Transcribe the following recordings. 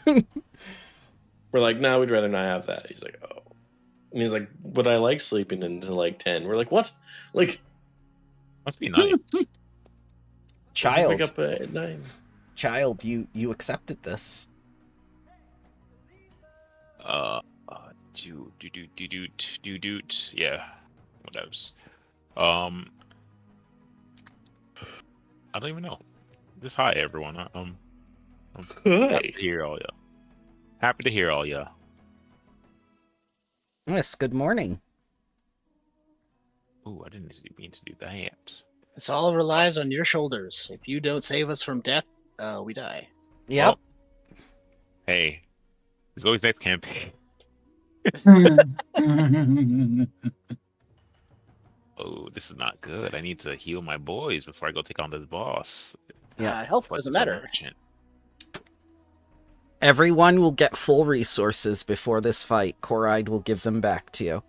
We're like, no, we'd rather not have that. He's like, oh. And he's like, but I like sleeping until like 10. We're like, what? Like, Must be nice. wake Child, up at 9. you accepted this. Yeah, whatevs. I don't even know. Just hi everyone. I'm happy to hear all ya. Happy to hear all ya. Yes, good morning. Ooh, I didn't mean to do that. This all relies on your shoulders. If you don't save us from death, we die. Yep. Well, hey, there's always next campaign. Oh, this is not good. I need to heal my boys before I go take on this boss. Yeah. Health But doesn't it's a matter. merchant. Everyone will get full resources before this fight. Coride will give them back to you.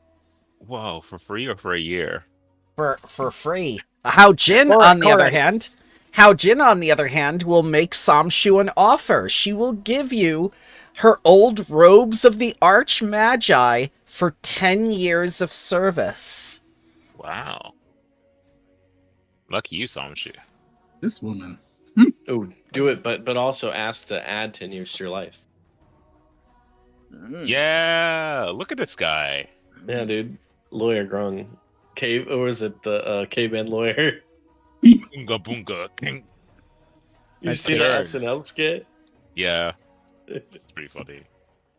Whoa, for free or for a year? For free. How Jin, on the other hand, will make Samshu an offer. She will give you her old robes of the Arch Magi for 10 years of service. Wow. Lucky you, Samshu. This woman. Oh, do it, but also ask to add 10 years to your life. Yeah, look at this guy. Yeah, dude. Lawyer Grung. Cave, or was it the caveman lawyer? Boonga boonga. King. You That's see the it. SNL skit? Yeah, it's pretty funny.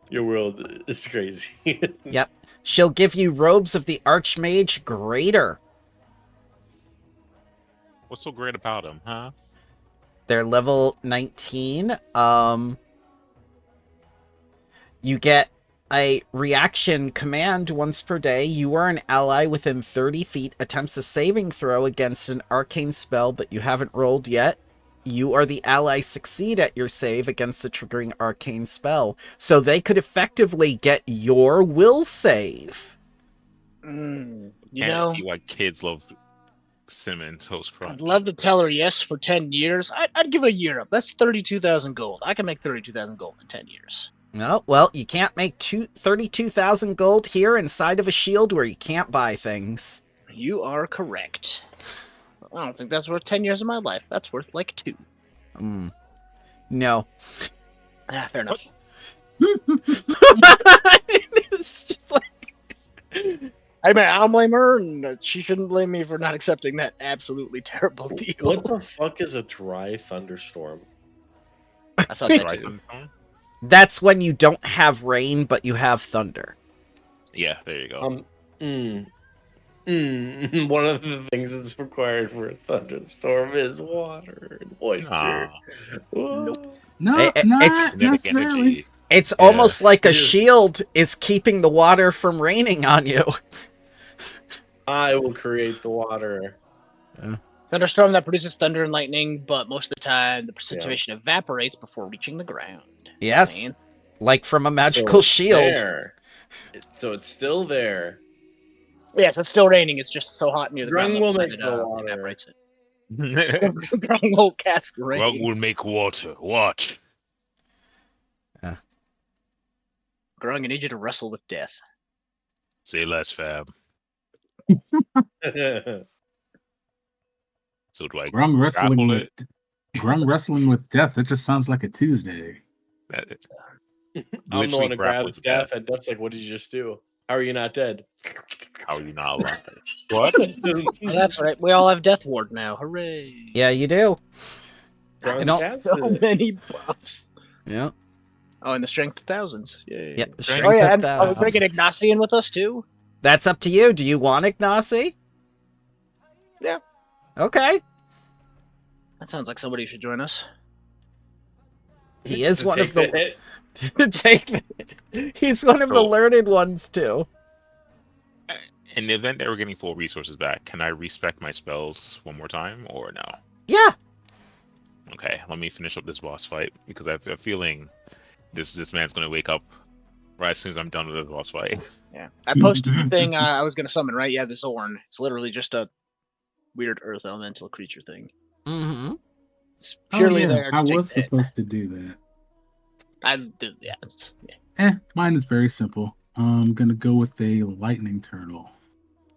Your world is crazy. Yep. She'll give you robes of the Archmage Greater. What's so great about him, huh? They're level 19. You get a reaction command once per day. You are an ally within 30 feet attempts a saving throw against an arcane spell, but you haven't rolled yet. You or the ally succeed at your save against a triggering arcane spell. So they could effectively get your will save. You Can't know, see why kids love cinnamon toast crunch. I'd love to tell her yes for 10 years. I'd give a year up. That's 32,000 gold. I can make 32,000 gold in 10 years. No, well, you can't make 32,000 gold here inside of a shield where you can't buy things. You are correct. I don't think that's worth 10 years of my life. That's worth like 2. No. Fair enough. It's just like... I mean, I'll blame her, and she shouldn't blame me for not accepting that absolutely terrible deal. What the fuck is a dry thunderstorm? I saw that Right, too. That's when you don't have rain, but you have thunder. Yeah, there you go. One of the things that's required for a thunderstorm is water and moisture. No, It's not Kinetic necessarily. energy. It's Yeah. almost like a It is. shield is keeping the water from raining on you. I will create the water. Thunderstorm that produces thunder and lightning, but most of the time the precipitation evaporates before reaching the ground. Yes. Man. Like from a magical So it's shield. there. So it's still there. Yes, it's still raining. It's just so hot near the Grung ground will level make that the it water. evaporates it. Grung will cast rain. Well, we'll make water. Watch. Grung, I need you to wrestle with death. Say less, fab. So do I Grung wrestling grapple with Grung wrestling with death. That just sounds like a Tuesday. it? I'm the one Literally who grapple grabs with death, and Death's like, what did you just do? How are you not dead? How are you not alive? What? Oh, that's right. We all have Death Ward now. Hooray! Yeah, you do. Grung know- has So it. many buffs. Yeah. Oh, and the strength of thousands. Yay. Yep. Oh Strength yeah, of and I was thousands. bringing Ignacian with us too. That's up to you. Do you want Ignacy? Yeah. Okay. That sounds like somebody who should join us. He is To one of take the hit. He's one of the Cool. learned ones too. In the event that we're getting full resources back, can I respec my spells one more time or no? Yeah. Okay, let me finish up this boss fight because I have a feeling this man's going to wake up right as soon as I'm done with the boss fight. Yeah. I posted the thing I was going to summon, right? Yeah, the Zorn. It's literally just a weird earth elemental creature thing. Mm-hmm. It's purely oh, yeah. there to I take was the hit. supposed to do that. Yeah. Mine is very simple. I'm gonna go with a lightning turtle.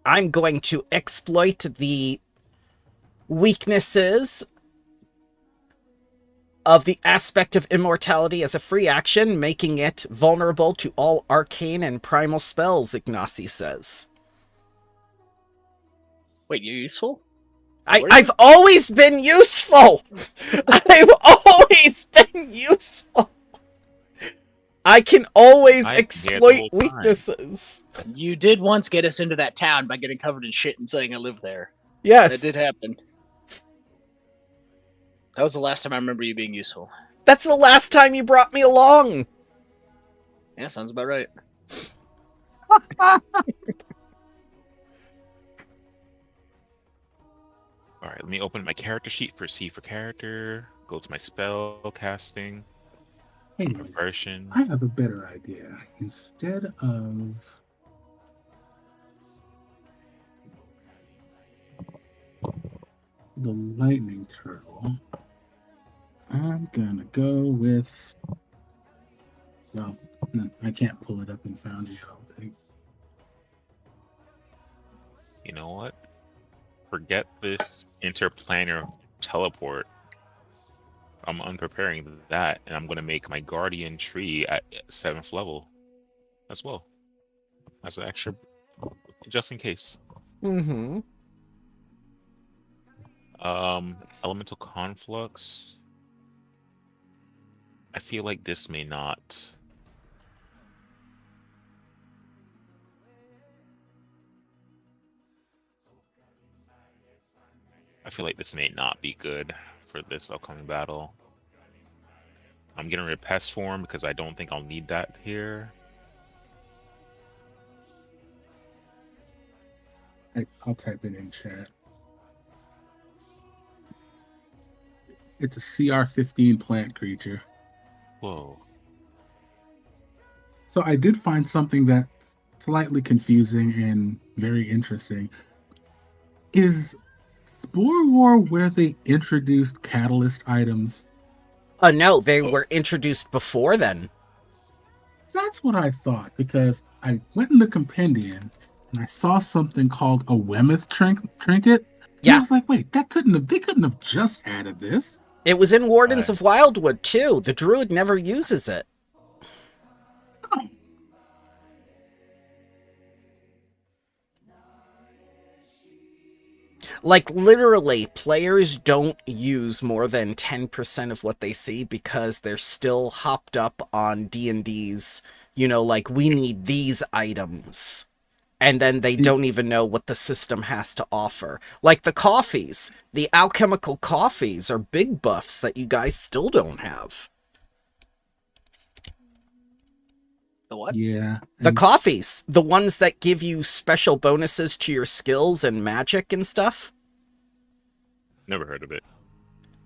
I'm going to exploit the weaknesses of the aspect of immortality as a free action, making it vulnerable to all arcane and primal spells, Ignacy says. Wait, you're useful? I've always been useful! I've always been useful! I can always exploit weaknesses. You did once get us into that town by getting covered in shit and saying I live there. Yes. That did happen. That was the last time I remember you being useful. That's the last time you brought me along. Yeah, sounds about right. Alright, let me open my character sheet for C for character. Go to my spell casting. Hey, Conversion. I have a better idea. Instead of the lightning turtle, I'm gonna go with. Well, no, I can't pull it up in Foundry, I don't think. You know what? Forget this interplanar teleport. I'm unpreparing that, and I'm gonna make my guardian tree at 7th level as well. As an extra, just in case. Mm-hmm. Elemental conflux. I feel like this may not. I feel like this may not be good for this upcoming battle. I'm getting rid of pest form because I don't think I'll need that here. I'll type it in chat. It's a CR15 plant creature. Whoa. So I did find something that's slightly confusing and very interesting. Is Spore War where they introduced catalyst items? No, they were introduced before then. That's what I thought, because I went in the compendium and I saw something called a Wemeth trinket. Yeah. And I was like, wait, they couldn't have just added this. It was in Wardens of Wildwood, too. The druid never uses it. Oh. Like, literally, players don't use more than 10% of what they see because they're still hopped up on D&D's, you know, like, we need these items. And then they don't even know what the system has to offer. Like the coffees. The alchemical coffees are big buffs that you guys still don't have. The what? Yeah. The coffees. The ones that give you special bonuses to your skills and magic and stuff. Never heard of it.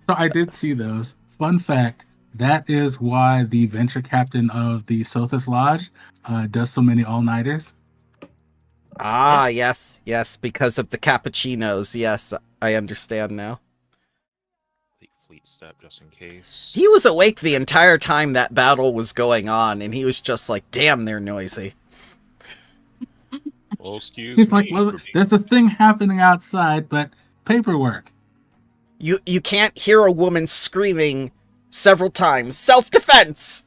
So I did see those. Fun fact, that is why the venture captain of the Sothis Lodge does so many all-nighters. Ah, yes, because of the cappuccinos. Yes, I understand now. Fleet step, just in case. He was awake the entire time that battle was going on, and he was just like, damn, they're noisy. Well, excuse He's me. like, well, there's a thing happening outside, but paperwork. You can't hear a woman screaming several times, self-defense!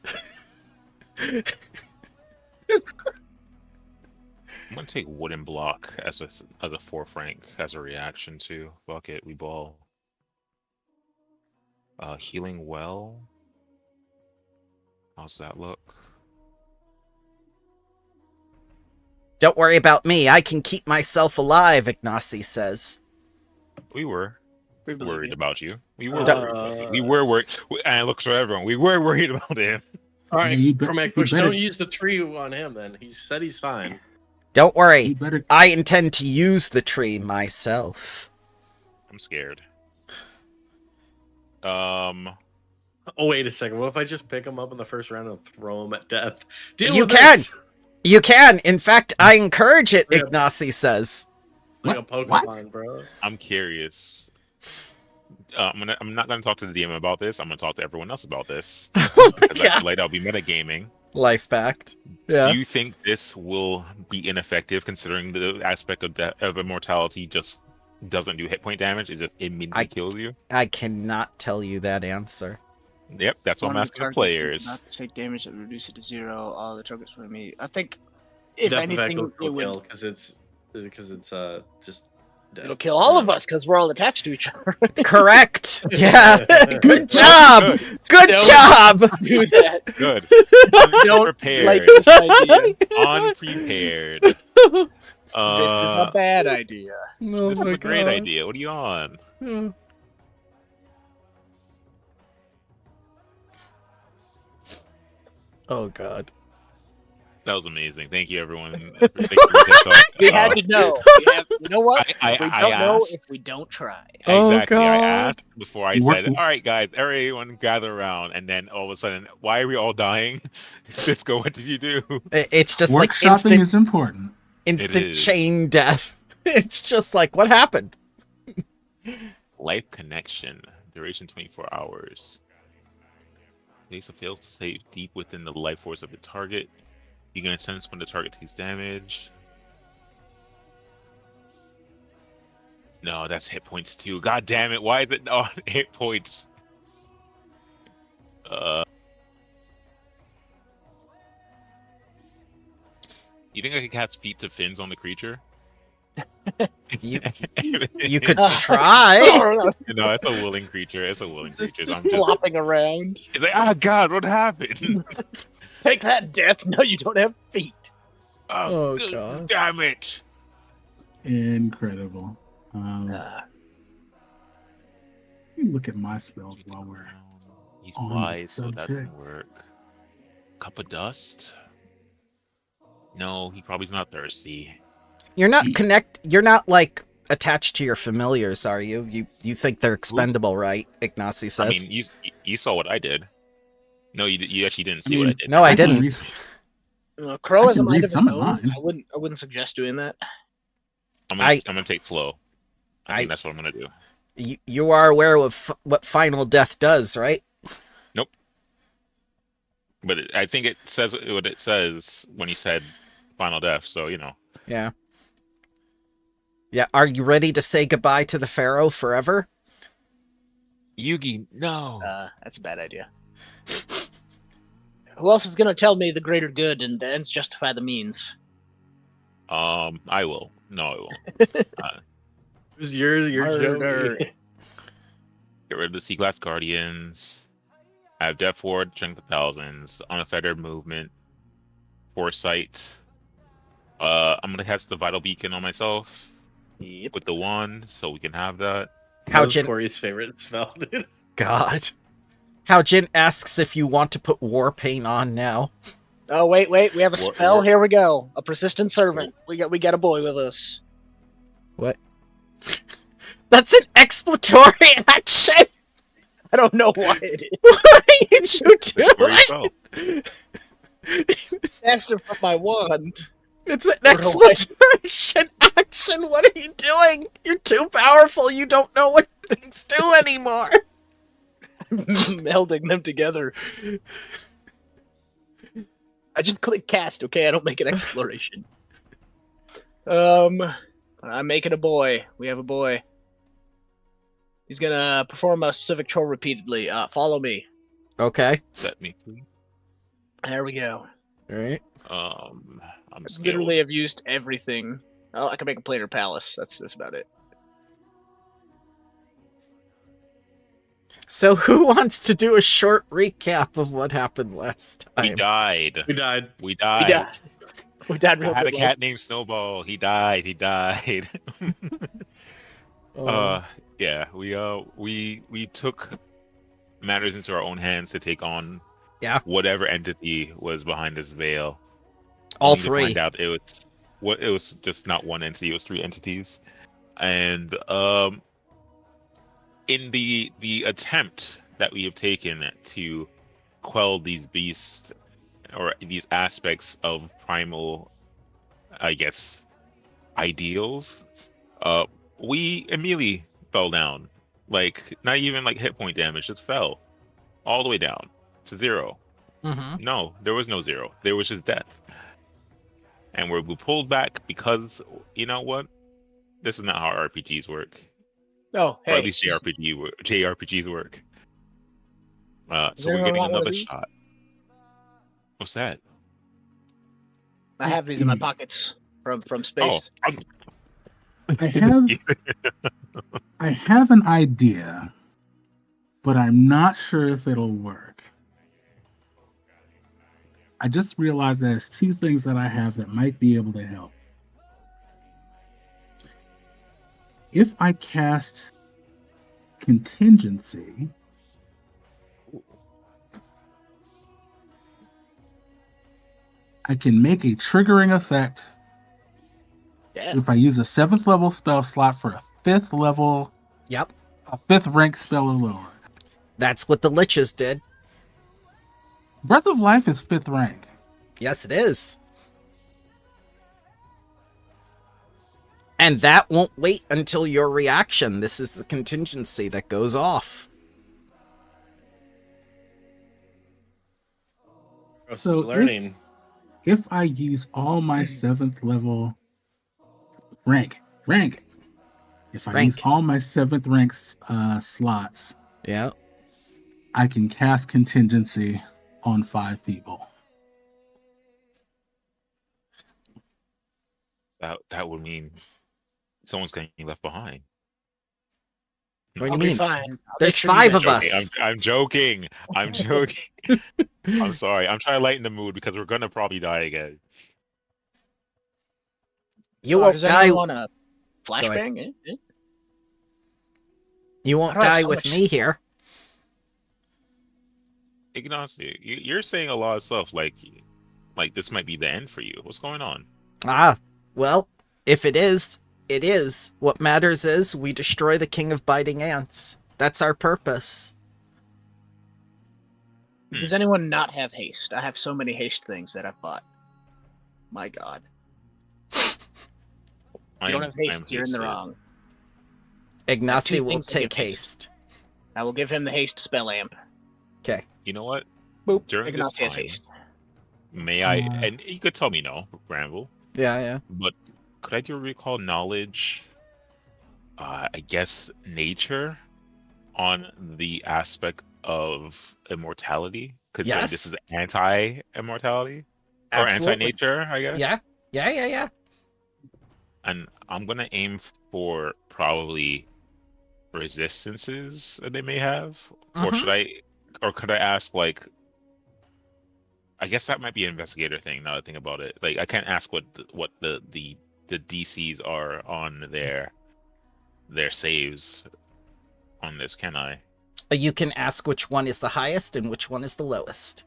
I'm gonna take wooden block as a 4 franc as a reaction to fuck it, we ball. Healing well. How's that look? Don't worry about me, I can keep myself alive, Ignacy says. We were worried about you. We were Don't- worried about you. We were worried. And look for everyone. We were worried about him. All right, You Cormac Bush, better- don't use the tree on him then. He said he's fine. Don't worry, You better. I intend to use the tree myself. I'm scared. Oh, wait a second. What if I just pick him up in the first round and throw him at death? Deal You with can! this! You can! In fact, I encourage it, Yeah. Ignacy says. Like a What? Pokemon, bro. I'm curious. I'm not gonna talk to the DM about this. I'm gonna talk to everyone else about this. Oh my Because I feel god. like that'll be metagaming. Life fact. Do Yeah. you think this will be ineffective, considering the aspect of immortality just doesn't do hit point damage? It just immediately kills you. I cannot tell you that answer. Yep, that's what I'm One of the asking the targets is players. about to take damage that reduce it to 0. All the targets for me. I think, if Death effect anything, will it still would. kill because it's just death. It'll kill all of us because we're all attached to each other. Correct. Yeah. Good job. Good. Good Don't job. Do that. Good. Don't Unprepared. like this idea. Unprepared. This is a bad idea. Oh This is my a great God. idea. What are you on? Yeah. Oh god. That was amazing. Thank you, everyone. Thank you for this talk. We had to know. You know what? I We don't know asked. if we don't try. Oh, Exactly. I God. asked before I We're- said, "All right, guys, everyone gather around," and then all of a sudden, why are we all dying? Cisco, what did you do? It's just like Workshopping is important. instant is. chain death. It's just like, what happened? Life connection. Duration 24 hours. Place a fail safe deep within the life force of the target. You can sense when the target takes damage. No, that's hit points too. God damn it! Why is it not hit points? You think I could cast feet to fins on the creature? You could try. No, it's a willing creature. It's a willing Just creature. I'm just flopping around. it's like, ah, God, what happened? Take that, death. No, you don't have feet. Oh, God. Damn it! Incredible. Look at my spells while we're He's on the wise, so that subject. doesn't work. Cup of dust? No, he probably's not thirsty. You're not like attached to your familiars, are you? You think they're expendable, right? Ignacy says. I mean, you saw what I did. No, you actually didn't see I what I mean, did. No, I can didn't. Crow I has a can mind read of his some of own. mine. I wouldn't suggest doing that. I'm gonna take slow. I think that's what I'm gonna do. You are aware of what final death does, right? Nope. But I think it says what it says when he said final death. So you know. Yeah. Yeah. Are you ready to say goodbye to the Pharaoh forever? Yugi, no. That's a bad idea. Who else is gonna tell me the greater good and the ends justify the means? I will. No, I will. It was your Murder. joke. Get rid of the C-Class Guardians. Have Death Ward, Strength of Thousands, Unfettered Movement, Foresight. I'm gonna cast the Vital Beacon on myself Yep. with the wand, so we can have that. That was Jin? Corey's favorite spell, dude. God. How Jin asks if you want to put war paint on now. Oh wait, we have a What- spell. what- Here we go. A persistent servant. We got a boy with us. What? That's an exploratory action. I don't know why it is. Why did you do Wait for it? yourself. Asked him for my wand. It's an What do I- exploration action. What are you doing? You're too powerful. You don't know what things do anymore. Melding them together. I just click cast, okay? I don't make an exploration. I'm making a boy. We have a boy. He's gonna perform a specific chore repeatedly. Follow me. Okay. Let me. There we go. All right. I'm I skilled. literally have used everything. Oh, I can make a planar palace. That's about it. So who wants to do a short recap of what happened last We time? died. We died. We died. We died. We died I real had a good. cat named Snowball. He died. He died. Oh. Yeah, we took matters into our own hands to take on whatever entity was behind this veil. All Only to three. find out it was just not one entity, it was three entities. And in the attempt that we have taken to quell these beasts or these aspects of primal, I guess, ideals, we immediately fell down Like, not even like hit point damage, just fell all the way down to 0. Mm-hmm. No, there was no 0. There was just death. And we pulled back because, you know what? This is not how RPGs work. Oh, Or hey. at least JRPGs work. Does So we're anyone getting want one of another these? shot. What's that? I have these in my pockets from Oh, space. I have an idea, but I'm not sure if it'll work. I just realized there's 2 things that I have that might be able to help. If I cast contingency, I can make a triggering effect Yeah. if I use a 7th level spell slot for a 5th level, Yep. a 5th rank spell or lower. That's what the Liches did. Breath of Life is 5th rank. Yes, it is. And that won't wait until your reaction. This is the contingency that goes off. So learning. If I use all my 7th level rank, if I use Rank. all my 7th rank slots, Yeah. I can cast contingency on 5 people. That would mean someone's getting left behind. What do you I'll be mean? fine. I'll There's make sure you 5 make of it. us. I'm joking. I'm joking. I'm sorry. I'm trying to lighten the mood because we're gonna probably die again. You won't Does die. anyone want a ahead. flashbang? You won't I don't have die so with much- me here. Ignacio, you're saying a lot of stuff like this might be the end for you. What's going on? Ah, well, if it is, it is. What matters is we destroy the king of biting ants. That's our purpose. Does anyone not have haste? I have so many haste things that I've bought. My God. If you don't have haste, you're in the wrong. Ignacy will things that give take haste. haste. I will give him the haste spell amp. Okay. You know what? Boop. During this Ignacy has time, haste. may I? And you could tell me no, Ramble. Yeah. But could I do a recall knowledge? I guess nature on the aspect of immortality, considering this is anti-immortality or Absolutely. anti-nature, I guess. Yeah. And I'm gonna aim for probably resistances that they may have, or could I ask like? I guess that might be an investigator thing. Now that I think about it, like I can't ask what the DCs are on their saves on this, can I? You can ask which one is the highest and which one is the lowest.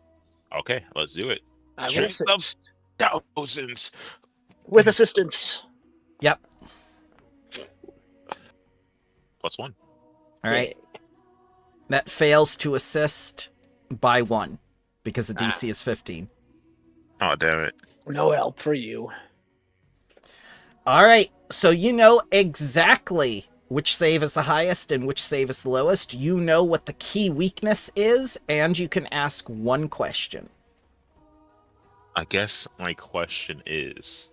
Okay, let's do it. I will Strength of assist. thousands. With assistance. Yep. +1. All right. That fails to assist by 1 because the DC is 15. Oh, damn it. No help for you. All right. So you know exactly which save is the highest and which save is the lowest. You know what the key weakness is, and you can ask 1 question. I guess my question is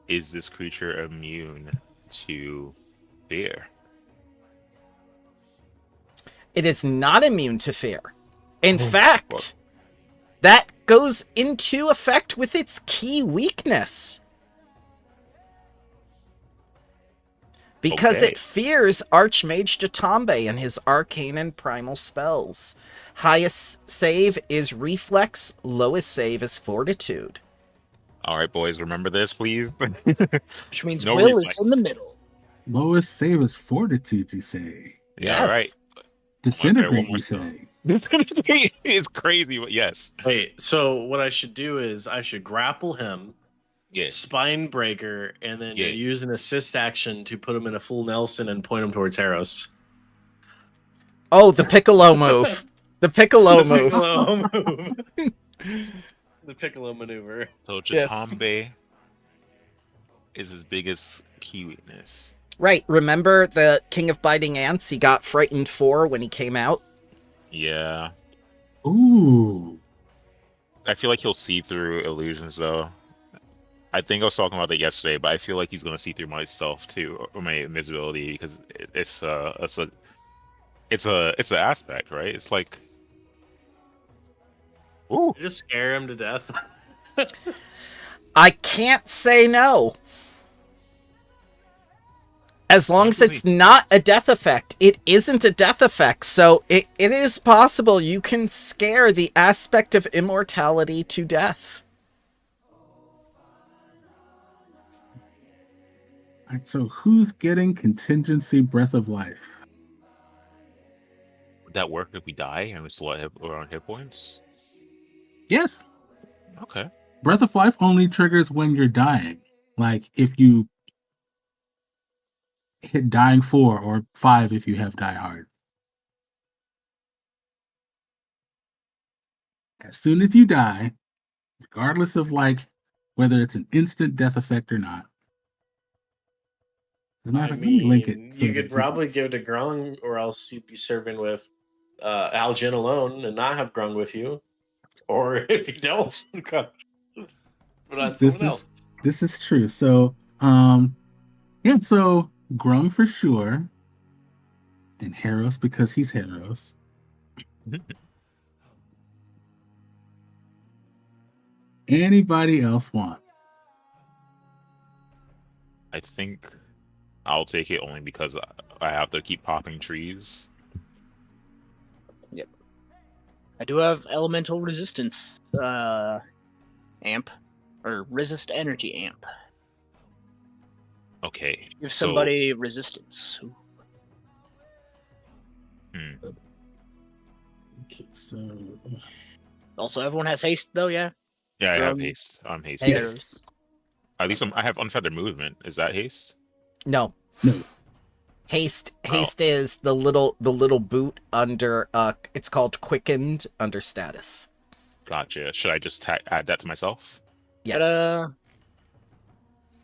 this creature immune to fear? It is not immune to fear. In fact, that goes into effect with its key weakness. Because Okay. it fears Archmage Jatambe and his arcane and primal spells. Highest save is reflex, lowest save is fortitude. All right, boys, remember this, please. Which means No Will reflex. is in the middle. Lowest save is fortitude, you say. Yeah, all right. Disintegrate, more you time. say. It's crazy, but yes. Wait, so what I should do is I should grapple him, Yeah. spine breaker, and then Yeah. use an assist action to put him in a full Nelson and point him towards Harros. Oh, the Piccolo move. The Piccolo move. Piccolo move. The Piccolo maneuver. So Yes. Jatambe is his biggest key weakness. Right, remember the King of Biting Ants? He got frightened 4 when he came out. Yeah. Ooh. I feel like he'll see through illusions though. I think I was talking about it yesterday, but I feel like he's gonna see through myself too, or my invisibility, because it's an aspect, right? It's like, ooh, You just scare him to death. I can't say no. As long as it's not a death effect. It isn't a death effect, so it is possible you can scare the aspect of immortality to death. Alright, so who's getting contingency breath of life? would that work if we die and we still have our own hit points? Yes. Okay. Breath of life only triggers when you're dying. Like if you hit dying 4 or 5 if you have die hard. As soon as you die, regardless of like whether it's an instant death effect or not. As a matter of fact, let me link it. You could probably give it to Grung, or else you'd be serving with Algin alone and not have Grung with you. Or if you don't, put on someone else. This is true. So, yeah, so Grung for sure, and Haros because he's Haros. Anybody else want? I think I'll take it only because I have to keep popping trees. Yep. I do have elemental resistance amp, or resist energy amp. Okay. Give somebody resistance. Okay, so also everyone has haste though, yeah. Yeah, I have haste. I'm hasted. Haste. At least I have unfeathered movement. Is that haste? No. no. Haste is the little boot under it's called quickened under status. Gotcha. Should I just add that to myself? Yes. Ta-da.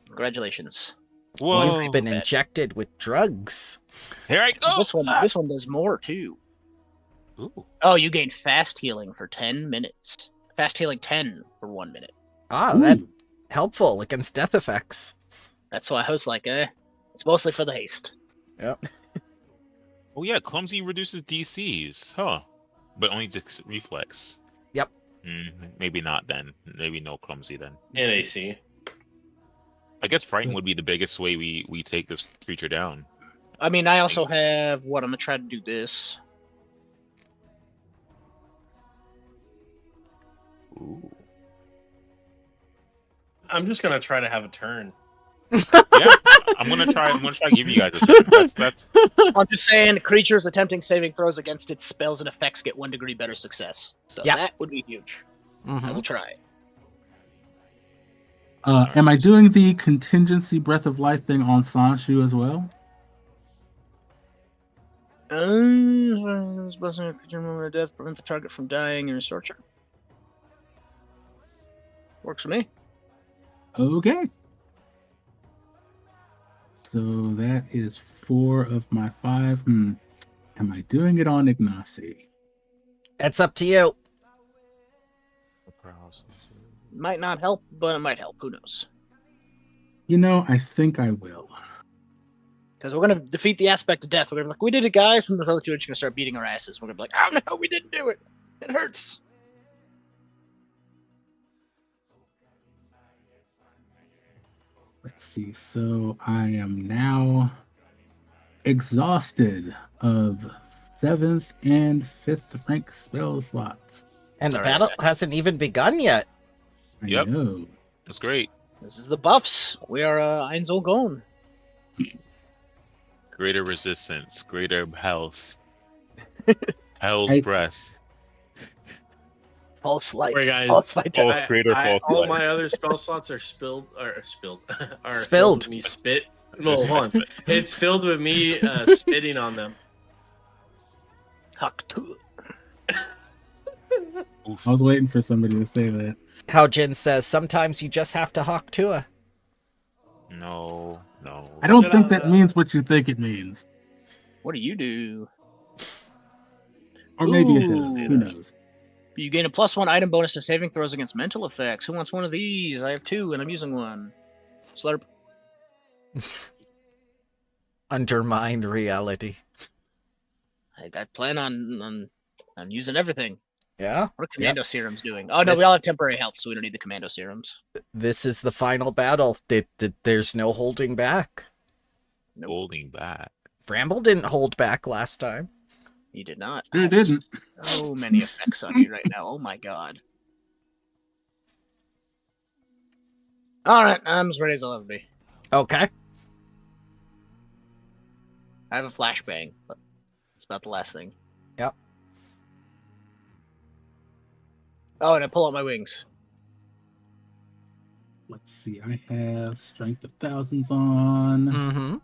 Congratulations. Whoa! You've been injected with drugs. Here I go. This one does more too. Ooh. Oh, you gain fast healing for 10 minutes. Fast healing 10 for 1 minute. Ah, that's helpful against death effects. That's why I was like, it's mostly for the haste. Yep. Oh yeah, clumsy reduces DCs, huh? But only reflex. Yep. Maybe not then. Maybe no clumsy then. And AC. I guess frighten would be the biggest way we take this creature down. I mean, I also have what I'm gonna try to do this. Ooh. I'm just gonna try to have a turn. Yeah, I'm gonna try to give you guys a turn. That's... I'm just saying, creatures attempting saving throws against its spells and effects get 1 degree better success. So that would be huge. I will try. Am I doing the contingency breath of life thing on Sanshu as well? Blessing a creature moment of death, prevent the target from dying and restore charge. Works for me. Okay. So that is 4 of my 5. Am I doing it on Ignacy? It's up to you. Might not help, but it might help. Who knows? You know, I think I will. Because we're going to defeat the aspect of death. We're going to be like, we did it, guys. And those other two are just going to start beating our asses. We're going to be like, oh, no, we didn't do it. It hurts. Let's see. So I am now exhausted of 7th and 5th rank spell slots. And the battle hasn't even begun yet. Yep. I know. That's great. This is the buffs. We are Einzel gone. Greater resistance, greater health, held breath. False light. Wait, guys. False light. All my other spell slots are spilled. Filled with me spit. No, hold on. It's filled with me spitting on them. Huck to I was waiting for somebody to say that. How Jin says, sometimes you just have to hawk Tua. No. I don't think that means what you think it means. What do you do? Or maybe it does. Ooh. Who knows? You gain a +1 item bonus to saving throws against mental effects. Who wants one of these? I have 2, and I'm using one. Slurp. Undermined reality. I plan on using everything. Yeah? What are commando serums doing? Oh, no, we all have temporary health, so we don't need the commando serums. This is the final battle. There's no holding back. Nope. Holding back. Bramble didn't hold back last time. He did not. Sure didn't. So many effects on you right now. Oh my god. Alright, I'm as ready as I'll ever be. Okay. I have a flashbang, but it's about the last thing. Yep. Oh, and I pull out my wings. Let's see. I have Strength of Thousands on. Mm-hmm.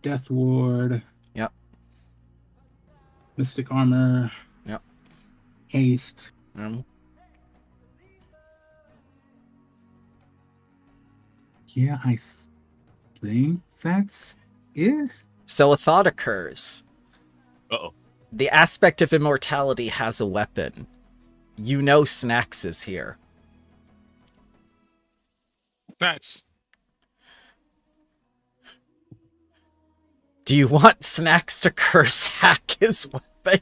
Death Ward. Yep. Mystic Armor. Yep. Haste. Yeah, I think that's it. So a thought occurs. Uh-oh. The aspect of immortality has a weapon. You know Snacks is here. That's Do you want Snacks to curse hack his weapon?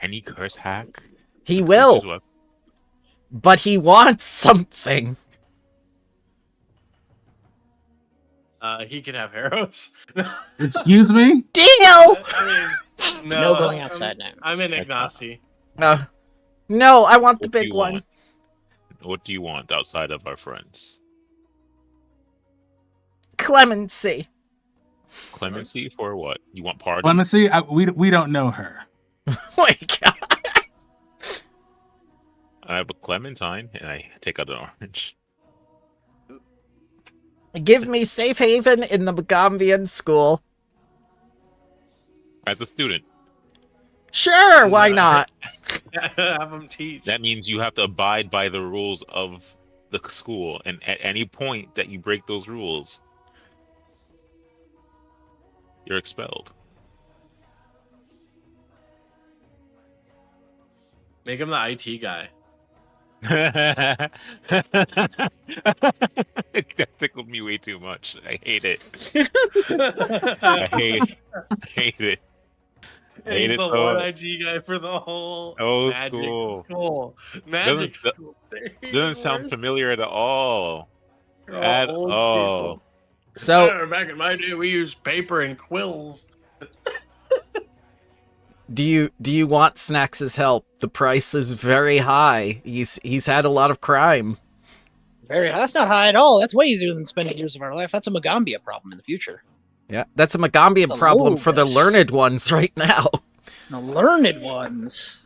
any curse hack. He will, but he wants something. He could have arrows. Excuse me? Deal! I mean, No going outside now. I'm in Ignacy. No, I want the What do big you one. want? What do you want outside of our friends? Clemency. Clemency for what? You want pardon? Clemency? We don't know her. Oh my god. I have a clementine, and I take out an orange. Give me safe haven in the Magambian school. As a student, Sure, why not? Have him teach. that means you have to abide by the rules of the school, and at any point that you break those rules, you're expelled. Make him the IT guy. That tickled me way too much. I hate it. I hate it. And Hate he's it the so- one IT guy for the whole magic school. Magic Doesn't- school. Doesn't sound familiar at all. They're At old all. people. So, Back in my day, we used paper and quills. do you want Snacks' help? The price is very high. He's had a lot of crime. Very high. That's not high at all. That's way easier than spending years of our life. That's a Magambia problem in the future. Yeah, that's a Magambian The problem for the lowest. learned ones right now. The learned ones.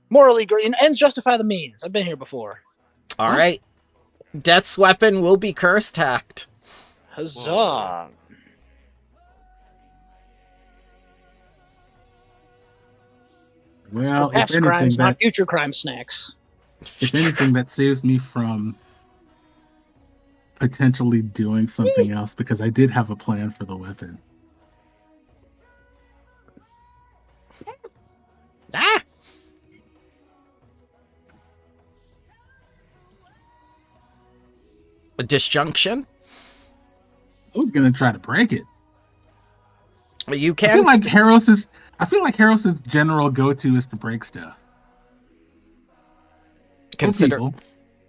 Morally green. Ends justify the means. I've been here before. All right. Death's weapon will be cursed hacked. Huzzah. Well, if Past crimes, anything, not that, future crime snacks. if anything, that saves me from potentially doing something else because I did have a plan for the weapon. Ah! A disjunction? I was gonna try to break it. You I can. feel like Haros's general go-to is to break stuff. Consider People.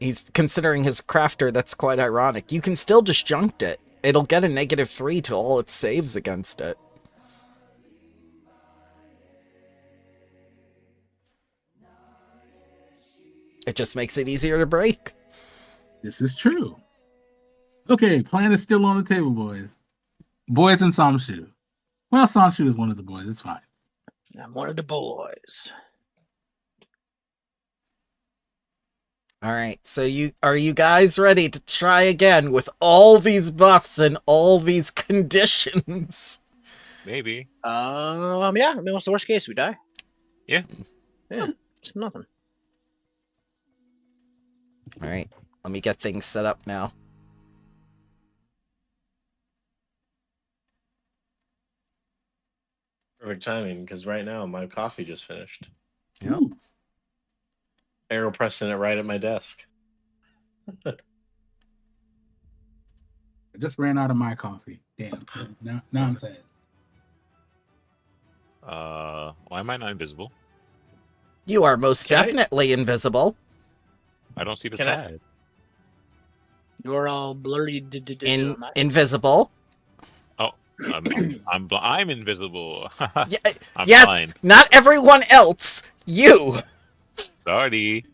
he's considering his crafter. That's quite ironic. You can still disjunct it. It'll get a -3 to all its saves against it. It just makes it easier to break. This is true. Okay, plan is still on the table, boys. Boys and Samshu. Well, Samshu is one of the boys. It's fine. I'm one of the boys. All right, so are you guys ready to try again with all these buffs and all these conditions? Maybe. Yeah. I mean, what's the worst case? We die. Yeah. Yeah. It's nothing. All right, let me get things set up now. Perfect timing, because right now my coffee just finished. Yep. Ooh, Aeropressing it right at my desk. I just ran out of my coffee. Damn. Now I'm sad. Why am I not invisible? You are most Can I- definitely invisible. I don't see the Can I- tag. You're all blurry. Invisible. Oh, I'm invisible. Yeah, I'm yes, blind. not everyone else. You. Sorry.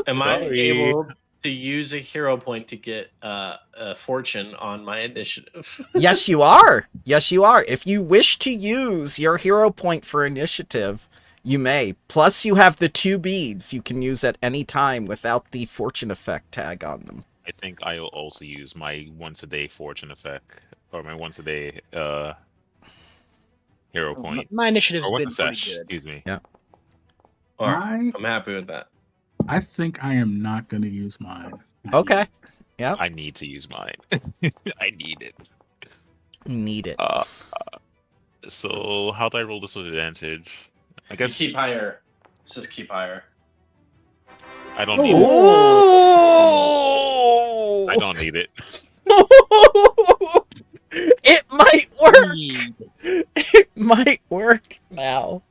Am I Sorry. able to use a hero point to get a fortune on my initiative? Yes, you are. Yes, you are. If you wish to use your hero point for initiative, you may. Plus, you have the 2 beads you can use at any time without the fortune effect tag on them. I think I'll also use my once a day fortune effect or my once a day hero point. My initiative's Or once been a pretty sesh, good. excuse me. Yeah. All right, I'm happy with that. I think I am not going to use mine. Okay. Yeah. I need to use mine. I need it. Need it. So how do I roll this with advantage? I You guess keep higher. It says keep higher. I don't need it. Oh! I don't need it. It might work. Indeed. It might work now.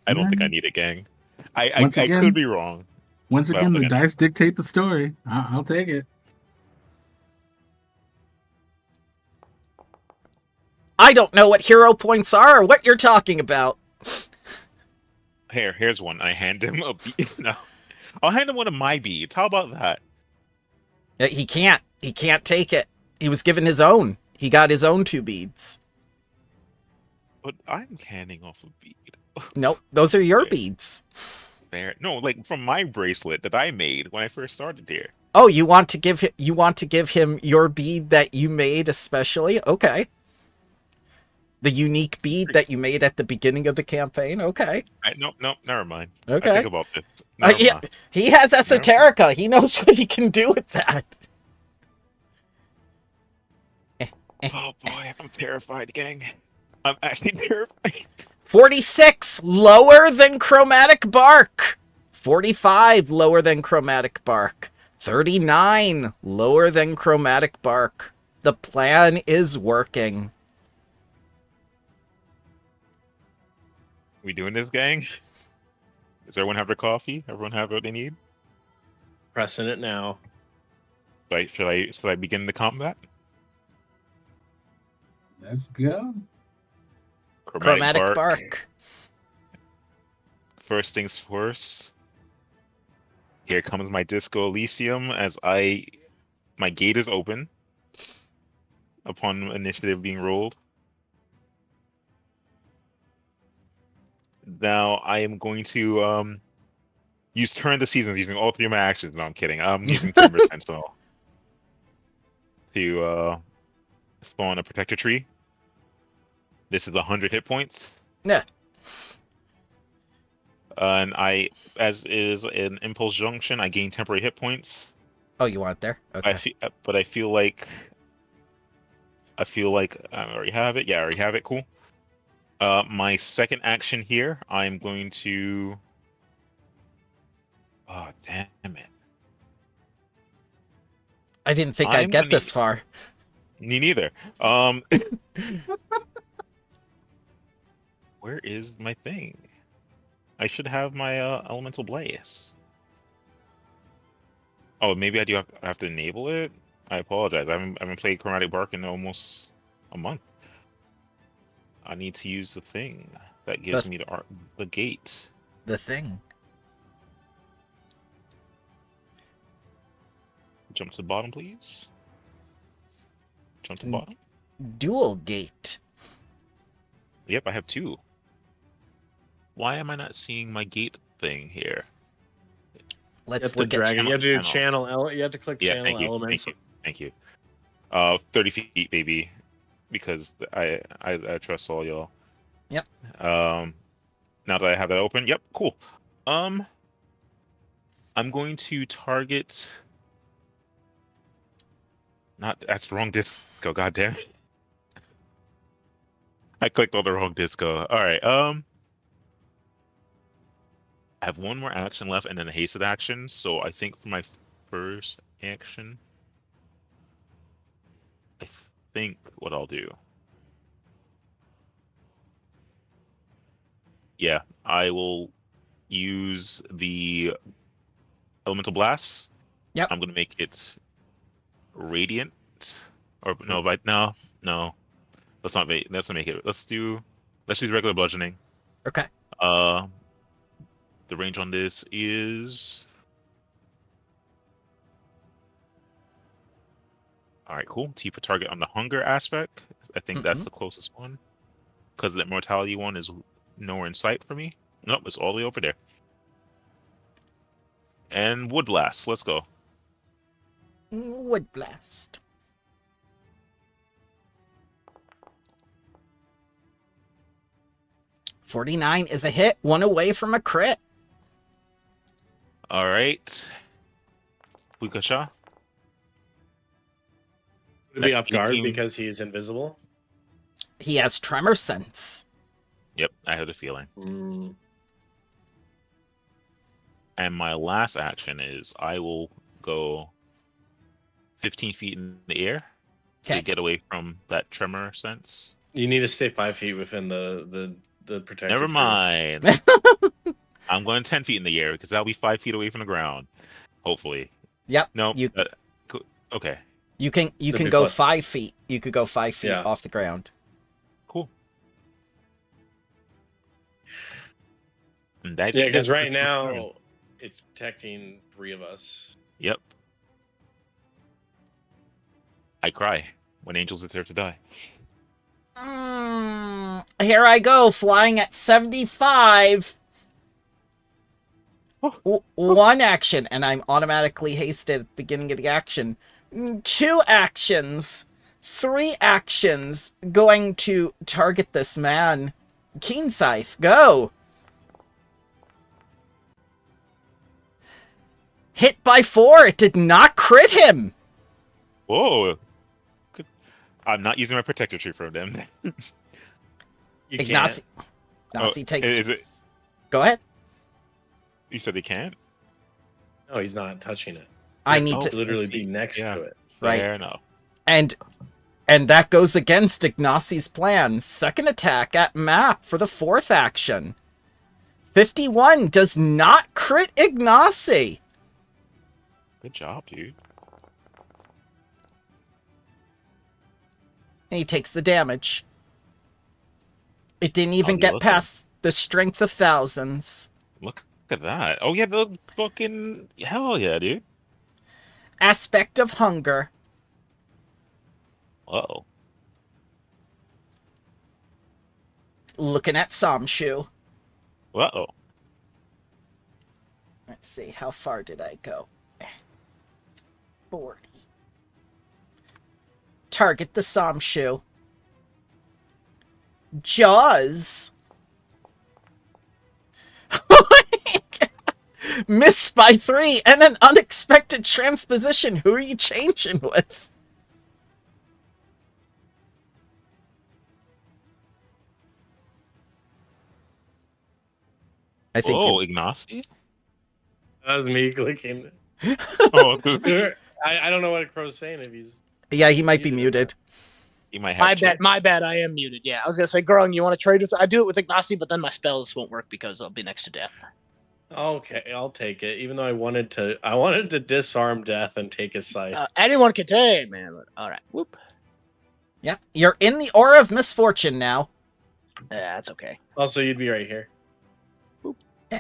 I don't think I need it, gang. I Once again- could be wrong. Once Well, again, the okay. dice dictate the story. I'll take it. I don't know what hero points are or what you're talking about. Here's one. I hand him a bead. No. I'll hand him one of my beads. How about that? He can't. He can't take it. He was given his own. He got his own 2 beads. But I'm handing off a bead. Nope, those are your Okay. beads. Fair. No, like from my bracelet that I made when I first started here. Oh, you want to give him your bead that you made especially? Okay. The unique bead that you made at the beginning of the campaign? Okay. Nope, never mind. Okay. I think about this. Never Yeah, mind. he has esoterica. He knows what he can do with that. Oh boy, I'm terrified, gang. I'm actually terrified. 46, lower than chromatic bark. 45, lower than chromatic bark. 39, lower than chromatic bark. The plan is working. We doing this, gang? Does everyone have their coffee? Everyone have what they need? Pressing it now. Should I begin the combat? Let's go. Chromatic bark. First things first. Here comes my Disco Elysium as my gate is open upon initiative being rolled. Now I am going to use turn the seasons using all 3 of my actions. No, I'm kidding. I'm using Timber Sentinel to spawn a protector tree. This is 100 hit points. Yeah. And as is an impulse junction, I gain temporary hit points. Oh, you want it there? Okay. But I feel like I already have it. Yeah, I already have it. Cool. My second action here, I'm going to. Oh, damn it. I didn't think I'd get this far. Me neither. Where is my thing? I should have my elemental blaze. Oh, maybe I have to enable it. I apologize. I haven't played Chromatic Bark in almost a month. I need to use the thing that gives me the gate. The thing. Jump to the bottom, please. Jump to the bottom. Dual gate. Yep, I have 2. Why am I not seeing my gate thing here? Let's you have to drag it. You have to do channel. channel. You have to click channel elements. Thank you. 30 feet, baby, because I trust all y'all. Yep. Now that I have that open, yep, cool. I'm I'm going to target. Not that's the wrong disco. Goddamn. I clicked on the wrong disco. All right. I have one more action left, and then a hasted action. So I think for my first action, I think what I'll do. Yeah, I will use the elemental blast. Yep. I'm gonna make it radiant, or no, but no. Let's not make. Let's not make it. Let's do regular bludgeoning. Okay. The range on this is. All right, cool. T for target on the hunger aspect. I think that's the closest one, because the mortality one is nowhere in sight for me. Nope, it's all the way over there. And wood blast. Let's go. Wood blast. $49 is a hit, one away from a crit. All right. Bukasha. Would be That's off guard 18. because he's invisible. He has tremor sense. Yep, I had a feeling. Mm. And my last action is I will go 15 feet in the air to get away from that tremor sense. You need to stay 5 feet within the protected. Never mind. I'm going 10 feet in the air because that'll be 5 feet away from the ground. Hopefully. Yep. No. Okay. You can Could go plus. 5 feet. You could go 5 feet Yeah. off the ground. Cool. And Yeah, because right that's my turn. now it's protecting 3 of us. Yep. I cry when angels are there to die. Here I go, flying at 75. One action, and I'm automatically hasted at the beginning of the action. 2 actions. 3 actions. Going to target this man. Keen Scythe, go. Hit by 4. It did not crit him. Whoa. I'm not using my protector tree for them. Ignacy takes. Is it, Go ahead. you said he can't? No, he's not touching it. I need to to literally be next to it. Right. Fair enough. And that goes against Ignacy's plan. Second attack at map for the 4th action. 51 does not crit Ignacy. Good job, dude. And he takes the damage. It didn't even you get look past the strength of thousands. Look at that. Oh, yeah, the fucking... Hell yeah, dude. Aspect of hunger. Uh-oh. Looking at Samshu. Uh-oh. Let's see, how far did I go? 40. Target the Samshu. Jaws. Miss by 3 and an unexpected transposition. Who are you changing with? I think. Oh, Ignacy? That was me clicking. Oh, I don't know what Crow's saying if he's. Yeah, he might be muted. he might have My bad, I am muted. Yeah, I was gonna say, Grung, you want to trade with? I do it with Ignacy, but then my spells won't work because I'll be next to death. Okay, I'll take it. Even though I wanted to disarm Death and take his scythe. Anyone can take, man. But, all right, whoop. Yeah, you're in the aura of misfortune now. Yeah, that's okay. Also, you'd be right here. Yeah.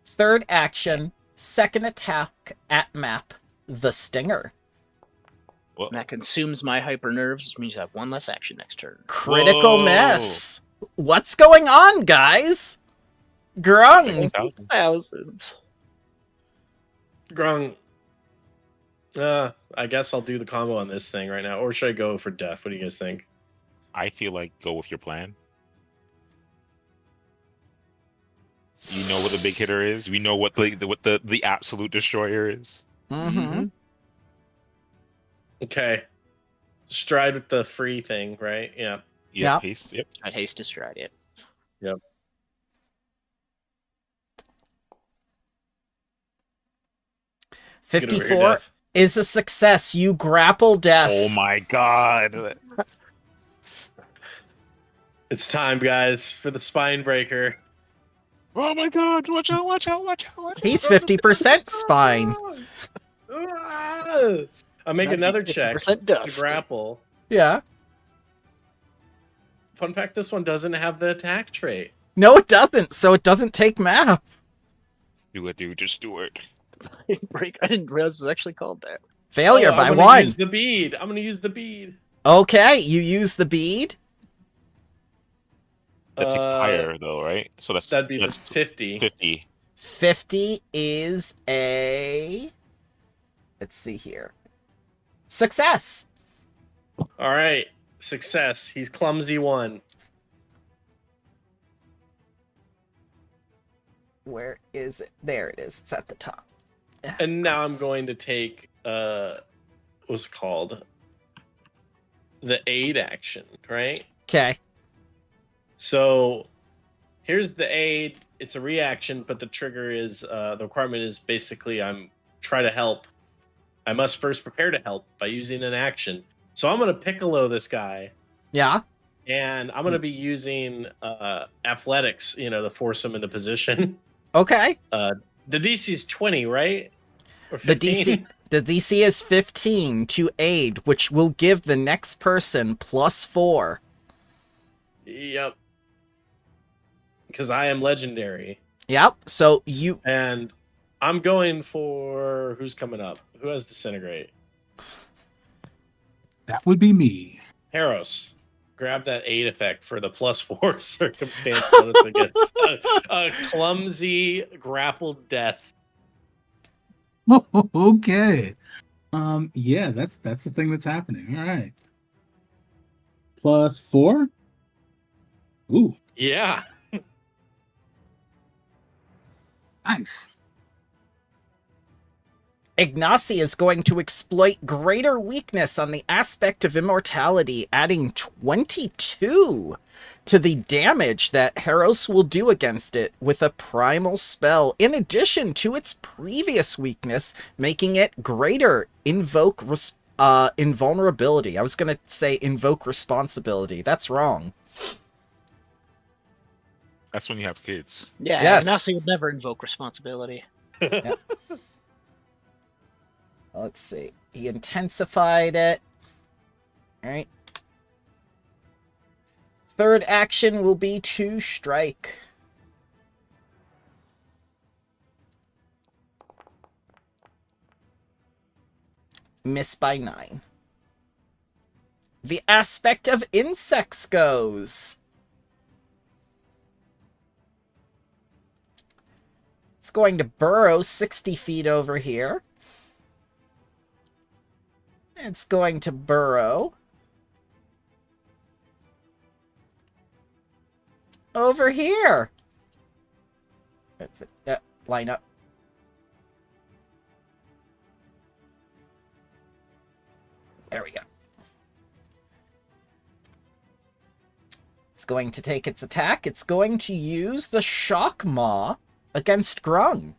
Third action, second attack at map, the Stinger. Whoa. And that consumes my hyper nerves, which means I have 1 less action next turn. Critical miss. What's going on, guys? Grung. Thousands. Grung. I guess I'll do the combo on this thing right now, or should I go for Death? What do you guys think? I feel like go with your plan. You know what the big hitter is. We know what the absolute destroyer is. Mm-hmm. Okay. Stride with the free thing, right? Yeah. Yep. Haste. Yep. I'd haste to stride it. Yep. Get over here, 54 Death. is a success. You grapple Death. Oh my god. It's time, guys, for the spine breaker. Oh my god. Watch out, watch out, watch out, watch out. He's 50% spine. I make another check 50% to dust. grapple. Yeah. Fun fact, this one doesn't have the attack trait. No, it doesn't. So it doesn't take math. Do it, dude. Just do it. Break. I didn't realize it was actually called that. Failure by I'm gonna one. use the bead. I'm gonna use the bead. Okay, you use the bead. That takes higher though, right? So That'd be the 50. 50. 50 is a... Let's see here. Success. All right, success. He's clumsy one. Where is it? There it is. It's at the top. And now I'm going to take what's it called? The aid action, right? Okay. So here's the aid. It's a reaction, but the trigger is the requirement is basically I'm try to help. I must first prepare to help by using an action. So I'm gonna piccolo this guy, Yeah. and I'm gonna be using athletics, to force him into position. Okay. The DC is 20, right? Or The 15? DC is 15 to aid, which will give the next person +4. Yep. Because I am legendary. Yep. So you... And I'm going for who's coming up? Who has disintegrate? That would be me. Heros. Grab that aid effect for the +4 circumstance bonus against a clumsy grappled death. Okay. Yeah, that's the thing that's happening. All right. +4. Ooh, Yeah. nice. Ignacy is going to exploit greater weakness on the aspect of immortality, adding 22 to the damage that Heros will do against it with a primal spell, in addition to its previous weakness, making it greater. Invoke invulnerability. I was going to say invoke responsibility. That's wrong. That's when you have kids. Yeah, Yes. Nasi would never invoke responsibility. Let's see. He intensified it. All right. Third action will be to strike. Miss by 9. The aspect of insects goes. It's going to burrow 60 feet over here. It's going to burrow over here. That's it. Yeah, line up. There we go. It's going to take its attack. It's going to use the Shock Maw against Grung.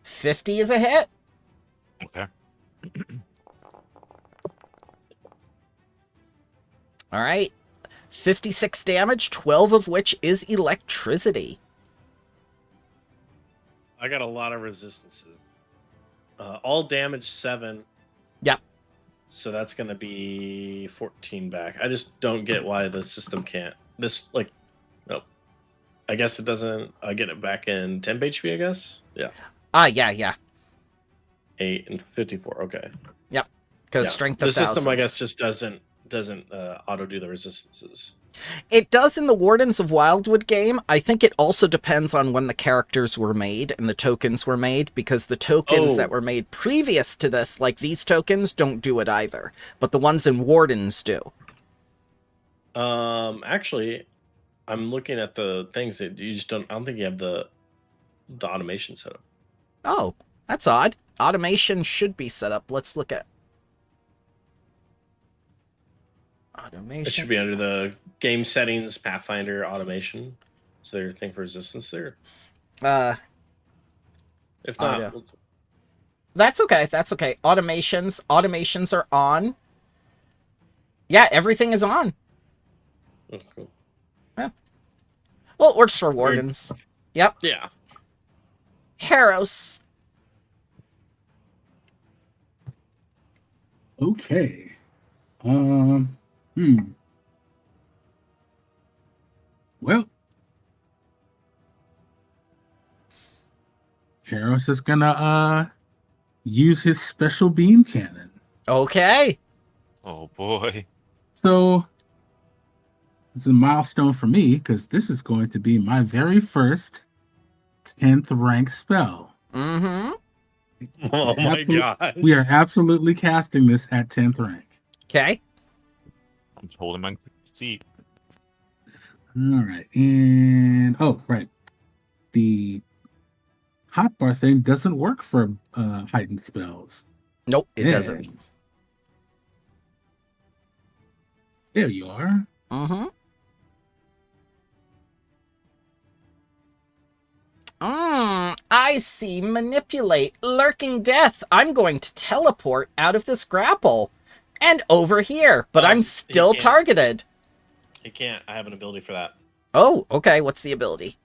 50 is a hit. Okay. All right. 56 damage, 12 of which is electricity. I got a lot of resistances. All damage 7. Yep. So that's going to be 14 back. I just don't get why the system can't. Nope. I guess it doesn't. I get it back in 10 HP, I guess? Yeah. Yeah. 8 and 54. Okay. Yep. Because strength of the system, I thousands. guess, just doesn't auto do the resistances. It does in the Wardens of Wildwood game. I think it also depends on when the characters were made and the tokens were made, because the tokens that were made previous to this, like these tokens, don't do it either. But the ones in Wardens do. Actually, I'm looking at the things that you just don't. I don't think you have the automation set up. Oh, that's odd. Automation should be set up. Let's look at automation. It should be under the game settings, Pathfinder automation. Is there a thing for resistance there? If not, auto. That's okay. That's okay. Automations are on. Yeah, everything is on. oh, cool. Yeah. Well, it works for wardens. Yep. Yeah. Harros. Okay. Well, Harris is gonna use his special beam cannon. Okay. Oh boy. So it's a milestone for me because this is going to be my very first 10th rank spell. Mm-hmm. Oh my god. We are absolutely casting this at 10th rank. Okay. I'm holding my seat. All right. And oh, right. The hotbar thing doesn't work for heightened spells. Nope, it doesn't. There you are. Mm-hmm. I see. Manipulate. Lurking death. I'm going to teleport out of this grapple. And over here. But I'm still targeted. He can't. I have an ability for that. Oh, okay. What's the ability?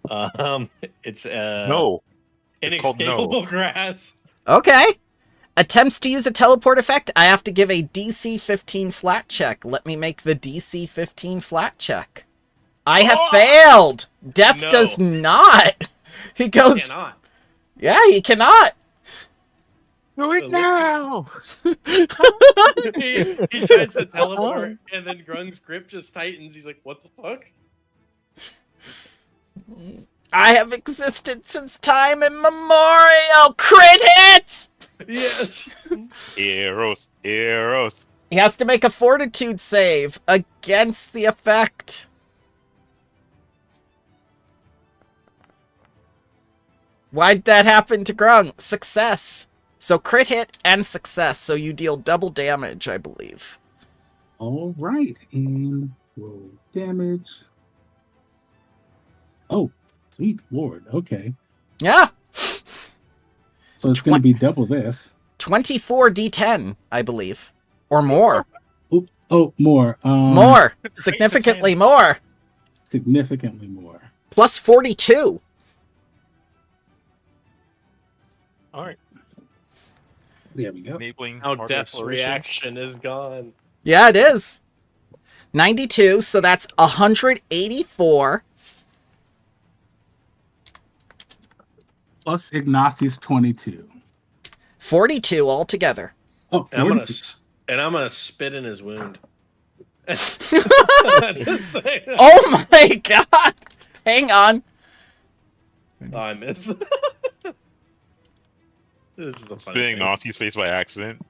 It's No. inescapable grass. Okay. Attempts to use a teleport effect. I have to give a DC 15 flat check. Let me make the DC 15 flat check. I have failed. Death does not. He goes. He cannot. Yeah, he cannot. Do it now. he tries to teleport, and then Grung's grip just tightens. He's like, "What the fuck?" I have existed since time immemorial. Crit hit! Yes. Eros. He has to make a fortitude save against the effect. Why'd that happen to Grung? Success. So crit hit and success, so you deal double damage, I believe. All right. And roll damage. Oh, sweet lord. Okay. Yeah. So it's going to be double this. 24 d10, I believe. Or more. Oh, more. More. Significantly more. Significantly more. Plus 42. All right. There we go. Enabling How hardware Death's acceleration. reaction is gone. Yeah, it is. 92, so that's 184. Plus Ignatius 22. 42 altogether. Oh, And 42. I'm gonna spit in his wound. Oh my god! Hang on. Oh, I miss. This is the funny Spitting thing. Nazi's face by accident.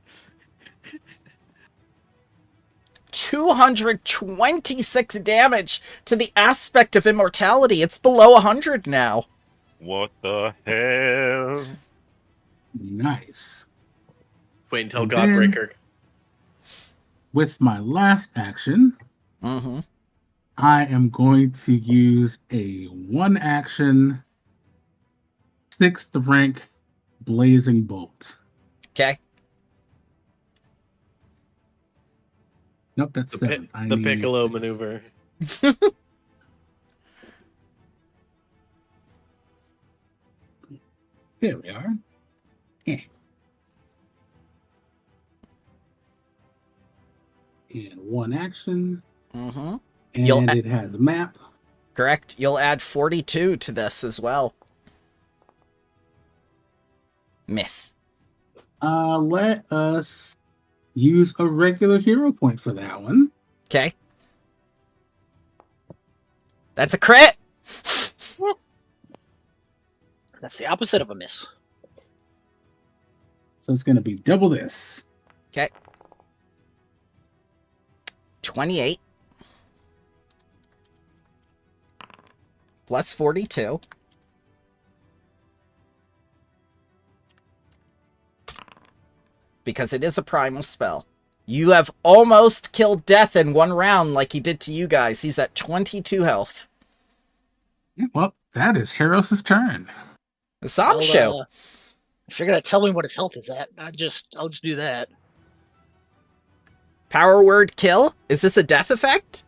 226 damage to the aspect of immortality. It's below 100 now. What the hell? Nice. Wait until And Godbreaker. With my last action, Mm-hmm. I am going to use a 1-action 6th rank Blazing Bolt. Okay. Nope, that's The 7th. Piccolo maneuver. There we are. Yeah. And 1 action. Mm-hmm. And it has a map. Correct. You'll add 42 to this as well. Miss. Let us use a regular hero point for that one. Okay. That's a crit. That's the opposite of a miss. So it's going to be double this. Okay. 28. plus 42. Because it is a primal spell. You have almost killed Death in one round like he did to you guys. He's at 22 health. Well, that is Haros's turn. Samshu. If you're gonna tell me what his health is at, I'll just do that. Power word kill? Is this a death effect?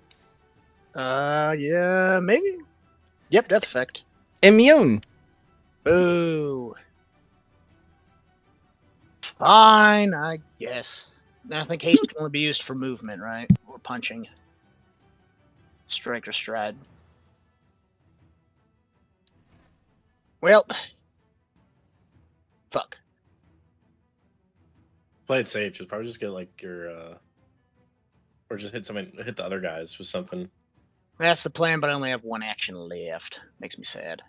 Yeah, maybe. Yep, death effect. Immune. Boo. Fine, I guess. I think haste can only be used for movement, right? Or punching. Strike or stride. Well, fuck. Play it safe. Just probably just get like your, or just hit the other guys with something. That's the plan, but I only have one action left. Makes me sad.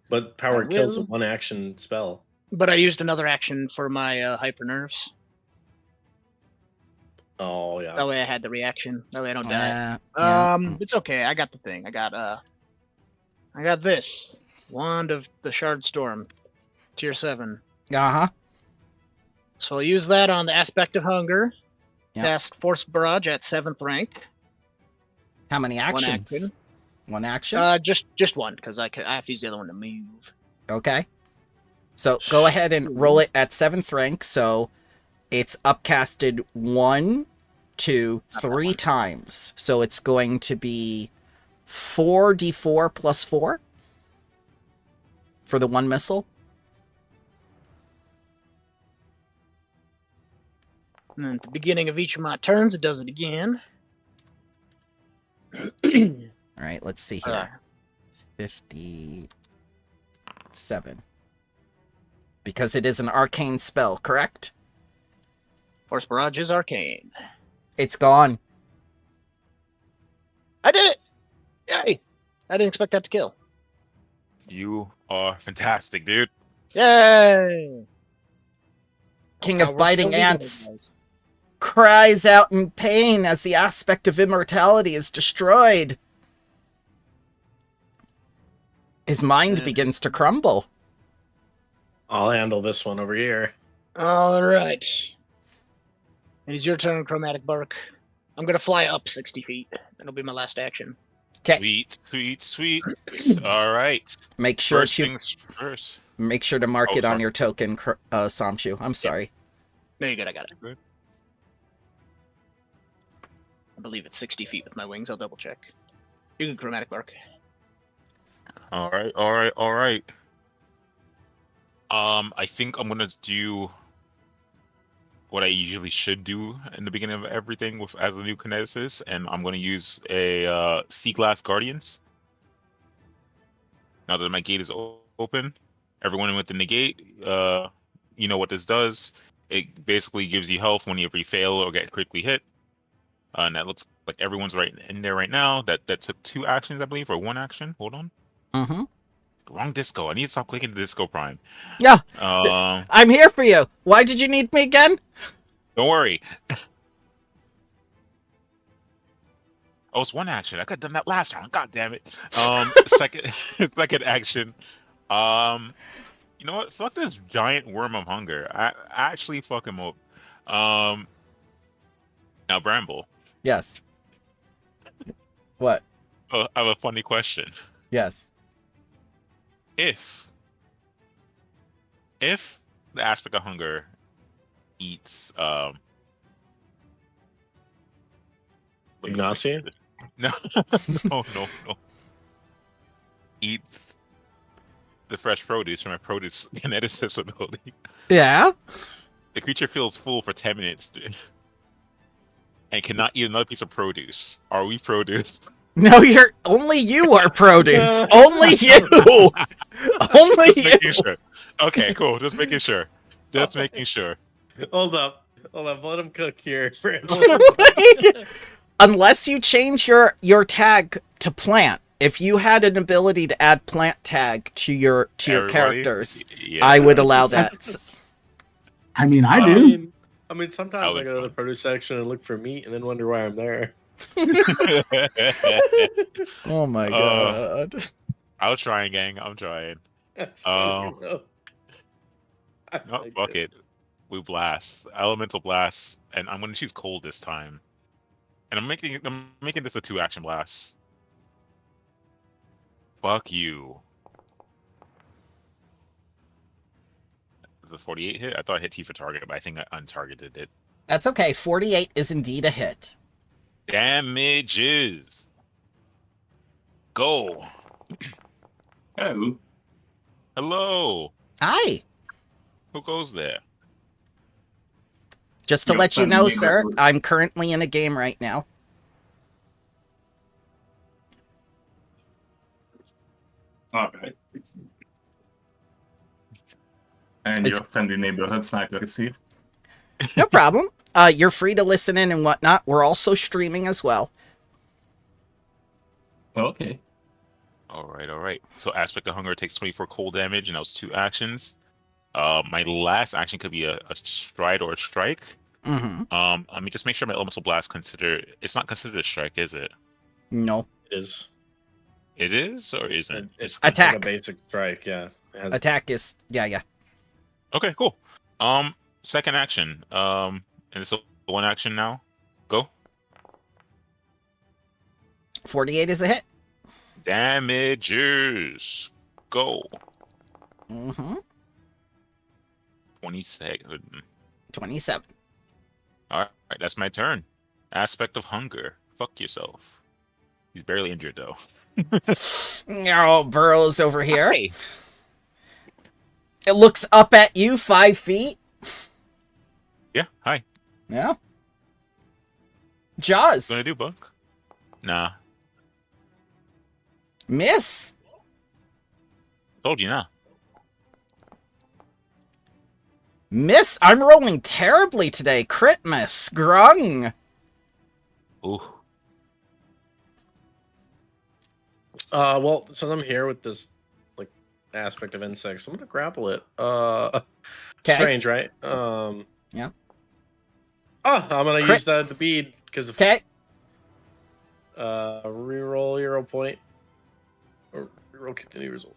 But power kills a one action spell. But I used another action for my hyper nerves. Oh yeah. That way I had the reaction. That way I don't die. Yeah. It's okay. I got the thing. I got this. Wand of the Shard Storm. Tier 7. Uh-huh. So I'll use that on the Aspect of Hunger. Yep. Cast Force Barrage at 7th rank. How many actions? One action? Just one, because I have to use the other one to move. Okay. So go ahead and roll it at 7th rank, so it's upcasted 1, 2, 3 times. So it's going to be 4d4 plus 4 for the one missile. And then at the beginning of each of my turns, it does it again. All right, let's see here. 57. Because it is an arcane spell, correct? Force Barrage is arcane. It's gone. I did it! Yay! I didn't expect that to kill. You are fantastic, dude. Yay! King of Biting Ants cries out in pain as the aspect of immortality is destroyed. His mind begins to crumble. I'll handle this one over here. All right. It is your turn, Chromatic Bark. I'm going to fly up 60 feet. That'll be my last action. Okay. Sweet, sweet, sweet. All right. Make sure First things first. Make sure to mark it on sorry. your token, Samshu. I'm sorry. No, you're good. I got it. Good. I believe it's 60 feet with my wings. I'll double check. You can Chromatic Bark. All right, all right, all right. I think I'm gonna do what I usually should do in the beginning of everything with as a new kineticist, and I'm gonna use a Sea Glass Guardians. Now that my gate is open, everyone within the gate, you know what this does. It basically gives you health whenever you fail or get critically hit. And that looks like everyone's right in there right now. That took 2 actions, I believe, or 1 action. Hold on. Mm-hmm. Wrong disco. I need to stop clicking the disco prime. Yeah. I'm here for you. Why did you need me again? Don't worry. Oh, it's 1 action. I could have done that last round. God damn it. Second action. You know what? Fuck this giant worm of hunger. I actually fuck him up. Now Bramble. Yes. What? I have a funny question. Yes. If the aspect of hunger eats Ignacia? No, no. Eat the fresh produce from a produce kineticist ability. Yeah? The creature feels full for 10 minutes and cannot eat another piece of produce. Are we produce? No, only you are produce. Only you. Only you. Making sure. Okay, cool. Just making sure. Just making sure. Hold up. Let him cook here. Unless you change your tag to plant. If you had an ability to add plant tag to your characters, yeah. I would allow that. I mean, I do. I mean, sometimes I go to the produce section and look for meat and then wonder why I'm there. Oh my god. I'll try, gang. I'm trying. That's Oh. funny, though. I No, like fuck it. We blast. Elemental blast. And I'm gonna choose cold this time. And I'm making this a 2-action blast. Fuck you. Is it 48 hit? I thought I hit T for target, but I think I untargeted it. That's okay. 48 is indeed a hit. Damages. Go. Oh, Hello. Hi. Who goes there? Just to Your let you friendly know, sir, neighborhood. I'm currently in a game right now. all right. And It's- your friendly neighborhood sniper received. No problem. You're free to listen in and whatnot. We're also streaming as well. Okay. All right. So Aspect of Hunger takes 24 cold damage, and that was 2 actions. My last action could be a stride or a strike. Mm-hmm. Let me just make sure my Elemental Blast it's not considered a strike, is it? No. It is. It is or isn't? It's Attack. like a basic strike, yeah. It has, Attack is... Yeah. Okay, cool. Second action. And it's a 1 action now. Go. 48 is a hit. Damages. Go. Mm-hmm. 27. 27. Alright, that's my turn. Aspect of Hunger. Fuck yourself. He's barely injured though. No, Burrow's over here. Hey. It looks up at you 5 feet. Yeah, hi. Yeah. Jaws. What gonna do, Buck? Nah. Miss. Told you nah. Miss. I'm rolling terribly today. Crit miss. Grung. Ooh. well, since I'm here with this like aspect of insects, I'm gonna grapple it. 'Kay. Strange, right? Yeah. Oh, I'm gonna Crit. use the bead because of Okay. reroll hero point or reroll continue result.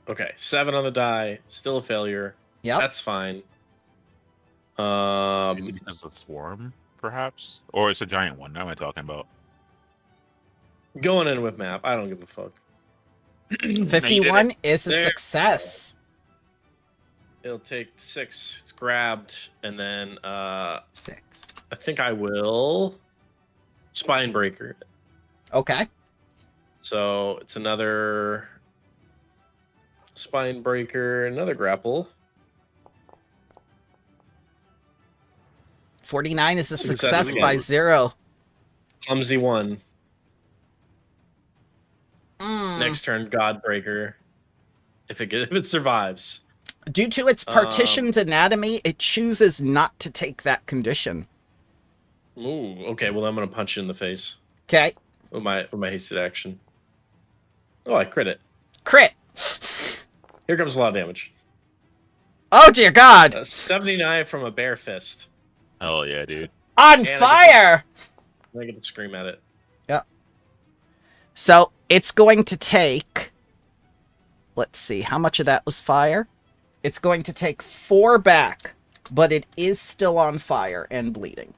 Okay, 7 on the die, still a failure. Yep. That's fine. Is it because of the swarm, perhaps? Or it's a giant one? What am I talking about? Going in with map. I don't give a fuck. 51 is a There. success. It'll take 6. It's grabbed, and then 6. I think I will spine breaker. Okay. So it's another spine breaker, another grapple. 49 is a Success success again. by 0. Clumsy 1. Mm. Next turn, Godbreaker. If it survives. Due to its partitioned anatomy, it chooses not to take that condition. Ooh, okay. Well, I'm gonna punch you in the face Okay. with my hasted action. Oh, I crit it. Crit. Here comes a lot of damage. Oh dear God. 79 from a bare fist. Hell yeah, dude. On I get fire. I get to scream at it. So it's going to take. Let's see. How much of that was fire? It's going to take 4 back, but it is still on fire and bleeding.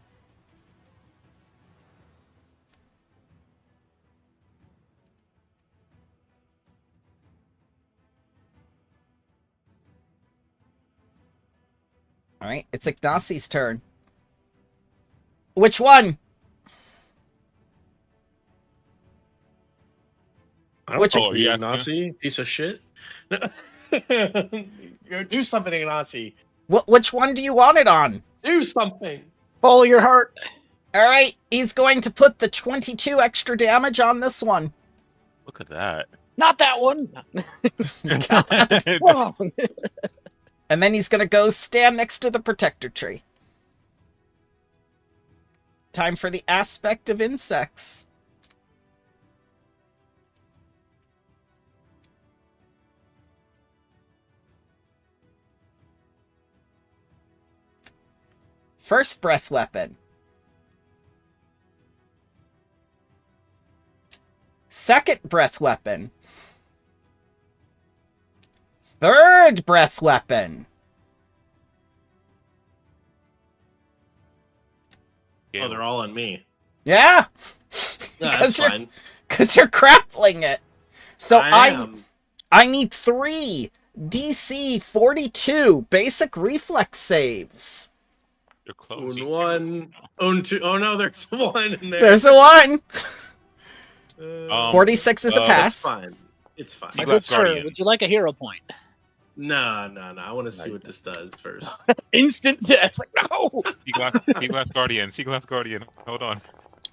All right, it's Ignacie's turn. Which one? I don't Which- think Oh, you, yeah, Ignacy, piece of shit. Do something, Ignacy. Which one do you want it on? Do something. Follow your heart. All right, he's going to put the 22 extra damage on this one. Look at that. Not that one. God. Whoa. And then he's going to go stand next to the protector tree. Time for the aspect of insects. First breath weapon. Second breath weapon. Third breath weapon. Oh, they're all on me. Yeah. No, that's fine. Because you're grappling it. So I am. I need 3 DC 42 basic reflex saves. You're close. Own 1, own 2. Oh no, there's 1 in there. There's a 1. 46 46 is a It's pass. fine. It's fine. My Glass good sir, Guardian. would you like a hero point? No. I want to see what this does first. Instant death. Like, no. Sea Glass Guardian. Sea Glass Guardian. Hold on.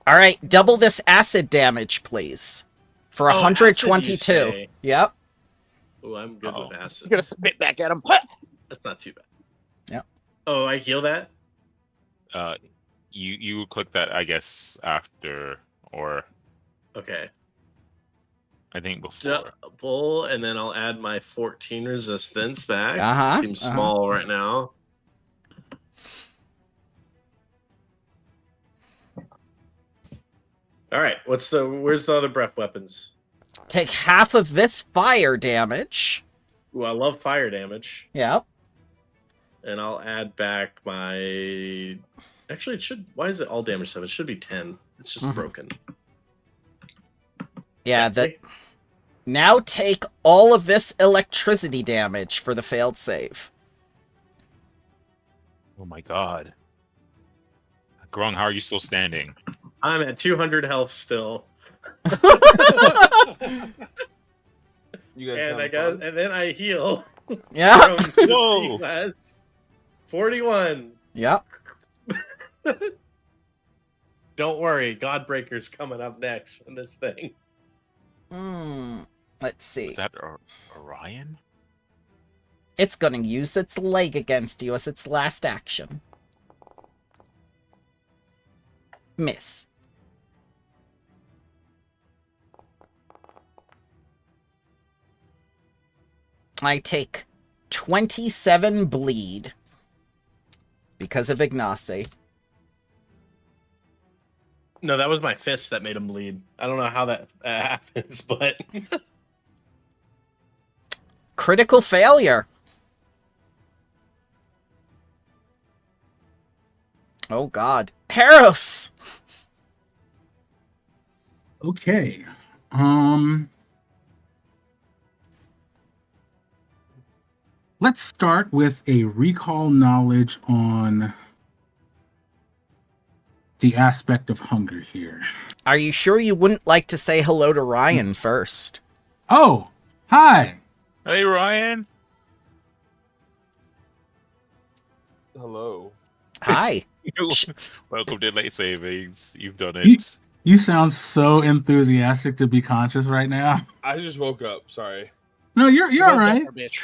All right, double this acid damage, please. For Oh, acid, you 122. say. Yep. Oh, I'm good with He's acid. gonna spit back at him. That's not too bad. Yep. Oh, I heal that? You click that, I guess, after, or Okay. I think before. Double, and then I'll add my 14 resistance back. Uh-huh, Seems uh-huh. small right now. All right, where's the other breath weapons? Take half of this fire damage. Ooh, I love fire damage. Yep. And I'll add back my... Actually, it should... Why is it all damage 7? It should be 10. It's just broken. Yeah, now take all of this electricity damage for the failed save. Oh my god. Grung, how are you still standing? I'm at 200 health still. You guys And having fun? and then I heal. Yeah. From Whoa. class. 41. Yep. Don't worry, Godbreaker's coming up next in this thing. Let's see. Is that Orion? It's gonna use its leg against you as its last action. Miss. I take 27 bleed because of Ignacy. No, that was my fist that made him bleed. I don't know how that happens, but... Critical failure. Oh god. Harros! Okay. Let's start with a recall knowledge on the aspect of hunger here. Are you sure you wouldn't like to say hello to Ryan first? Oh, hi. Hey, Ryan. Hello. Hi. Welcome to Late Savings. You've done it. You sound so enthusiastic to be conscious right now. I just woke up. Sorry. No, you're all right. Bitch.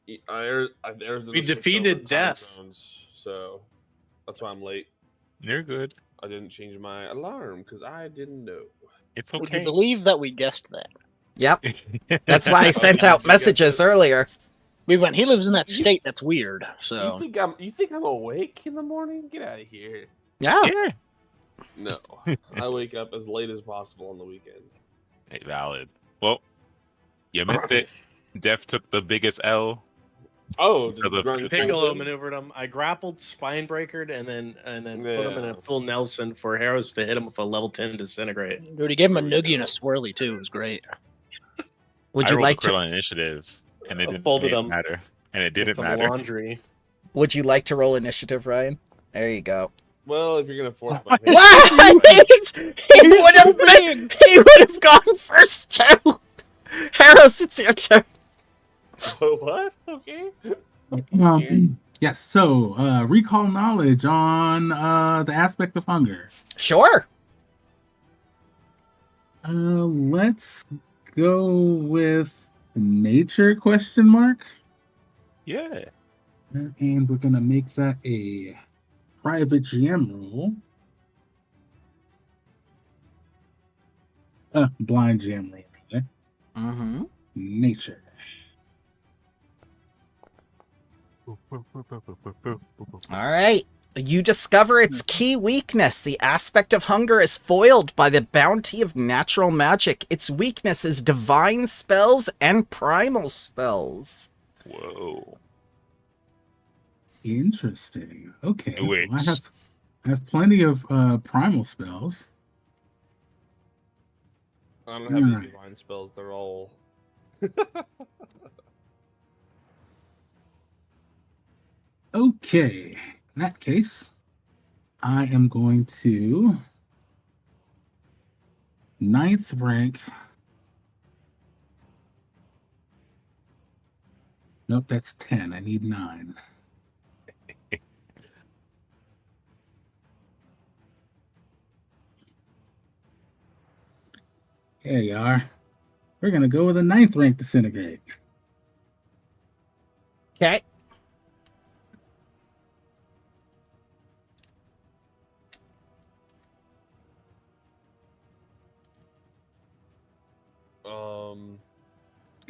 We defeated death. Zones, so that's why I'm late. You're good. I didn't change my alarm because I didn't know. It's Would you okay. believe that we guessed that? Yep. That's why I sent out messages earlier. We went. He lives in that state. That's weird. So You think I'm awake in the morning? Get out of here. Yeah. Yeah. No, I wake up as late as possible on the weekend. Hey, valid. Well, you missed it. Death took the biggest L. Oh, For the Grung Piccolo fold him? maneuvered him. I grappled, spine breakered, and then put him in Yeah. a full Nelson for Harrows to hit him with a level 10 disintegrate. dude, he gave him a noogie and a swirly too. It was great. Would I you rolled like a crit to on initiative, and it didn't Folded him. matter. And it With didn't some matter. laundry. Would you like to roll initiative, Ryan? There you go. Well, if you're gonna force my hand, What? He would have gone first too. Harros, it's your turn. what? Okay. Yes, so recall knowledge on the aspect of hunger. Sure. Let's go with nature question mark. Yeah. And we're gonna make that a private GM roll. Blind GM roll, rather. Mm-hmm. Nature. All right. You discover its key weakness. The aspect of hunger is foiled by the bounty of natural magic. Its weakness is divine spells and primal spells. Whoa. Interesting. Okay. Wait. Well, I have plenty of primal spells. I don't have any Alright. divine spells. They're all. Okay. In that case, I am going to 9th rank. Nope, that's 10. I need 9. There you are. We're going to go with a 9th rank disintegrate. Okay.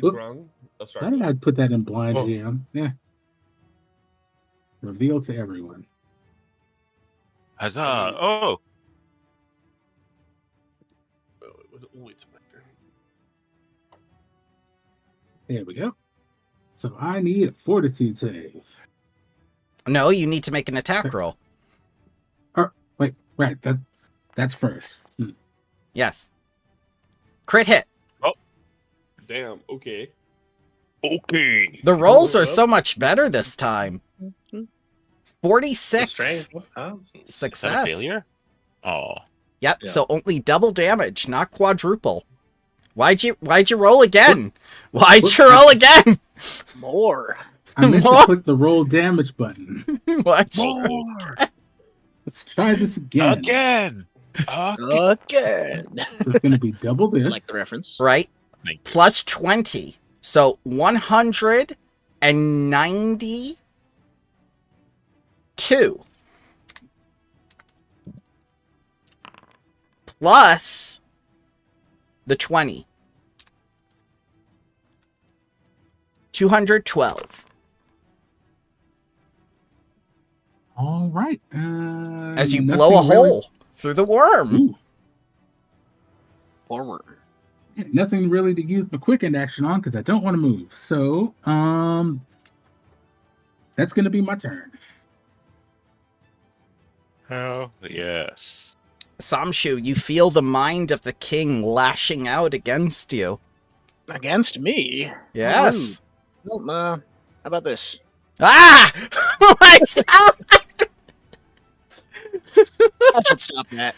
Oop. Grung. Oh, Why sorry. did I put that in blind Oh. jam? Yeah. Reveal to everyone. Huzzah! Oh, Wait a minute. There we go. So I need a fortitude save. No, you need to make an attack roll. Wait, right. That's first. Yes. Crit hit. Damn. Okay. okay. The rolls are Well. so much better this time. The 46. strength 1000. Is that a Success. failure? Oh, Yep, Yeah. so only double damage, not quadruple. Why'd you roll again? Why'd you roll again? More. I meant What? to click the roll damage button. Why'd you... more Let's try this again. again. Again. So it's going to be double I this. like the reference. Right? Thank you. Plus 20. So 192. Plus the 20. 212. All right. As you blow a hole through the worm. Ooh, Forward. nothing really to use my quicken action on because I don't want to move. So, that's going to be my turn. Hell yes. Samshu, you feel the mind of the king lashing out against you. Against me? Yes. Well, how about this? Ah! Oh my God! I should stop that.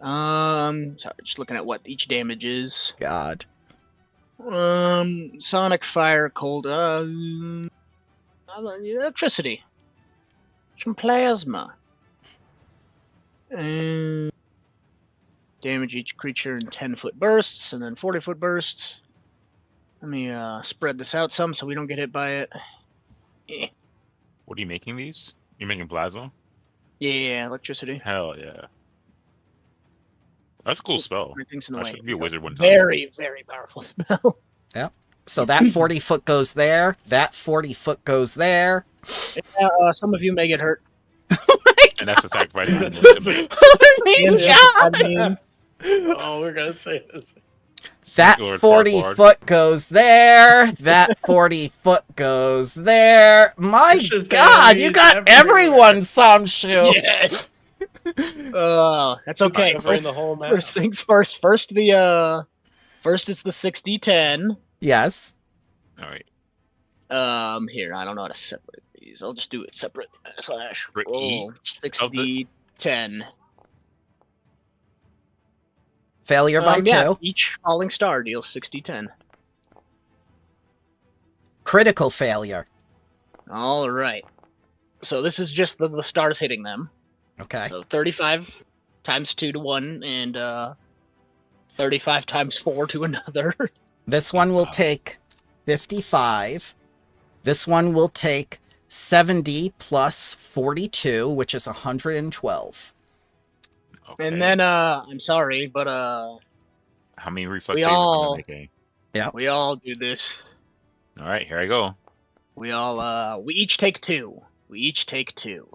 Sorry, just looking at what each damage is. God. Sonic, fire, cold, electricity. Some plasma. And damage each creature in 10-foot bursts, and then 40-foot bursts. Let me spread this out some so we don't get hit by it. What are you making these? You're making plasma? Yeah, electricity. Hell yeah. That's a cool spell. Everything's in the I way. should be a wizard one time. Very, very powerful spell. So that 40-foot goes there. That 40-foot goes there. Yeah, some of you may get hurt. And that's a sacrifice. I'm willing to make. Oh my And God! I mean, Oh, we're gonna say this. That Lord 40-foot goes there. That 40-foot goes there. My It's just God, you enemies got everywhere. everyone, Samshu. yeah. That's okay. Covering the whole map. First things first. First it's the 60-10. Yes. All right. Here, I don't know how to separate these. I'll just do it separate slash For roll each of the- 60-10. Failure by 2. Yeah, each falling star deals 60-10. Critical failure. All right. So this is just the stars hitting them. Okay. So 35 times 2 to 1, and 35 times 4 to another. This one will Wow. take 55. This one will take 70 plus 42, which is 112. Okay. And then, I'm sorry, but how many reflex we saves am I all- making? we all do this. All right, here I go. We all, we each take 2. We each take 2.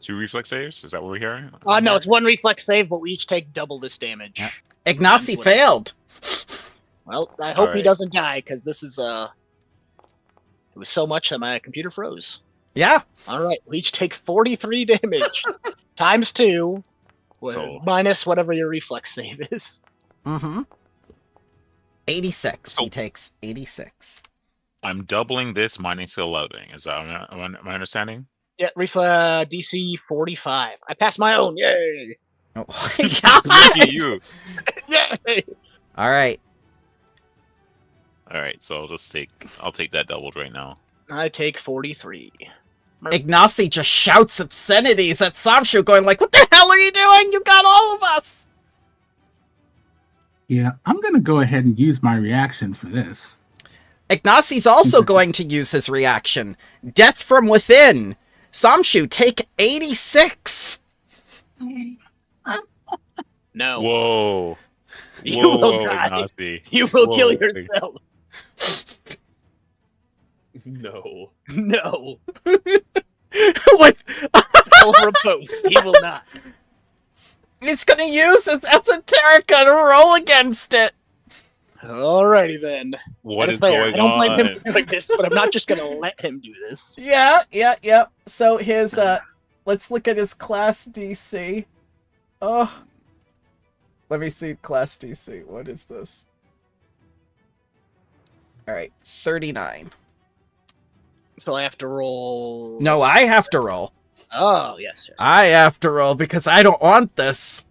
2 reflex saves? Is that what we're hearing? No, it's 1 reflex save, but we each take double this damage. Yeah. Ignacy Times whatever. failed. Well, I hope he Alright. doesn't die, because this is, it was so much that my computer froze. Yeah. Alright, we each take 43 damage. Times 2. So- Minus whatever your reflex save is. Mm-hmm. 86. So- He takes 86. I'm doubling this minus 11. Is that my understanding? Yeah, DC 45. I passed my own. Yay! Oh my Look god! at you. Yay! All right. All right, so I'll take that doubled right now. I take 43. Ignacy just shouts obscenities at Samshu, going like, "What the hell are you doing? You got all of us!" Yeah, I'm gonna go ahead and use my reaction for this. Ignacy's also going to use his reaction. Death from within. Samshu, take 86. No. Whoa. You Whoa, will whoa, die. Ignacy. You will kill Whoa. yourself. No. No. What? I'll repose. He will not. He's gonna use his esoterica to roll against it. Alrighty then. What That is fair. going I don't blame him on? for doing this, but I'm not just gonna let him do this. Yeah. So his, let's look at his class DC. Oh. Let me see class DC. What is this? Alright, 39. So I have to roll. No, I have to roll. Oh, yes. I have to roll because I don't want this.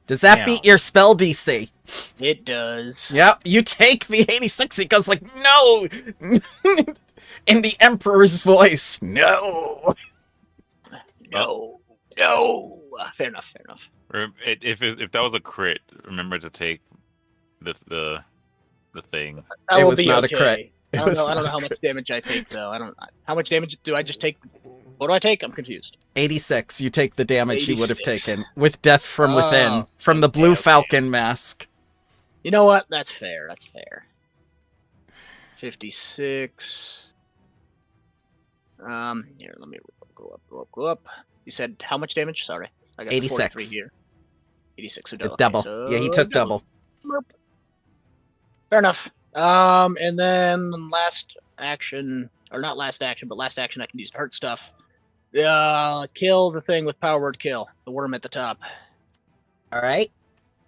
Does that Damn. beat your spell DC? It does. Yep, you take the 86. He goes like, no! In the Emperor's voice, no! No. No. Fair enough. If that was a crit, remember to take the thing. That It will was be not a okay. crit. I don't know how much damage I take though. I don't. How much damage do I just take? What do I take? I'm confused. 86, you take the damage you would have 86. taken with Death from Within, from the Blue Falcon mask. You know what? That's fair. 56. Here, let me go up. You said how much damage? Sorry, I got 86. 43 here. 86. So Double. so Yeah, he took double. Fair enough. And then last action, or not last action, but last action I can use to hurt stuff. Kill the thing with power word kill. The worm at the top. Alright.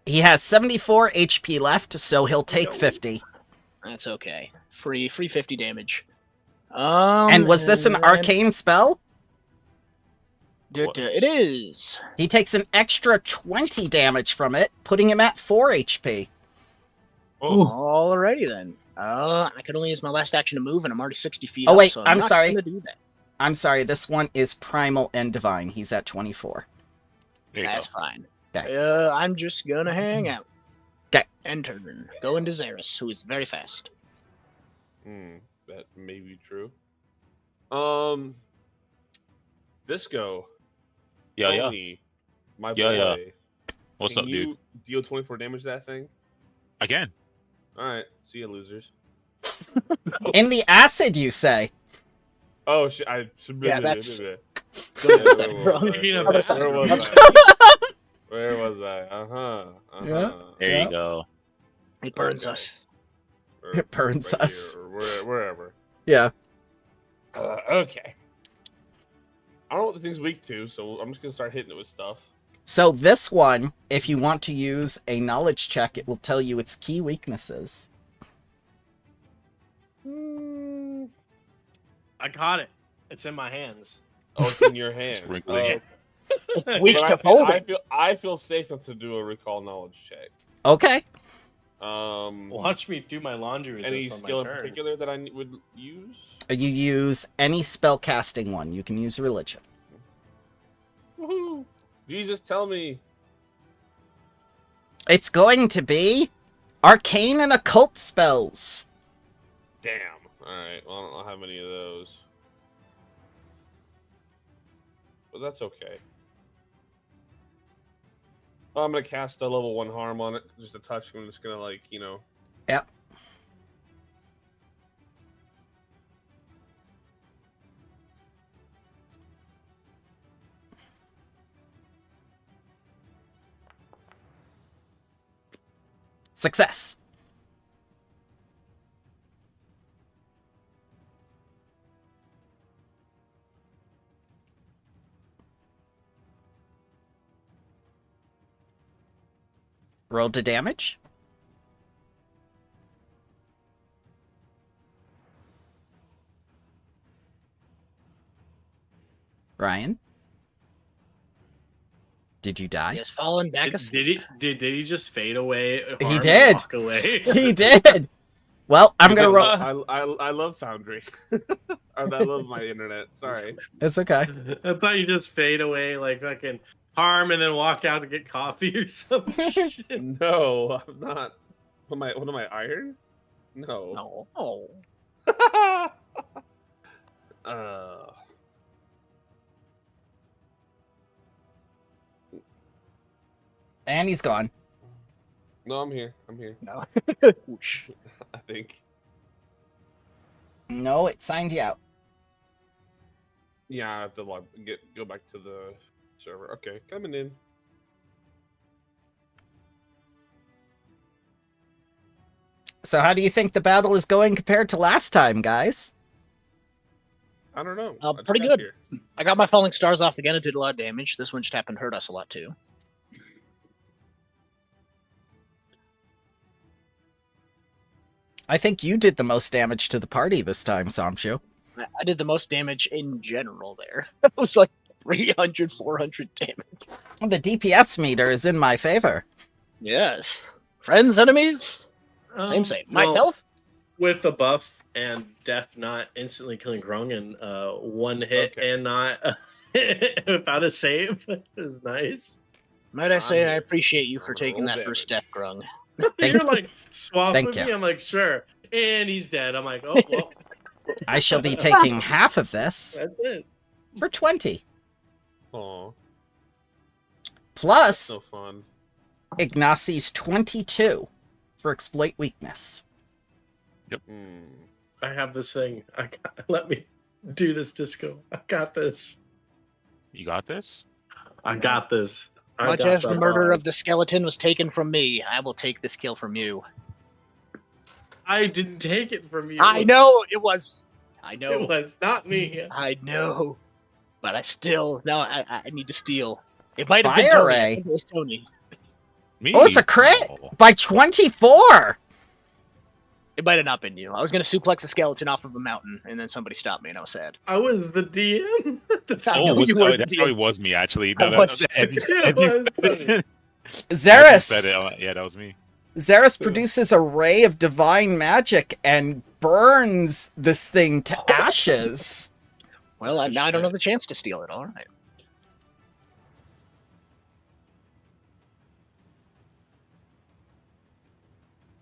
He has 74 HP left, so he'll take 50. That's okay. Free 50 damage. And was this an arcane spell? It is. He takes an extra 20 damage from it, putting him at 4 HP. Oh, Alrighty then. I can only use my last action to move, and I'm already 60 feet Oh, up, wait, so I'm not sorry. gonna do that. I'm sorry, this one is Primal and Divine. He's at 24. There you That's go. fine. Okay. I'm just gonna hang out. 'Kay. End turn. Go into Xeris, who is very fast. That may be true. Disco. Yeah. Tony, my Yeah, yeah. boy. What's Can up, you dude? deal 24 damage to that thing? Again. All right. See you, losers. In the acid, you say? Oh shit! I should. Yeah, that's- Where Wrong. was I? Other Where side. was I? Where was I? Yeah. There Yeah. you go. It burns Okay. us. It burns us. Here, or wherever. Yeah. Okay. I don't know what the thing's weak to, so I'm just gonna start hitting it with stuff. So this one, if you want to use a knowledge check, it will tell you its key weaknesses. I caught it. It's in my hands. Oh, it's in your hand. Wrinkling it. Weak But to hold it. I feel safe enough to do a recall knowledge check. Okay. Watch me do my laundry with Any this on my skill in turn. particular that I would use? You use any spell casting one. You can use religion. Woohoo! Jesus, tell me. It's going to be arcane and occult spells. Damn. Alright, well, I don't have any of those. But that's okay. I'm gonna cast a level 1 harm on it. Just a touch. I'm just gonna, Yep. Success. Roll to damage. Ryan? Did you die? Yes, fallen back. Did he just fade away? He harm, and did. Walk away. He did. Well, I'm gonna roll. I love Foundry. I love my internet. Sorry. It's okay. I thought you just fade away like fucking harm and then walk out to get coffee or some shit. No, I'm not. What am I, iron? No. No. Oh. And he's gone. No, I'm here. I'm here. No. Whoosh. I think. No, it signed you out. Yeah, I have to go back to the server. Okay, coming in. So how do you think the battle is going compared to last time, guys? I don't know. I just Pretty got good. here. I got my falling stars off again. It did a lot of damage. This one just happened to hurt us a lot too. I think you did the most damage to the party this time, Samshu. I did the most damage in general there. It was like 300, 400 damage. The DPS meter is in my favor. Yes. Friends, enemies? Same. Well, Myself? with the buff and death not instantly killing Grung and one hit Okay. and not without a save is nice. Might I say I'm I here. appreciate you for I'm taking roll that first step, Grung. Thank You're you. like swap Thank with you. me. I'm like sure, and he's dead. I'm like oh well, I shall be taking half of this that's it. for 20. Aw, Plus so fun. Ignacie's 22 for exploit weakness. Mm. I have this thing. Let me do this, Disco. I got this. You got this? I got this. I Much got as the murder bug. of the skeleton was taken from me, I will take this kill from you. I didn't take it from you. I know it was. I know. It was not me. I know. But I still I need to steal. It might have been Fire Tony. I ray. think it was Tony. Me? Oh, it's a crit Oh. by 24. It might have not been you. I was gonna suplex a skeleton off of a mountain, and then somebody stopped me, and I was sad. I was the DM. I Oh, know was, you were the that DM. probably was me actually. I No, was- as you It was said it, Xeris. yeah, that was me. Xeris produces a ray of divine magic and burns this thing to ashes. Well, now I don't have the chance to steal it. All right.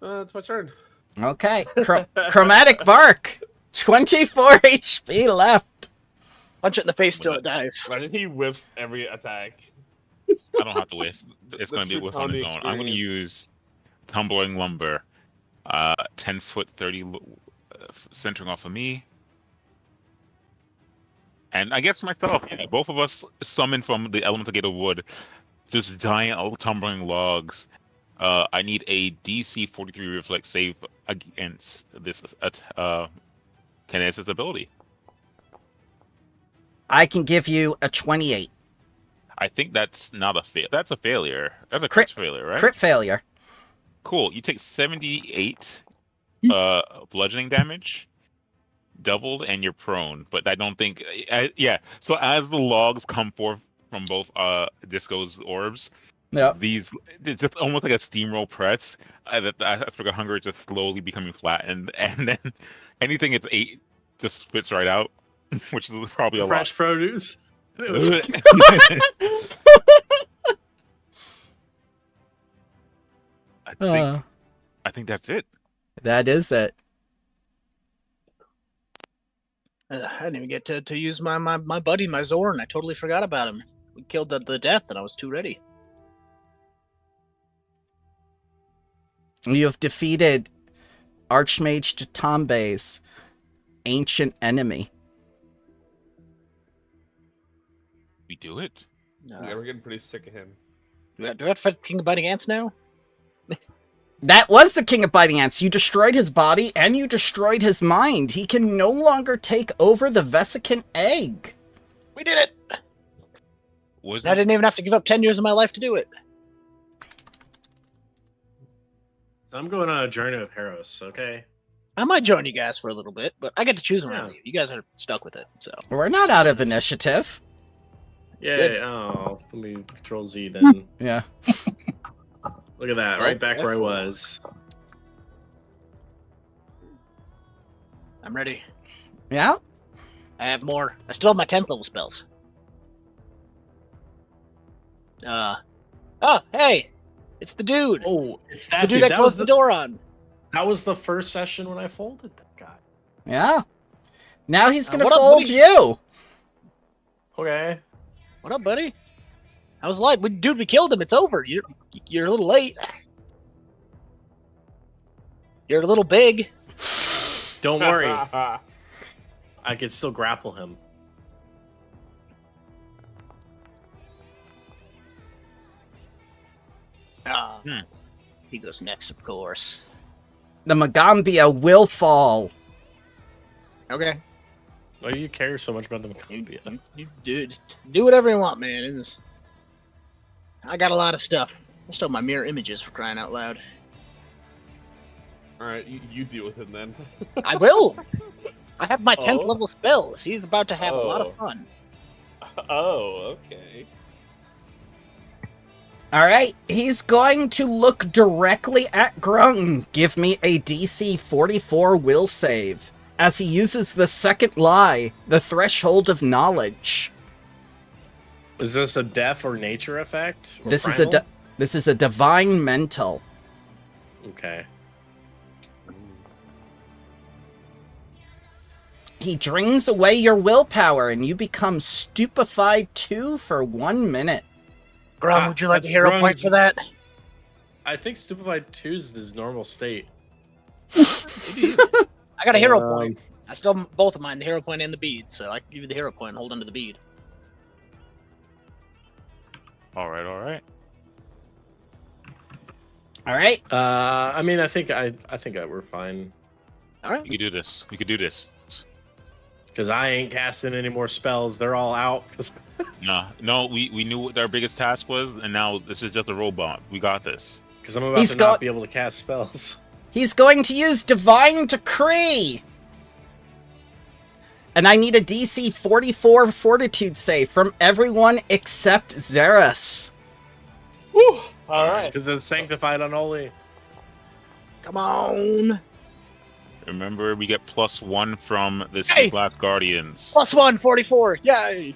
It's my turn. Okay. Chromatic bark. 24 HP left. Punch it in the face till it dies. Imagine he whiffs every attack. I don't have to whiff. It's going to be a whiff on its own. I'm going to use Tumbling Lumber. 10 foot 30 centering off of me. And I guess myself, yeah, both of us summon from the elemental gate of wood. Just giant old tumbling logs. I need a DC 43 reflex save against this Kinesis ability. I can give you a 28. I think that's not a fail. That's a failure. That's a Crit- crit failure, right? Crit failure. Cool. You take 78 bludgeoning damage, doubled, and you're prone. But I don't think. Yeah. So as the logs come forth from both Disco's orbs, Yep. these it's just almost like a steamroll press. That Africa Hunger is just slowly becoming flattened, and then anything it's 8 just spits right out, which is probably a lot. Fresh produce. I think that's it. That is it. I didn't even get to use my buddy, my Zorn. I totally forgot about him. We killed the death, and I was too ready. You have defeated Archmage Tatambe's ancient enemy. We do it. Yeah, we're getting pretty sick of him. Do I have to fight King of Biting Ants now? That was the King of Biting Ants. You destroyed his body and you destroyed his mind. He can no longer take over the vesicant egg. We did it! Was I it? didn't even have to give up 10 years of my life to do it. I'm going on a journey of Heros, okay? I might join you guys for a little bit, but I get to choose when I Yeah. leave. You guys are stuck with it, so. We're not out of initiative. Yay. Good. Oh, let me control Z then. Yeah. Look at that, right back where I was. I'm ready. Yeah? I have more. I still have my 10th level spells. Oh, hey! It's the dude! Oh, it's It's that the dude dude. that That closed was the door on. That was the first session when I folded that guy. Yeah. Now he's gonna what up, fold buddy? you. Okay. What up, buddy? I was like, dude, we killed him. It's over. You're a little late. You're a little big. Don't worry. I could still grapple him. He goes next, of course. The Magambia will fall. Okay. Why do you care so much about the You, Macambia? you do whatever you want, man. I got a lot of stuff. I stole my mirror images for crying out loud. All right, you deal with him then. I will. I have my 10th Oh? level spells. He's about to have a lot Oh. of fun. Oh, okay. All right, he's going to look directly at Grung. Give me a DC 44 will save as he uses the second lie, the threshold of knowledge. Is this a death or nature effect? Or This primal? is a divine mental. Okay. He drains away your willpower and you become stupefied 2 for 1 minute. Grom, would you like a that's hero Grung's- point for that? I think Stupefied 2 is his normal state. I got a hero Um, point. I still have both of mine, the hero point and the bead, so I can give you the hero point and hold onto the bead. All right, all right. All right. I mean, I think we're fine All right. We could do this. We could do this. because I ain't casting any more spells. They're all out. No, we knew what our biggest task was, and now this is just a robot. We got this. Because I'm about He's to got- not be able to cast spells. He's going to use Divine Decree. And I need a DC 44 Fortitude save from everyone except Xeris. Woo! All right. Because it's sanctified unholy. Come on. Remember, we get +1 from the Hey! Blast Guardians. +1, 44. Yay.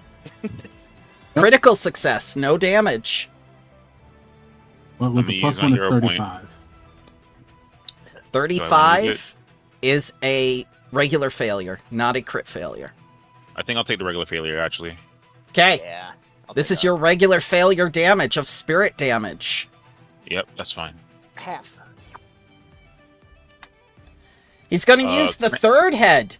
Critical success, no damage. Well, with Let the me plus use my one is hero point. 35. 35 is a regular failure, not a crit failure. I think I'll take the regular failure, actually. Okay, Yeah. I'll this take is your regular failure damage of spirit damage. Yep, that's fine. half. He's going to use the third head.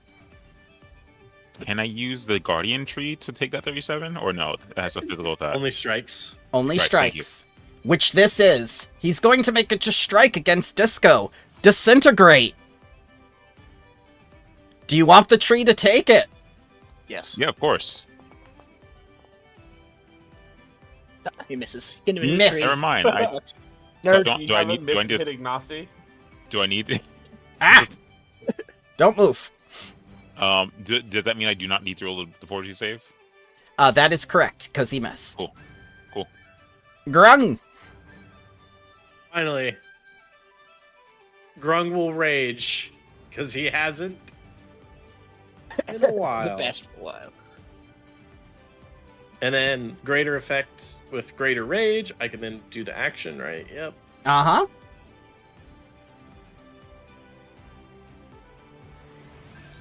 Can I use the Guardian Tree to take that 37? Or no, it has a physical attack. Only strikes. Only Right, thank you. strikes. Which this is. He's going to make it to strike against Disco. Disintegrate. Do you want the tree to take it? Yes. Yeah, of course. He misses. Give me Miss. three. Never mind. Nerd. Do I need to hit Ignacy? do I need to, Ah! Don't move. does that mean I do not need to roll the fortitude save? That is correct, because he missed. Cool. Cool. Grung. Finally. Grung will rage. Because he hasn't in a The while. best for a while. And then greater effect with greater rage. I can then do the action, right? Yep. Uh-huh.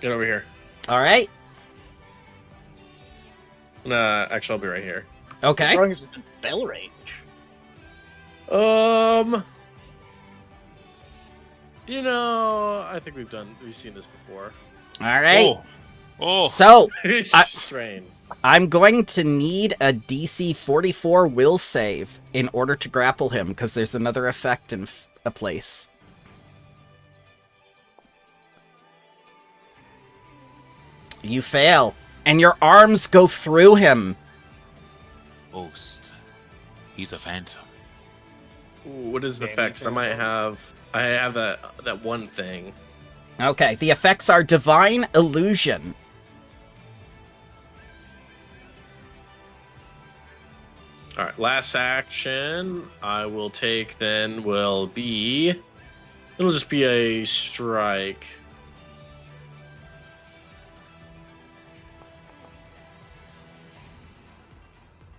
Get over here. All right. Actually, I'll be right here. Okay. Grung is within spell range. You know, I think we've seen this before. All right. Oh. So, It's I- strain. I'm going to need a DC 44 will save in order to grapple him, because there's another effect in a place. You fail, and your arms go through him. Ghost. He's a phantom. Ooh, what is the Danny effects? I might Phantom. have. I have that one thing. Okay, the effects are Divine Illusion. All right, last action I will take then will be. It'll just be a strike.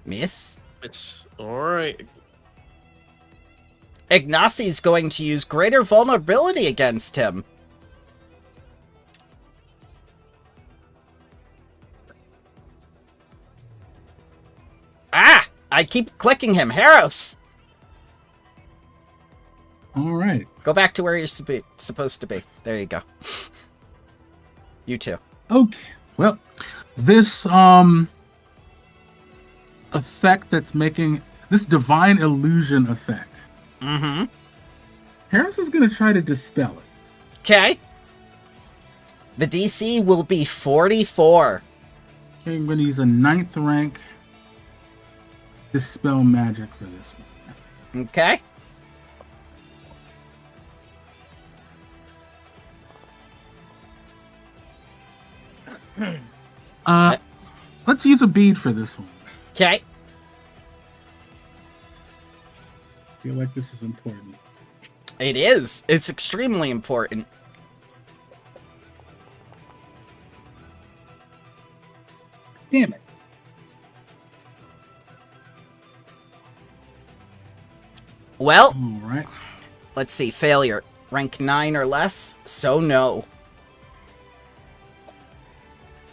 Miss. It's all right. Ignacy's going to use Greater Vulnerability against him. Ah! I keep clicking him. Harros! All right. Go back to where you're supposed to be. There you go. You too. Okay. Well, this effect that's making this divine illusion effect. Mm-hmm. Harris is going to try to dispel it. Okay. The DC will be 44. Okay, I'm going to use a 9th rank dispel magic for this one. Okay. Let's use a bead for this one. Okay. I feel like this is important. It is. It's extremely important. Damn it. Well, All right. let's see. Failure. Rank 9 or less, so no.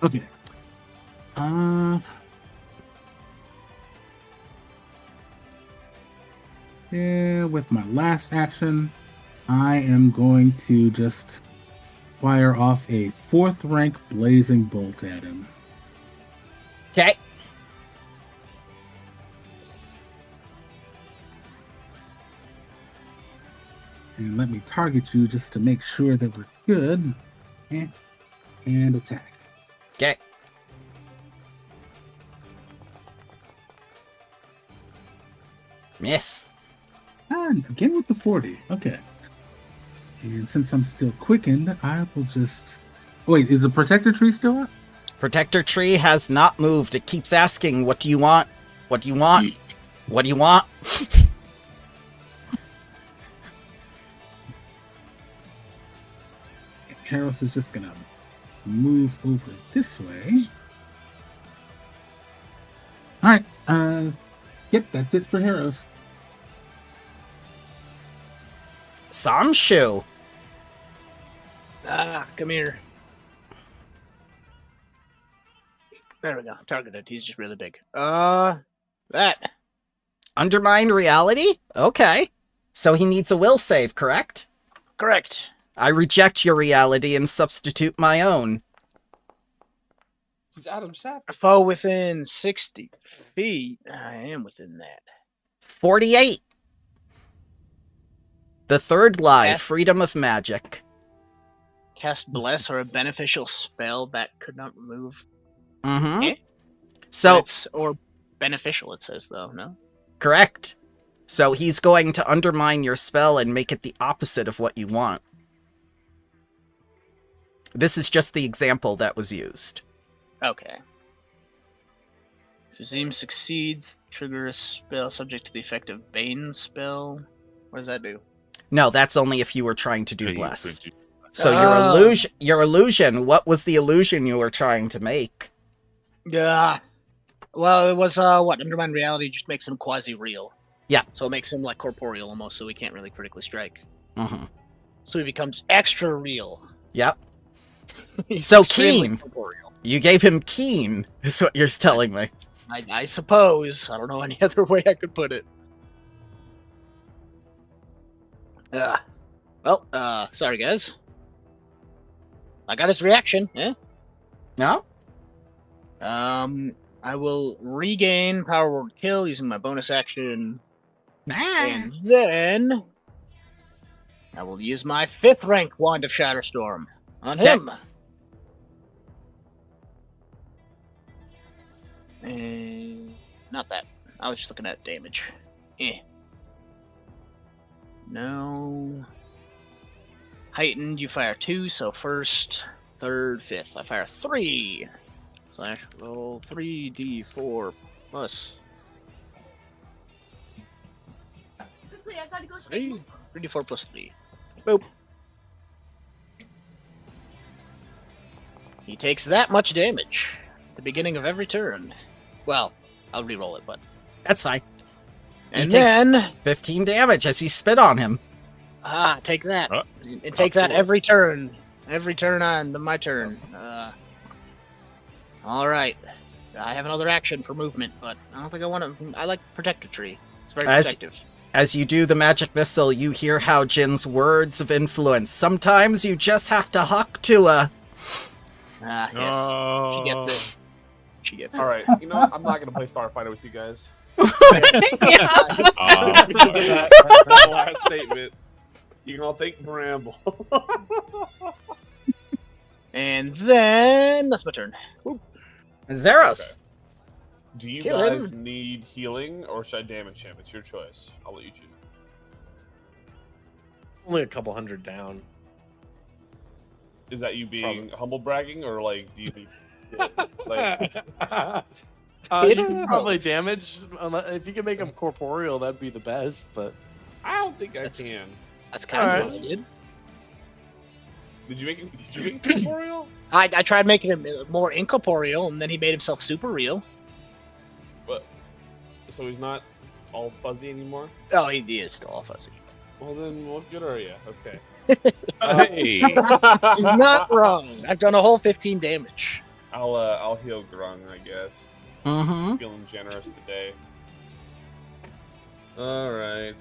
Okay. Yeah, with my last action, I am going to just fire off a 4th rank blazing bolt at him. Okay. And let me target you just to make sure that we're good. And attack. Okay. Miss. And again with the 40. Okay. And since I'm still quickened, I will just... Wait, is the protector tree still up? Protector tree has not moved. It keeps asking, what do you want? What do you want? What do you want? Harris is just gonna move over this way. Alright, yep, that's it for Harris. Samshu. Come here. There we go. Targeted. He's just really big. That. Undermine reality? Okay. So he needs a will save, correct? Correct. I reject your reality and substitute my own. He's Adam Savage. Foe within 60 feet. I am within that. 48. The third lie, Yeah. freedom of magic. Cast Bless or a beneficial spell that could not remove. Mm-hmm. Yeah. So, It's or beneficial, it says, though, no? correct. So he's going to undermine your spell and make it the opposite of what you want. This is just the example that was used. Okay. If Azim succeeds, trigger a spell subject to the effect of Bane spell. What does that do? No, that's only if you were trying to do Yeah, bless. you- So your illusion, what was the illusion you were trying to make? Yeah. Well, it was, Undermine reality just makes him quasi-real. Yeah. So it makes him, like, corporeal almost, so he can't really critically strike. Mm-hmm. So he becomes extra real. Yep. He's So extremely keen. corporeal. You gave him keen, is what you're telling me. I suppose. I don't know any other way I could put it. Well, sorry guys. I got his reaction, eh? No? I will regain Power Word Kill using my bonus action, Ah. and then I will use my 5th rank Wand of Shatterstorm on him. And not that. I was just looking at damage. No. Heightened, you fire 2, so first, third, fifth. I fire 3. Slash roll 3d4 plus Quickly, I gotta go 3. 3d4 plus 3. Boop. He takes that much damage at the beginning of every turn. Well, I'll re-roll it, but... That's fine. And takes- then... 15 damage as you spit on him. Take that. Oh, And take that sure. every turn. Every turn on my turn. Alright. I have another action for movement, but I don't think I want to... I like Protector Tree. It's very protective. As you do the magic missile, you hear Hao Jin's words of influence. Sometimes you just have to huck to a... Yes. No. She gets it. She gets All it. right. You know what? I'm not gonna play Starfighter with you guys. That last statement. You can all take Bramble. And then... That's my turn. Zeros. Do you Kill guys him. need healing or should I damage him? It's your choice. I'll let you choose. Only a couple hundred down. Is that you being humble bragging or like do you like You can probably damage. If you can make him corporeal, that'd be the best. But I don't think I That's- can. That's kind of Alright. what I did. Did you make him corporeal? I tried making him more incorporeal, and then he made himself super real. But so he's not all fuzzy anymore? Oh, he is still all fuzzy. Well then what good are you? Okay. Hey. He's not wrong. I've done a whole 15 damage. I'll heal Grung, I guess. Mm-hmm. Feeling generous today. Alright.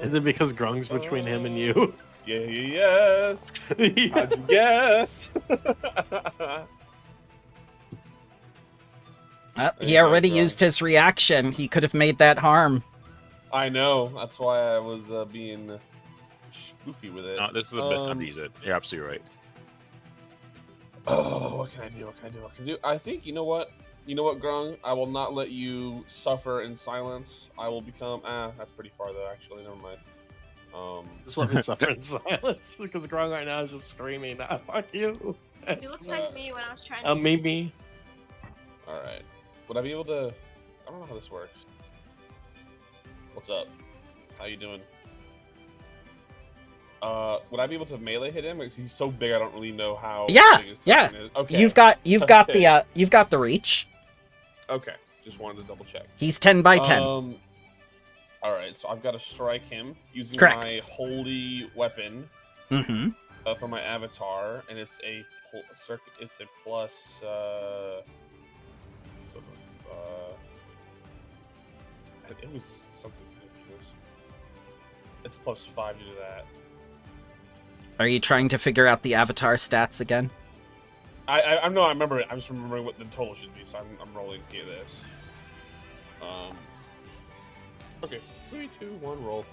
is it because Grung's between him and you? Yeah, yes. How'd you guess? He already used his reaction. He could have made that harm. I know. That's why I was being spoofy with it. No, this is the best time to use it. You're absolutely right. Oh, what can I do? What can I do? What can I do? I think you know what? You know what, Grung? I will not let you suffer in silence. I will become. That's pretty far though. Actually, never mind. Just let me suffer in silence because Grung right now is just screaming, "Ah, fuck you." It looks like me when I was trying to. Maybe. All right. Would I be able to? I don't know how this works. What's up? How you doing? Would I be able to melee hit him? Because he's so big, I don't really know how. Yeah, big his yeah. token is. Okay. You've got Okay. you've got the reach. Okay. Just wanted to double check. He's 10 by 10. All right, so I've got to strike him using Correct. my holy weapon Mm-hmm. for my avatar, and it's a it's a plus. It was something ridiculous. It's plus 5 to do that. Are you trying to figure out the avatar stats again? I know I remember it. I'm just remembering what the total should be, so I'm rolling here this. Okay, 3, 2, 1, roll.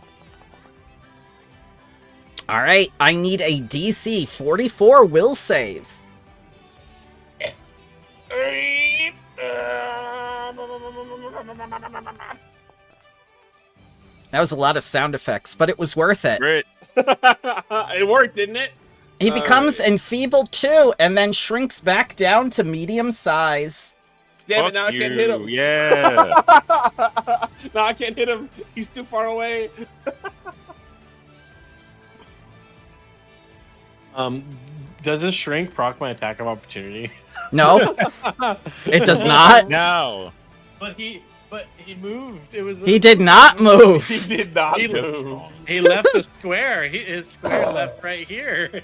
All right, I need a DC 44 will save. That was a lot of sound effects, but it was worth it. Great. It worked, didn't it? He becomes Alright. enfeebled too, and then shrinks back down to medium size. Damn Fuck it! Now I can't hit him. Yeah. No, I can't hit him. He's too far away. Does this shrink proc my attack of opportunity? No, it does not. No. But he moved. It was. He did not move. He did not He- move. He left the square. His square left right here.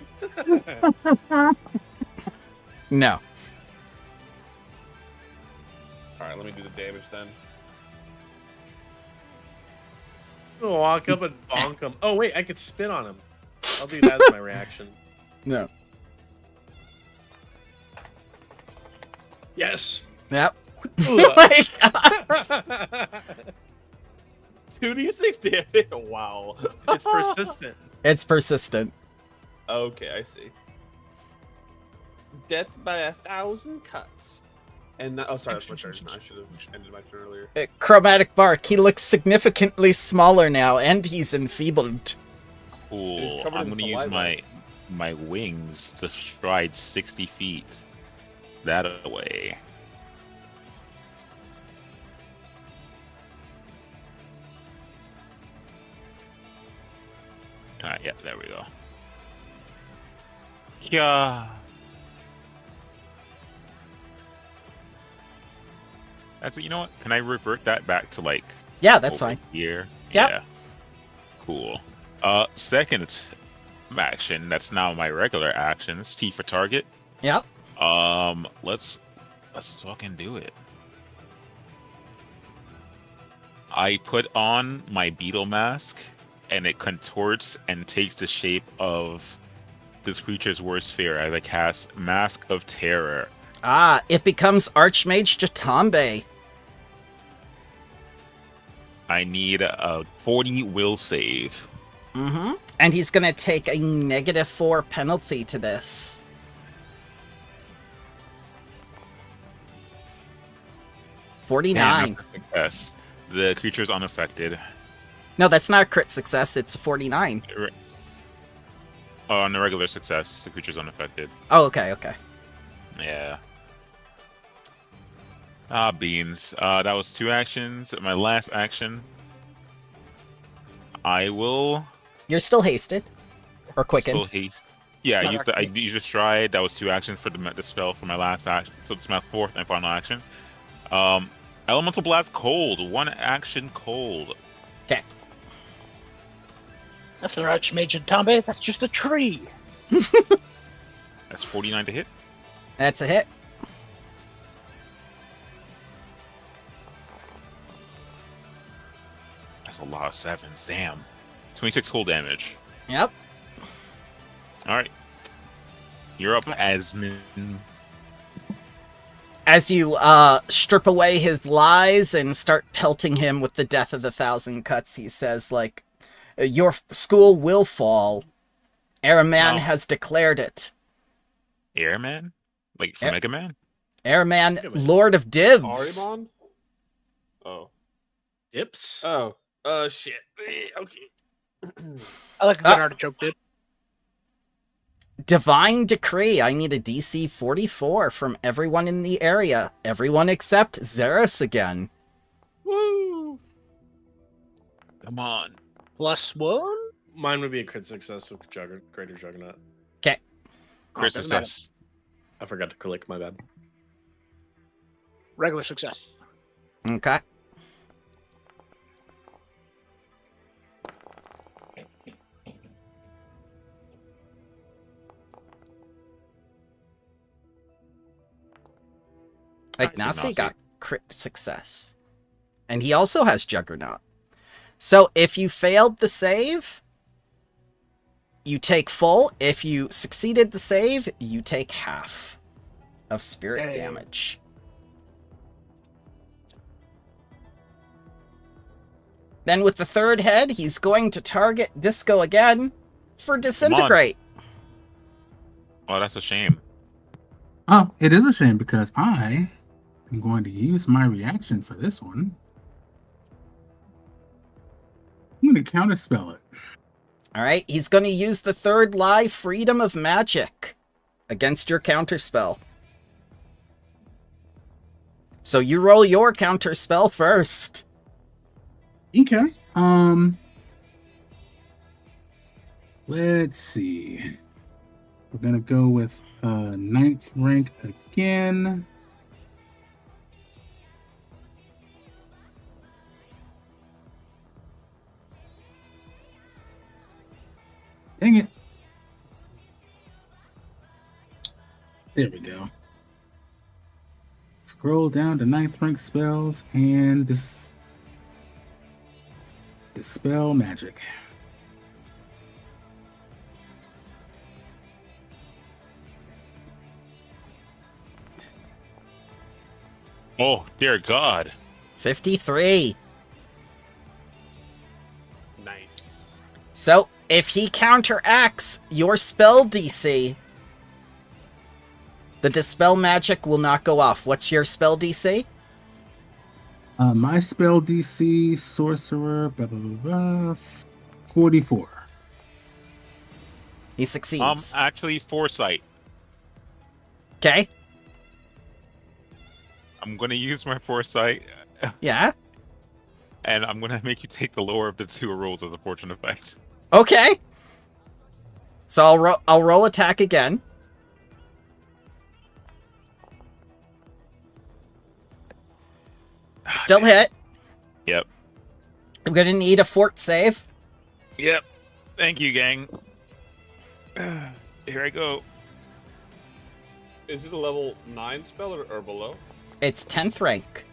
No. All right, let me do the damage then. I'll walk up and bonk him. Oh wait, I could spit on him. I'll do that as my reaction. No. Yes. Yep. Ugh. My God. 2d6 damage. Wow. It's persistent. It's persistent. Okay, I see. Death by 1,000 cuts. And oh, sorry, that's my turn. I should have ended my turn earlier. Chromatic Bark. He looks significantly smaller now, and he's enfeebled. Cool. covered I'm in gonna use saliva. my wings to stride 60 feet that away. Alright, yeah, there we go. Yeah. You know what? Can I revert that back to like Yeah, that's over fine. here? Yep. Yeah. Cool. Second action, that's now my regular action. It's T for target. Yep. Let's fucking do it. I put on my beetle mask, and it contorts and takes the shape of this creature's worst fear as I cast Mask of Terror. Ah, it becomes Archmage Jatambe. I need a 40 will save. Mm-hmm. And he's gonna take a -4 penalty to this. Damn, 49. that's a success. The creature's unaffected. No, that's not a crit success. It's a 49. On the regular success, the creature's unaffected. Oh, okay, okay. Yeah. Ah, beans. That was 2 actions. My last action, I will You're still hasted. Or quickened. still haste. Yeah, I used a stride. That was 2 actions for the spell for my last action. So it's my 4th and final action. Elemental Blast Cold. 1 action cold. Okay. That's the Archmage Jatambe. That's just a tree. That's 49 to hit. That's a hit. That's a lot of 7s. Damn. 26 cold damage. Yep. Alright. You're up, Asmin. As you strip away his lies and start pelting him with the death of the 1,000 cuts, he says, like, your school will fall. Araman has declared it. Airman? Like from Mega Man? Araman, Lord of Divs. Arimon? Oh. Dips? Oh. Shit. Okay. I like a good artichoke dip. Divine Decree. I need a DC 44 from everyone in the area. Everyone except Xeris again. Woo! Come on. +1? Mine would be a crit success with Greater Juggernaut. Okay. Crit doesn't matter. success. I forgot to click, my bad. Regular success. Okay. Ignacy got crit success. And he also has Juggernaut. So if you failed the save, you take full. If you succeeded the save, you take half of spirit damage. Then with the third head, he's going to target Disco again for Disintegrate. Oh, that's a shame. Oh, it is a shame because I am going to use my reaction for this one. I'm going to counterspell it. All right, he's going to use the third lie, Freedom of Magic, against your counterspell. So you roll your counterspell first. Okay. Let's see. We're gonna go with 9th rank again. Dang it. There we go. Scroll down to 9th rank spells and Dispel Magic. Oh, dear God. 53. Nice. So if he counteracts your spell DC, The dispel magic will not go off. What's your spell DC? My spell DC, sorcerer, 44. He succeeds. Actually, foresight. Okay. I'm gonna use my foresight, Yeah. and I'm gonna make you take the lower of the two rolls as a fortune effect. Okay. So I'll roll attack again. Still hit. Yep. I'm gonna need a fort save. Yep. Thank you, gang. Here I go. Is it a level 9 spell or below? It's 10th rank.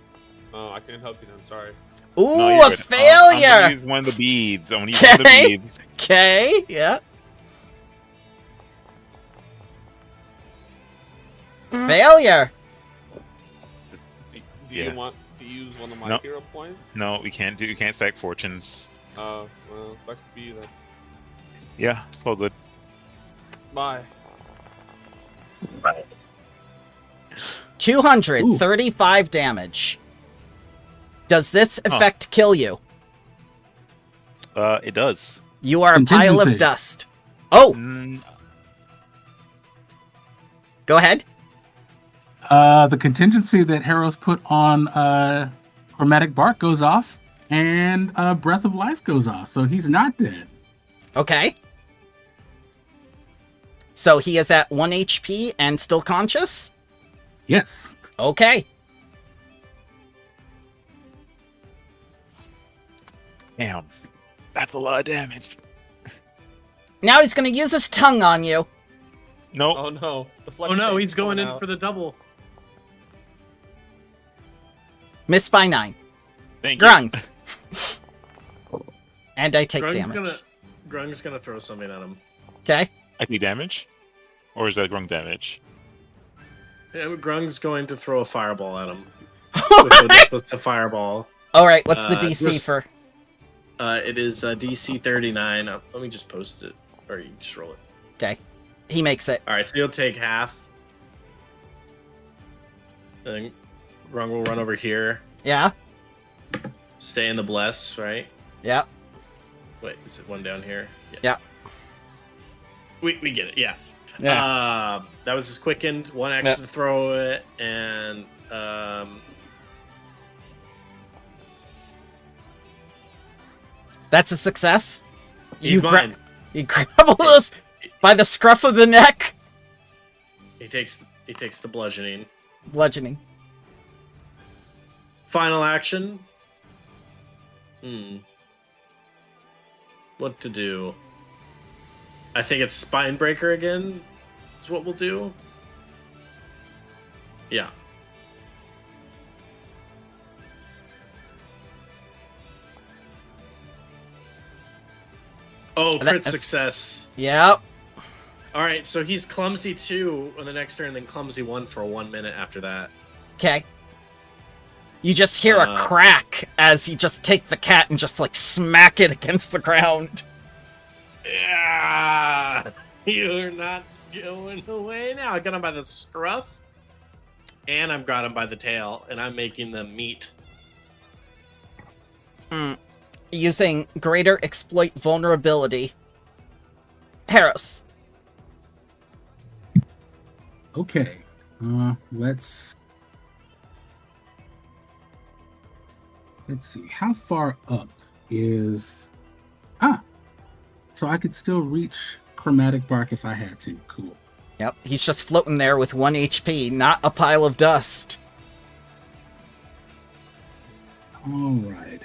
Oh, I can't help you then. Sorry. Ooh, No, you're a good. I'm failure! gonna use one of the beads. I'm gonna use one of the Okay. beads. Okay, yeah. Failure! Do Yeah. you want to use one of my Nope. hero points? No, we can't do. You can't stack fortunes. Oh, well, sucks to be you then. Yeah, it's all good. Bye. 235 damage. Does this effect kill you? It does. You are a pile of Contingency. dust. Oh, Mm, go ahead. The contingency that Harrow's put on Chromatic Bark goes off, and Breath of Life goes off, so he's not dead. Okay. So he is at 1 HP and still conscious? Yes. Okay. damn, that's a lot of damage. Now he's gonna use his tongue on you. Nope. Oh no. The flesh Oh no, tape's he's going in out. for the double. Miss by 9. Thank you. Grung. And I take damage. Grung's gonna throw something at him. Okay. I take damage, or is that wrong damage? Yeah, Grung's going to throw a fireball at him. With the fireball. Alright, what's the DC just- for? It is DC 39. Let me just post it, or you just roll it. Okay. He makes it. All right, so you'll take half. And then Grung will run over here. Yeah? Stay in the bless, right? Yeah. Wait, is it one down here? Yeah. We get it, yeah. Yeah. That was just quickened. One action to throw it, and That's a success. he's mine. You grab us by the scruff of the neck. He takes the bludgeoning. Bludgeoning. Final action. What to do? I think it's Spinebreaker again. Is what we'll do. Yeah. Oh, crit That's- success. Yep. All right, so he's clumsy 2 on the next turn, then clumsy 1 for 1 minute after that. Okay. You just hear a crack as you just take the cat and just like smack it against the ground. Yeah, you're not going away now. I got him by the scruff, and I've got him by the tail, and I'm making them meet. Using greater exploit vulnerability. Harros. Okay. Let's see. How far up is... So I could still reach Chromatic Bark if I had to. Cool. Yep, he's just floating there with 1 HP, not a pile of dust. All right.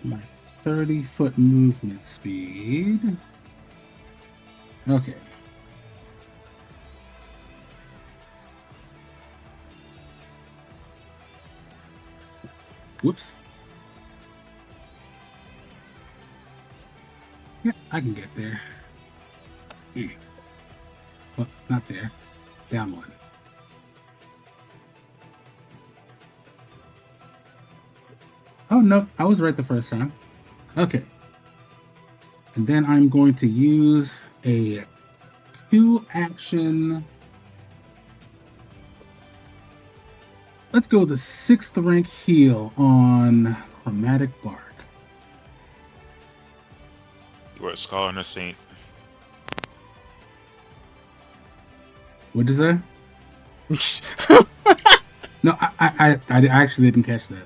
My 30-foot movement speed. Okay. Whoops. Yeah, I can get there. Well, not there. Down 1. Oh, no, I was right the first time. Okay. And then I'm going to use a 2-action. Let's go with the 6th rank heal on Chromatic Bark. You are a scholar and a saint. What'd you say? No, I actually didn't catch that.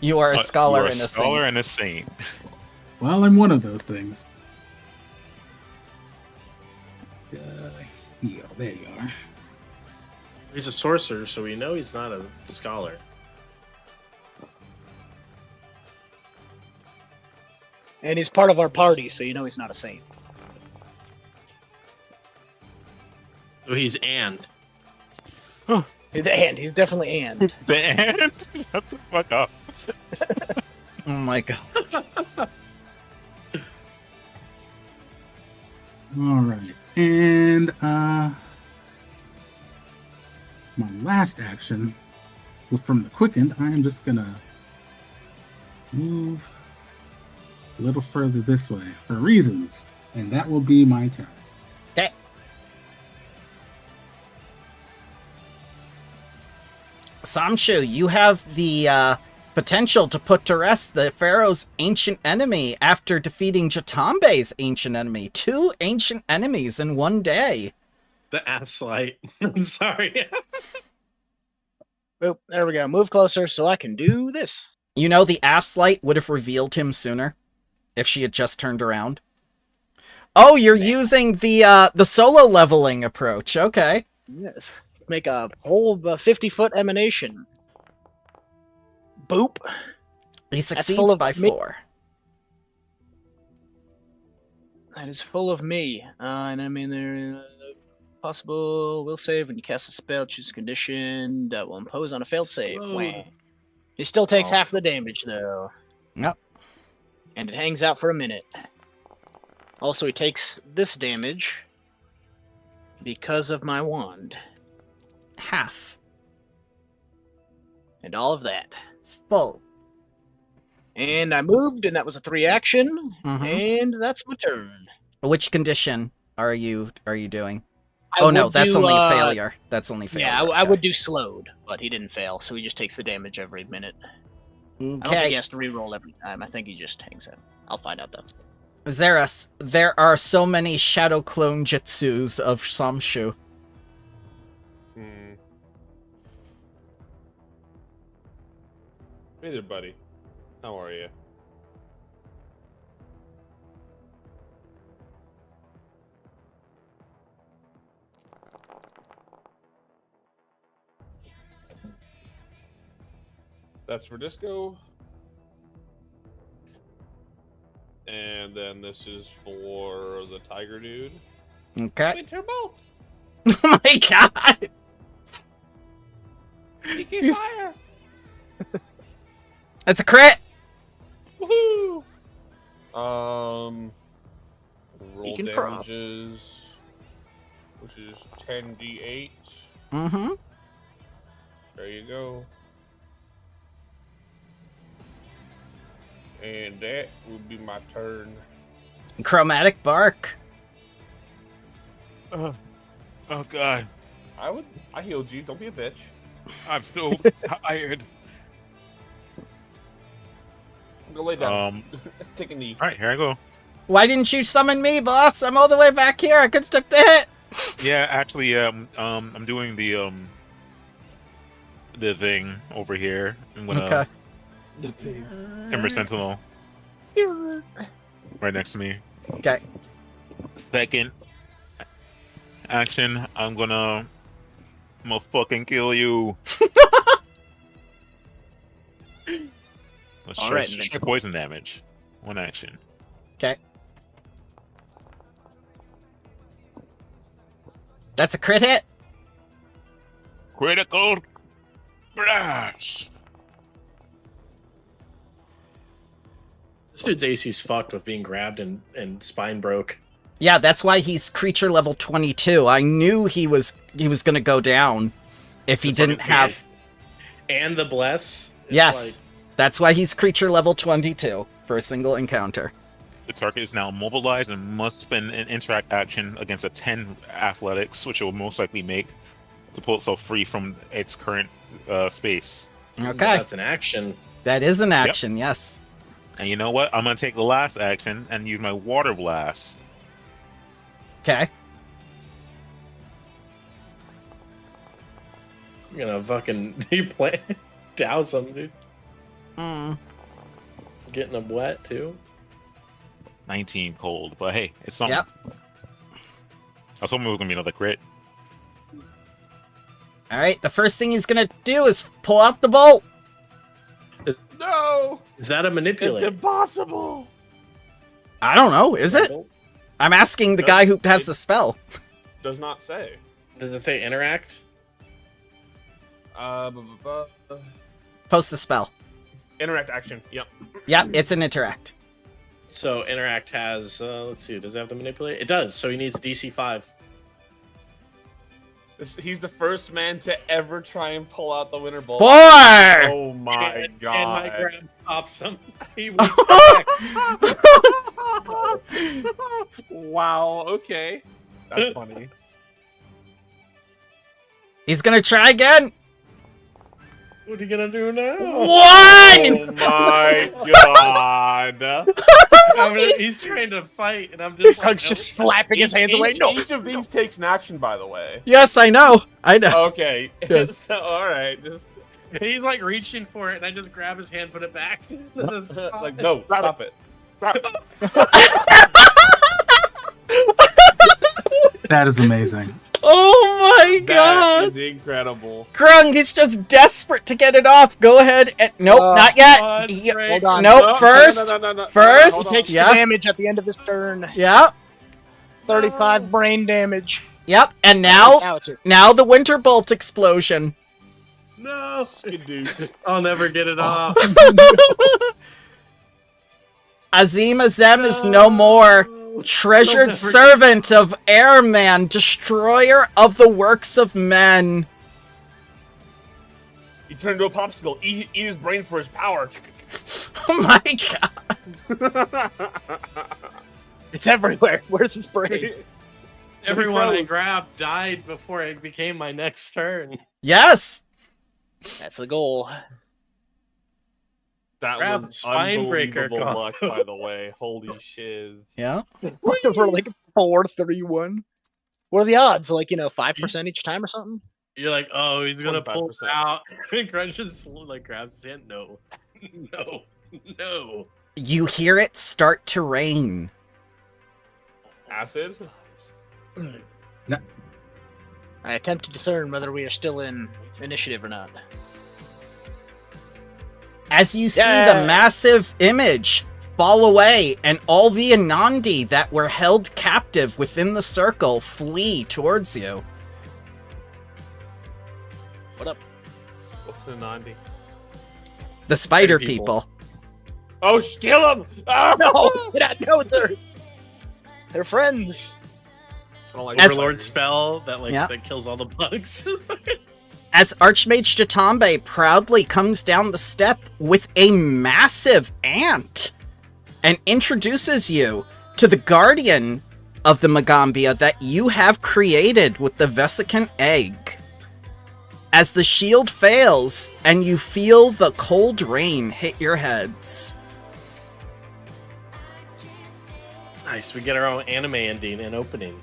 You are a scholar you are and a scholar saint. and a saint. Well, I'm one of those things. Heal. There you are. He's a sorcerer, so we know he's not a scholar. And he's part of our party, so you know he's not a saint. So he's and. And he's definitely and. Man, shut the fuck up. Oh my god. All right, and my last action was from the quickened. I am just gonna move a little further this way for reasons, and that will be my turn. Okay. Samshu, you have the potential to put to rest the Pharaoh's ancient enemy after defeating Jatambe's ancient enemy. 2 ancient enemies in one day. The ass light. I'm sorry. Boop, there we go. Move closer so I can do this. You know, the ass light would have revealed him sooner if she had just turned around. Oh, you're using the solo leveling approach. Okay. Yes. Make a whole 50-foot emanation. Boop. He full succeeds of by me. 4. That is full of me. And I mean, there possible will save when you cast a spell, choose a condition that will impose on a failed save. Slowed. Wah. He still takes Oh. half the damage, though. Yep. And it hangs out for a minute. Also, he takes this damage because of my wand. Half. And all of that. Full. And I moved, and that was a 3 action. Mhm. And that's my turn. Which condition are you doing? I Oh no, would that's do, only failure. That's only failure. Yeah, I Okay. would do slowed, but he didn't fail, so he just takes the damage every minute. I don't think he Okay, has to reroll every time. I think he just hangs out. I'll find out though. Xeris, there are so many shadow clone jutsus of Samshu. Hey there, buddy. How are you? That's for Disco. And then this is for the Tiger Dude. Okay. Winter Bolt! Oh my god! Sticky He's- fire! That's a crit! Woohoo! Roll can cross. damages, which is 10d8. Mm-hmm. There you go. And that will be my turn. Chromatic bark. Oh god. I healed you. Don't be a bitch. I'm so tired. Go lay down. Um, Take a knee. alright, here I go. Why didn't you summon me, boss? I'm all the way back here. I could have took the hit. Yeah, actually, I'm doing the thing over here. I'm gonna Okay. Timber Sentinel right next to me. Okay. Second action, I'm gonna fucking kill you. Let's All try right, straight poison damage. 1 action. Okay. That's a crit hit. Critical crash. This dude's AC's fucked with being grabbed and spine broke. Yeah, that's why he's creature level 22. I knew he was gonna go down if he didn't have. And the bless. It's Yes, that's why he's creature level 22 for a single encounter. The target is now mobilized and must spend an interact action against a 10 athletics, which it will most likely make to pull itself free from its current space. Okay. That's an action. That is an action, yes. And you know what? I'm gonna take the last action and use my water blast. Okay. I'm gonna fucking douse him, dude. Mm. Getting him wet too. 19 cold, but hey, it's something. Yep. I was hoping it was gonna be another crit. Alright, the first thing he's gonna do is pull out the bolt. No, Is that a it's manipulate? impossible. I don't know, is it? I'm asking the No, guy who has it- the spell. Does not say. Does it say interact? Post the spell. Interact action. Yep. Yep, it's an interact. So interact has. Let's see. Does it have the manipulate? It does. So he needs DC 5. He's the first man to ever try and pull out the winter bolt. Boy! Oh my And god! my grab stops him. He wakes back. Wow. Okay, that's funny. He's gonna try again. What are you gonna do now? One! Oh my god! He's trying to fight, and I'm just. Krug's just slapping his hands away. No. Each of these takes an action, by the way. Yes, I know. I know. Okay. Yes. So, all right. Just He's like reaching for it, and I just grab his hand, put it back. like no, stop it. That is amazing. Oh my That god! is incredible. Krung, he's just desperate to get it off. Go ahead and nope, not yet. Hold on. Nope, No, first. no, First? hold on. Takes Yeah. the damage at the end of his turn. Yep, 35 brain damage. yep. And now It's a- the winter bolt explosion. No, Skidoo. I'll never get it off. Azim Azem is no more. Treasured never servant of Airman, destroyer of the works of men. He turned into a popsicle. Eat his brain for his power. Oh my god. It's everywhere. Where's his brain? Everyone I Gross. grabbed died before it became my next turn. Yes. That's the goal. That Grab was spine breaker unbelievable combo. luck, by the way. Holy shiz. Yeah. For like 4-3-1. What are the odds? Like, 5% each time or something? You're like, oh, he's gonna pull it 45%. out. And Crunch just like grabs his hand. No, no, no. You hear it start to rain. Acid? I attempt to discern whether we are still in initiative or not. As you see Yeah. the massive image fall away and all the Anandi that were held captive within the circle flee towards you. What up? What's the Nandi? The spider people. people. Oh, kill him! Ah! No! No, sirs! They're friends! I don't like As- Overlord spell that Yeah. that kills all the bugs. As Archmage Jatambe proudly comes down the step with a massive ant and introduces you to the guardian of the Magambia that you have created with the Vesicant egg. As the shield fails and you feel the cold rain hit your heads. Nice, we get our own anime ending and opening.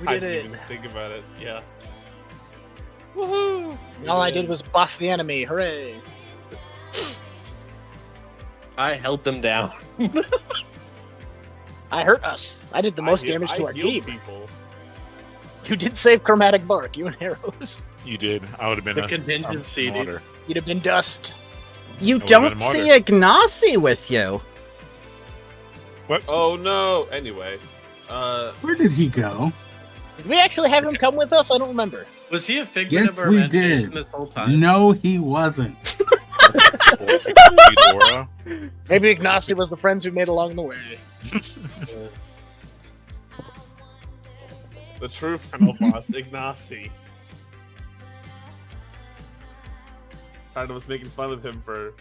We I did didn't it. even think about it. Yeah. Woohoo! All I did was buff the enemy. Hooray! I held them down. I hurt us. I did the most I heal- damage to I our heal team. people. You did save Chromatic Bark, you and Arrows. You did. I would have been The a contingency, dude. martyr. You'd have been dust. You I would've don't been a martyr. see Ignacy with you. Oh no! Anyway, Where did he go? Did we actually have him come with us? I don't remember. Was he a figment Yes, of our we imagination did. this whole time? No, he wasn't. Eudora. Maybe Ignacy was the friends we made along the way. the true final boss, Ignacy. Tired of us making fun of him for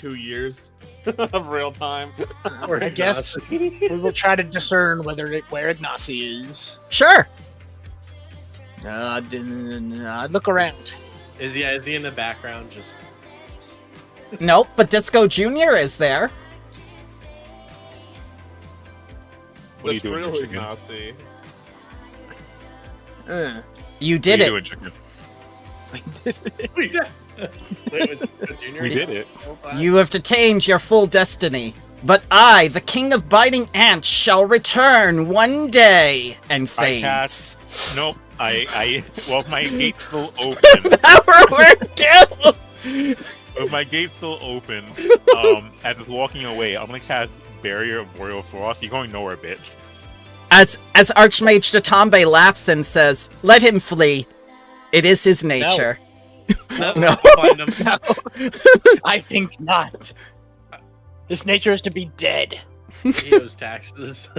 2 years of real time. Or I guess Ignacy. we will try to discern where Ignacy is. Sure. Look around. Is he in the background? Just Nope, but Disco Jr. is there. What are you That's doing, really chicken? Ignacy. You What did are it. you doing, chicken? we did. Wait, with Junior? We did it. You have attained your full destiny. But I, the king of biting ants, shall return one day and fades. Nope. Well, my gate's still open. Power word kill! With my gate's still open, as it's walking away, I'm gonna cast Barrier of Boreal Frost. You're going nowhere, bitch. As Archmage Datambe laughs and says, "Let him flee. It is his nature." No. Find him. No, I think not. His nature is to be dead. He owes taxes.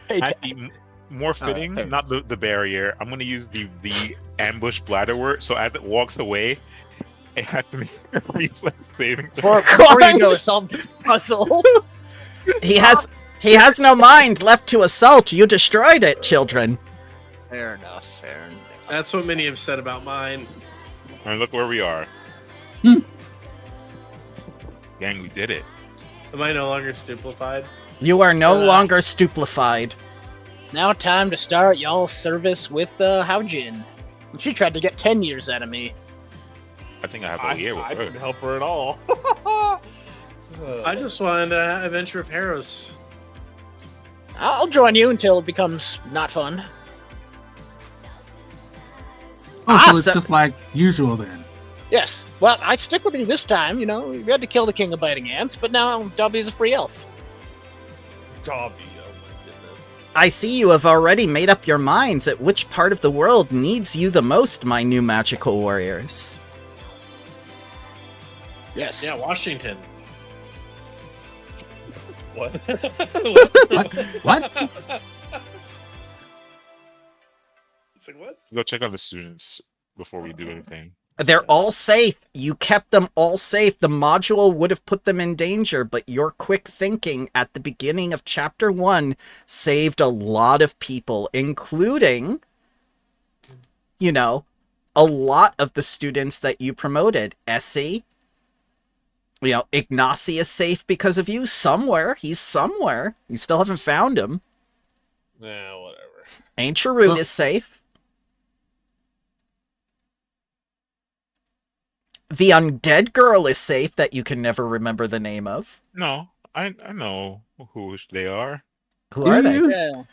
Hey, Actually, more fitting, fair. not the barrier. I'm gonna use the ambush bladderwort. So as it walks away, it has to make a reflex saving throw. Before you go solve this puzzle. He has no mind left to assault. You destroyed it, children. Fair enough. That's what many have said about mine. And look where we are. Gang, we did it. Am I no longer stupefied? You are no longer stupefied. Now time to start y'all's service with Haojin. She tried to get 10 years out of me. I think I have a year with I her. didn't help her at all. I just wanted a Adventure of Heroes. I'll join you until it becomes not fun. Oh, so it's so- just like usual then. Yes. Well, I stick with you this time. You know, we had to kill the king of biting ants, but now Dobby's a free elf. Dobby, oh my goodness. I see you have already made up your minds at which part of the world needs you the most, my new magical warriors. Yes. Yeah, Washington. What? What? It's like, what? Go check on the students before we do anything. They're all safe. You kept them all safe. The module would have put them in danger, but your quick thinking at the beginning of Chapter 1 saved a lot of people, including, you know, a lot of the students that you promoted. Essie, you know, Ignacy is safe because of you. Somewhere. He's somewhere. You still haven't found him. Nah, whatever. Ancient Root Well- is safe. The undead girl is safe that you can never remember the name of. No, I know who they are. Who are they? Yeah.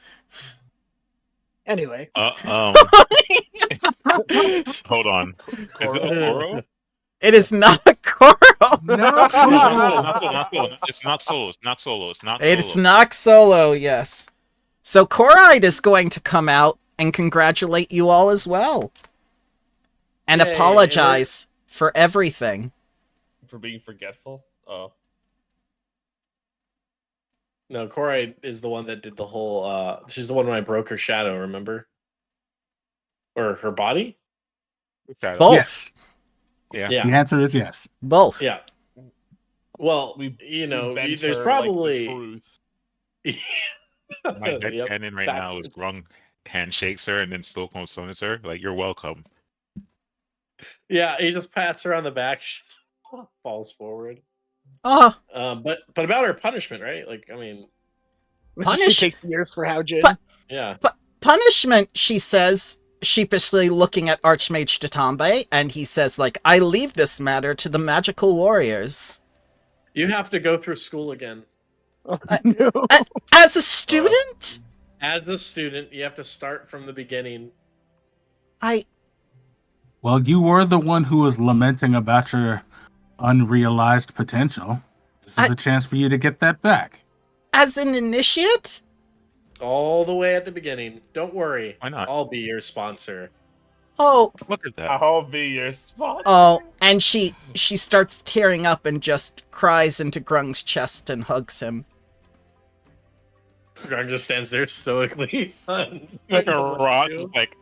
Anyway. Hold on. Is it Okoro? It is not a Coral. No. Not solo. It's not solo. It's not solo. It's not solo. It's Nox Solo, yes. So Coride is going to come out and congratulate you all as well. And Yay. apologize for everything. For being forgetful? Oh. No, Corey is the one that did the whole, she's the one when I broke her shadow, remember? Or her body? Shadow. Both. Yes. Yeah. Yeah. The answer is yes. Both. Yeah. Well, We you know, bent there's her, probably... Like, the truth. My dead Yep, canon right now is backwards. Grung handshakes her and then Stockholm summons her. Like, you're welcome. Yeah, he just pats her on the back, she just falls forward. Oh, But about her punishment, right? Like, I mean, Punish- She takes years for Haojin. But- yeah. punishment, she says, sheepishly looking at Archmage Datambe, and he says, like, I leave this matter to the magical warriors. You have to go through school again. Oh, no. As a student? As a student, you have to start from the beginning. Well, you were the one who was lamenting about your unrealized potential. This is a chance for you to get that back. As an initiate? All the way at the beginning. Don't worry. Why not? I'll be your sponsor. Oh, Look at that. I'll be your spot. oh, and she starts tearing up and just cries into Grung's chest and hugs him. Grung just stands there stoically. Like a rock. Like,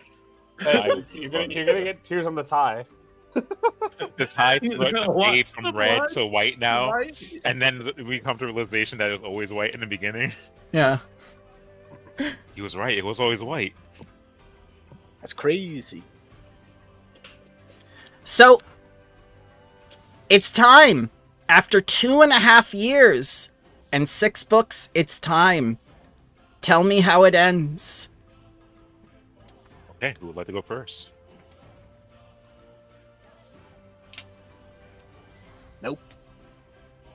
Hey, you're gonna get tears on the tie. The tide switch What fade from the red what? to white now, Right? and then we come to the realization that it was always white in the beginning. Yeah. He was right. It was always white. That's crazy. So, it's time. After 2.5 years and 6 books, it's time. Tell me how it ends. Okay, who would like to go first? Nope.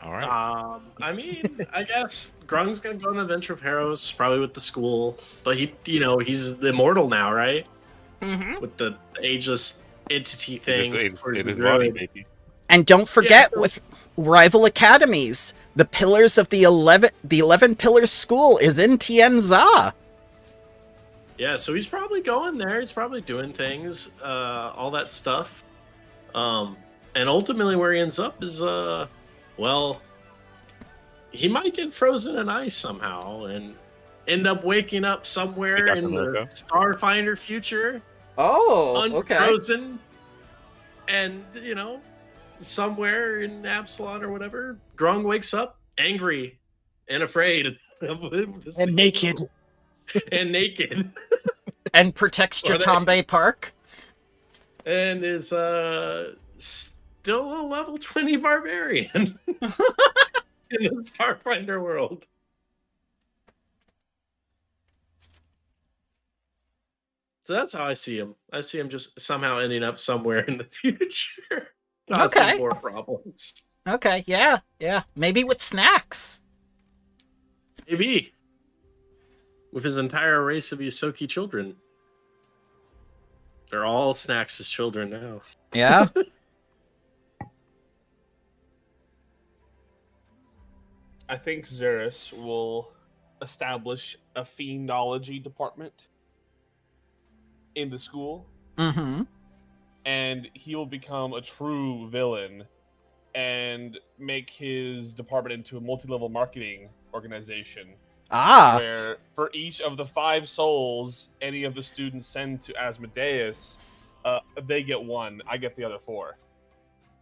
All right. I mean, I guess Grung's gonna go on an adventure of heroes, probably with the school. But he's immortal now, right? Mm-hmm. With the ageless entity thing. for his It is druid. Ronnie, baby. And don't forget, so- with rival academies, the pillars of the 11 Pillars School is in Tianza. Yeah, so he's probably going there. He's probably doing things, all that stuff. And ultimately where he ends up is, well, he might get frozen in ice somehow and end up waking up somewhere Like in the America? Starfinder future, Oh, unfrozen, and, somewhere in Absalon or whatever, Grung wakes up angry and afraid. And naked. And naked. And protects Or they- Jatambe Park. And is still a level 20 barbarian in the Starfinder world. So that's how I see him. I see him just somehow ending up somewhere in the future. Causing Okay. more problems. Okay, yeah. Maybe with snacks. Maybe. With his entire race of Yosoki children. They're all Snacks' children now. Yeah. I think Xeris will establish a fiendology department in the school, Mm-hmm. and he will become a true villain and make his department into a multi-level marketing organization Ah. where for each of the 5 souls any of the students send to Asmodeus, they get 1. I get the other 4.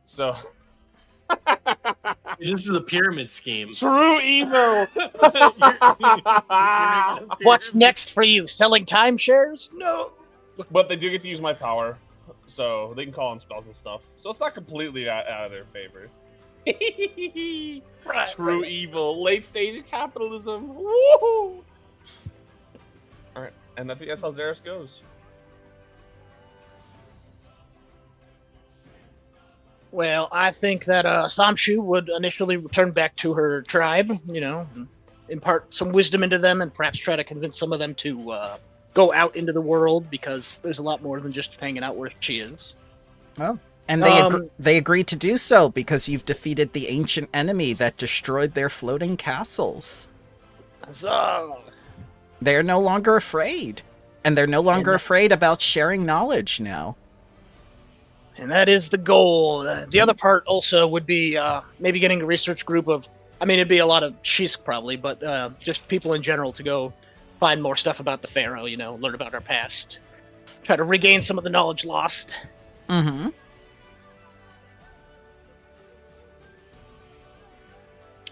So This is a pyramid scheme. true evil. What's next for you? Selling timeshares? No. But they do get to use my power, so they can call in spells and stuff. So it's not completely out of their favor. True evil, late stage of capitalism. Woo! All right, and I think that's how Xeris goes. Well, I think that Samshu would initially return back to her tribe, and impart some wisdom into them and perhaps try to convince some of them to go out into the world, because there's a lot more than just hanging out where she is. And they agreed to do so because you've defeated the ancient enemy that destroyed their floating castles. So, They're no longer afraid. And they're no longer afraid about sharing knowledge now. and that is the goal. The other part also would be maybe getting a research group of, it'd be a lot of Shisk probably, but just people in general to go find more stuff about the Pharaoh, learn about our past. Try to regain some of the knowledge lost. Mm-hmm.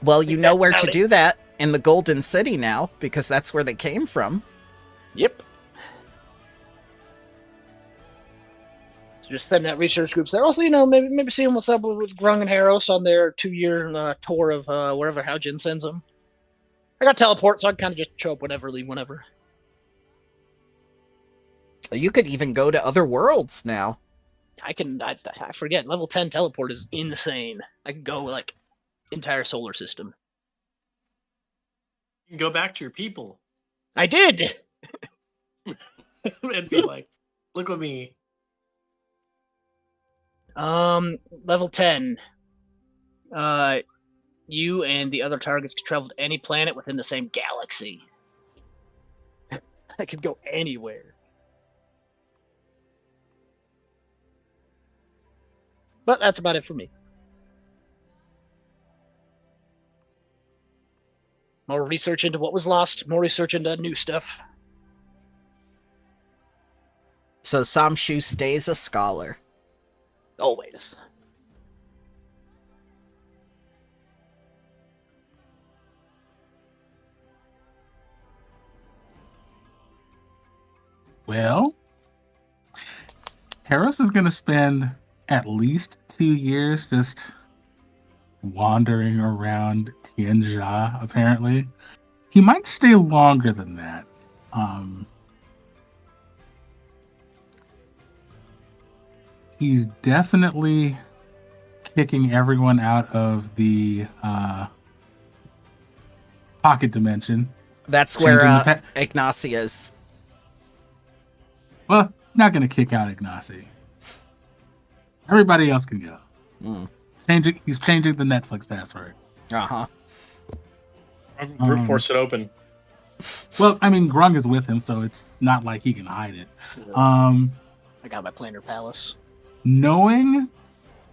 Well, you know where to do that in the Golden City now, because that's where they came from. Yep. So just send that research groups there. Also, maybe seeing what's up with Grung and Harros on their 2-year tour of wherever Haojin sends them. I got teleport, so I can kind of just show up whenever, leave whenever. You could even go to other worlds now. I forget, level 10 teleport is insane. I can go, entire solar system. You can go back to your people I did! and be like, look at me. Level 10. You and the other targets can travel to any planet within the same galaxy. I could go anywhere. But that's about it for me. More research into what was lost, more research into new stuff. So Samshu stays a scholar. Always. Well, Harris is going to spend at least 2 years just wandering around Tianjia, apparently. He might stay longer than that. He's definitely kicking everyone out of the pocket dimension. That's Changing where the Ignacy is. Well, he's not going to kick out Ignacy. Everybody else can go. He's changing the Netflix password. Uh-huh. Brute force it open. Well, I mean, Grung is with him, so it's not like he can hide it. I got my planar palace. Knowing,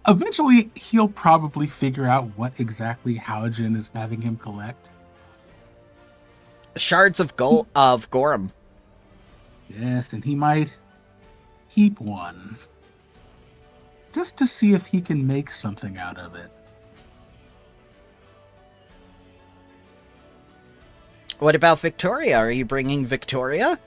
eventually he'll probably figure out what exactly Haojin is having him collect. Shards of Gorum. Yes, and he might keep one. Just to see if he can make something out of it. What about Victoria? Are you bringing Victoria?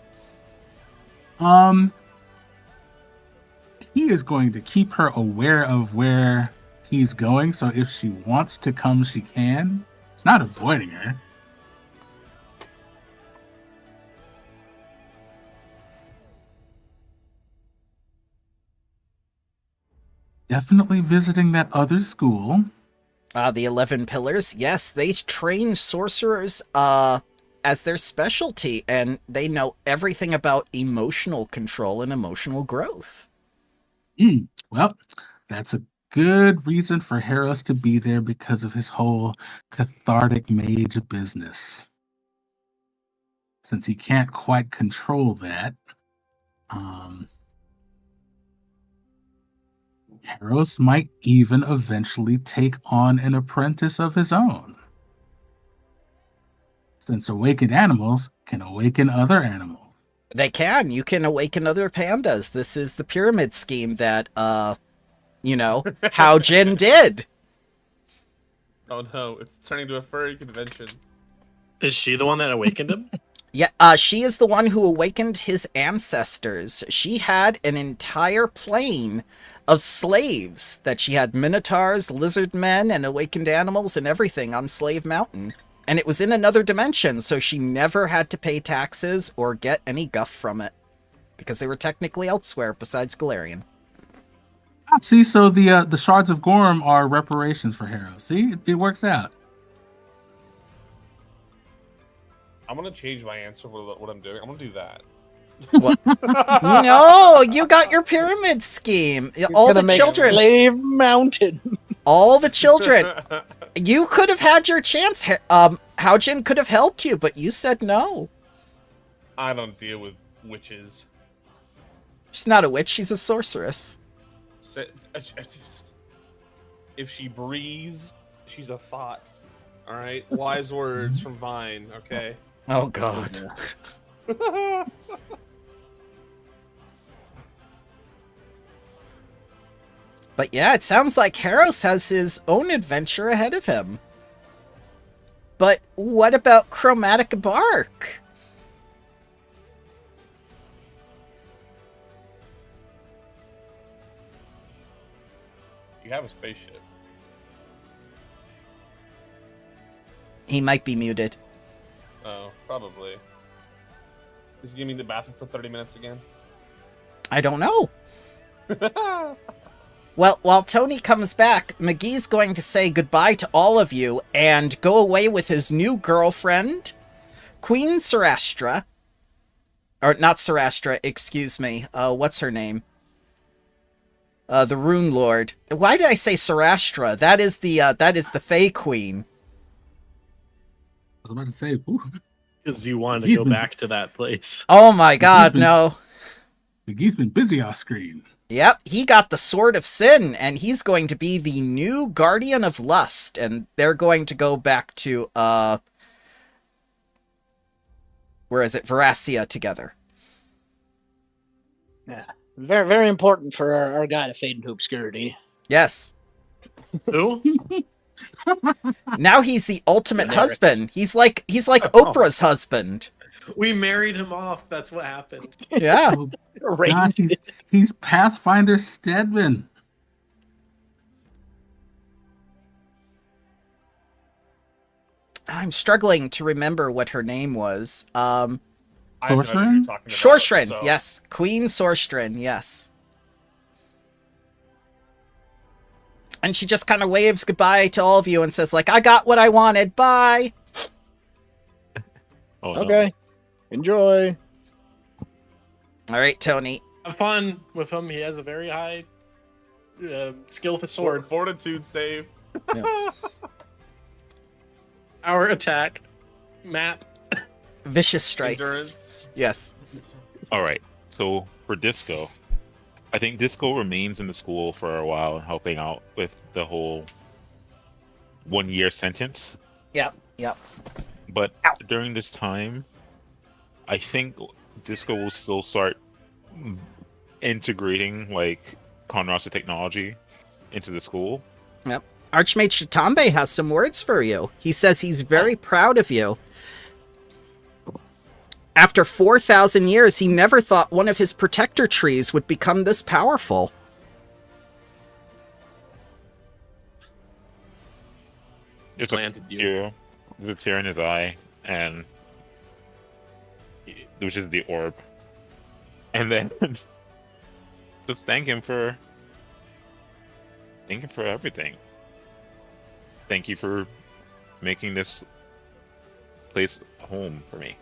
He is going to keep her aware of where he's going, so if she wants to come, she can. It's not avoiding her. Definitely visiting that other school. The 11 Pillars. Yes, they train sorcerers as their specialty, and they know everything about emotional control and emotional growth. Well, that's a good reason for Harris to be there because of his whole cathartic mage business. Since he can't quite control that, Harris might even eventually take on an apprentice of his own. Since awakened animals can awaken other animals. They can. You can awaken other pandas. This is the pyramid scheme that, Haojin did. Oh no, it's turning to a furry convention. Is she the one that awakened him? Yeah, she is the one who awakened his ancestors. She had an entire plane of slaves that she had minotaurs, lizard men, and awakened animals and everything on Slave Mountain. And it was in another dimension, so she never had to pay taxes or get any guff from it. Because they were technically elsewhere besides Galarian. See, so the shards of Gorm are reparations for Harrow. See, it works out. I'm gonna change my answer for what I'm doing. I'm gonna do that. No, you got your pyramid scheme. All the children. Slave Mountain. All the children. You could have had your chance. Haojin could have helped you, but you said no. I don't deal with witches. She's not a witch. She's a sorceress. If she breathes, she's a thought. All right, wise words from Vine. Okay. Oh God. But yeah, it sounds like Harros has his own adventure ahead of him. But what about Chromatic Bark? You have a spaceship. He might be muted. Oh, probably. Is he giving me the bathroom for 30 minutes again? I don't know. Well, while Tony comes back, McGee's going to say goodbye to all of you and go away with his new girlfriend, Queen Sarastra. Or, not Sarastra, excuse me. What's her name? The Rune Lord. Why did I say Sarastra? That is the Fey Queen. I was about to say, Because you wanted to go back to that place. Oh my God, no. McGee's been busy off screen. Yep, he got the Sword of Sin, and he's going to be the new Guardian of Lust, and they're going to go back to, where is it? Veracia together. Yeah. Very, very important for our guy to fade into obscurity. Yes. Who? Now he's the ultimate Generic. husband. He's like Oh. Oprah's husband. We married him off. That's what happened. Yeah. Oh, Right. God, he's Pathfinder Stedman. I'm struggling to remember what her name was. I have no idea what Sorcerer? you're talking about, Sorcerin, so- yes. Queen Sorcerin, yes. And she just kind of waves goodbye to all of you and says, like, I got what I wanted. Bye. Oh, no. Okay. Enjoy. All right, Tony. Have fun with him. He has a very high skill with a sword. Fortitude save. Our attack map. Vicious strikes. Endurance. Yes. All right. So for Disco, I think Disco remains in the school for a while, helping out with the whole 1 year sentence. Yep. But during this time, I think Disco will still start integrating like Conrasa technology into the school. Archmage Shitambe has some words for you. He says he's very proud of you. After 4,000 years, he never thought one of his protector trees would become this powerful. There's Planted you. there's a tear in his eye, and which is the orb. And then just thank him for everything. Thank you for making this place a home for me.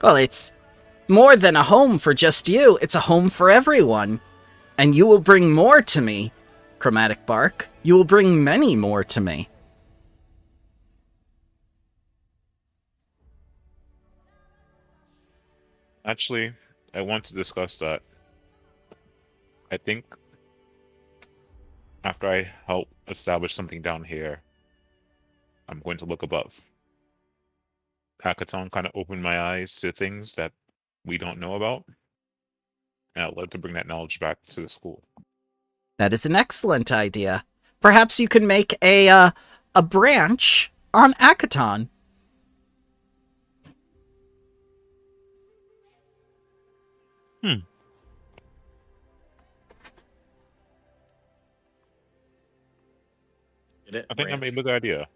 Well, it's more than a home for just you. It's a home for everyone. And you will bring more to me, Chromatic Bark. You will bring many more to me. Actually, I want to discuss that. I think after I help establish something down here, I'm going to look above. Hackathon kind of opened my eyes to things that we don't know about, and I'd love to bring that knowledge back to the school. That is an excellent idea. Perhaps you can make a branch on Akaton. Get it? I think that Branch. may be a good idea.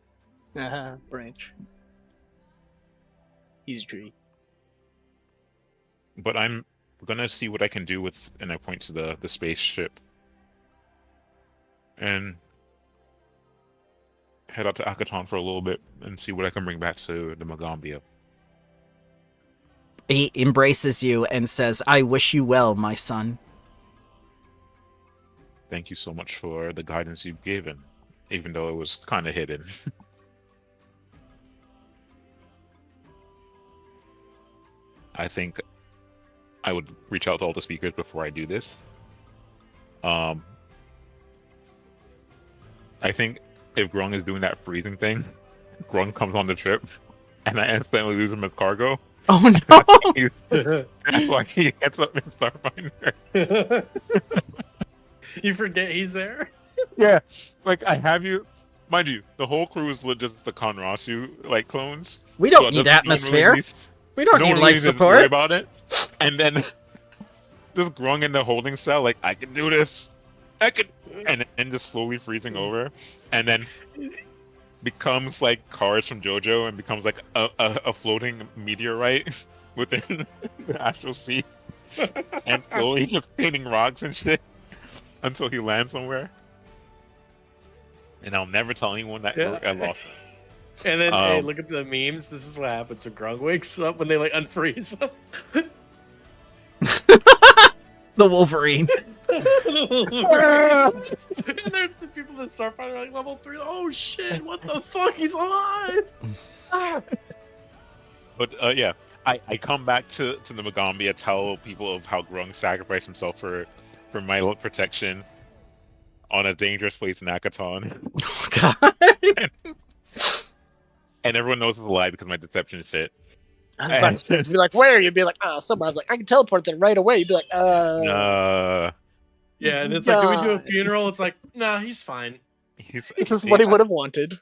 Branch. He's a tree. But I'm gonna see what I can do with, and I point to the spaceship, and head out to Akaton for a little bit and see what I can bring back to the Magambia. He embraces you and says, I wish you well, my son. Thank you so much for the guidance you've given, even though it was kind of hidden. I think I would reach out to all the speakers before I do this. I think if Grung is doing that freezing thing, Grung comes on the trip, and I instantly lose him as cargo. Oh no! That's why he gets up in Starfinder. You forget he's there? Yeah, like I have you, mind you, the whole crew is just the Konrasu like clones. We So don't it need doesn't- no one atmosphere. really- We don't no need one life really needs to worry support. about it. And then just Grung in the holding cell, like I can do this, I can, and just slowly freezing over, and then becomes like Cars from JoJo and becomes like a floating meteorite within the astral sea, and slowly just hitting rocks and shit until he lands somewhere. And I'll never tell anyone that Yeah. I lost him. And then, hey, Um, look at the memes. This is what happens when Grung wakes up when they like unfreeze him. The Wolverine. And there's the people that Starfighter are like level 3. Oh shit, what the fuck? He's alive! But yeah, I come back to the Magambia, tell people of how Grung sacrificed himself for my protection on a dangerous place in Akaton. Oh, God. And everyone knows it's a lie because my deception shit. I was about to say, you'd be like, where? You'd be like, somewhere. I'd be like, I can teleport there right away. You'd be like, No. Yeah, and it's like, do we do a God. funeral? It's like, nah, he's fine. This is what he would have wanted.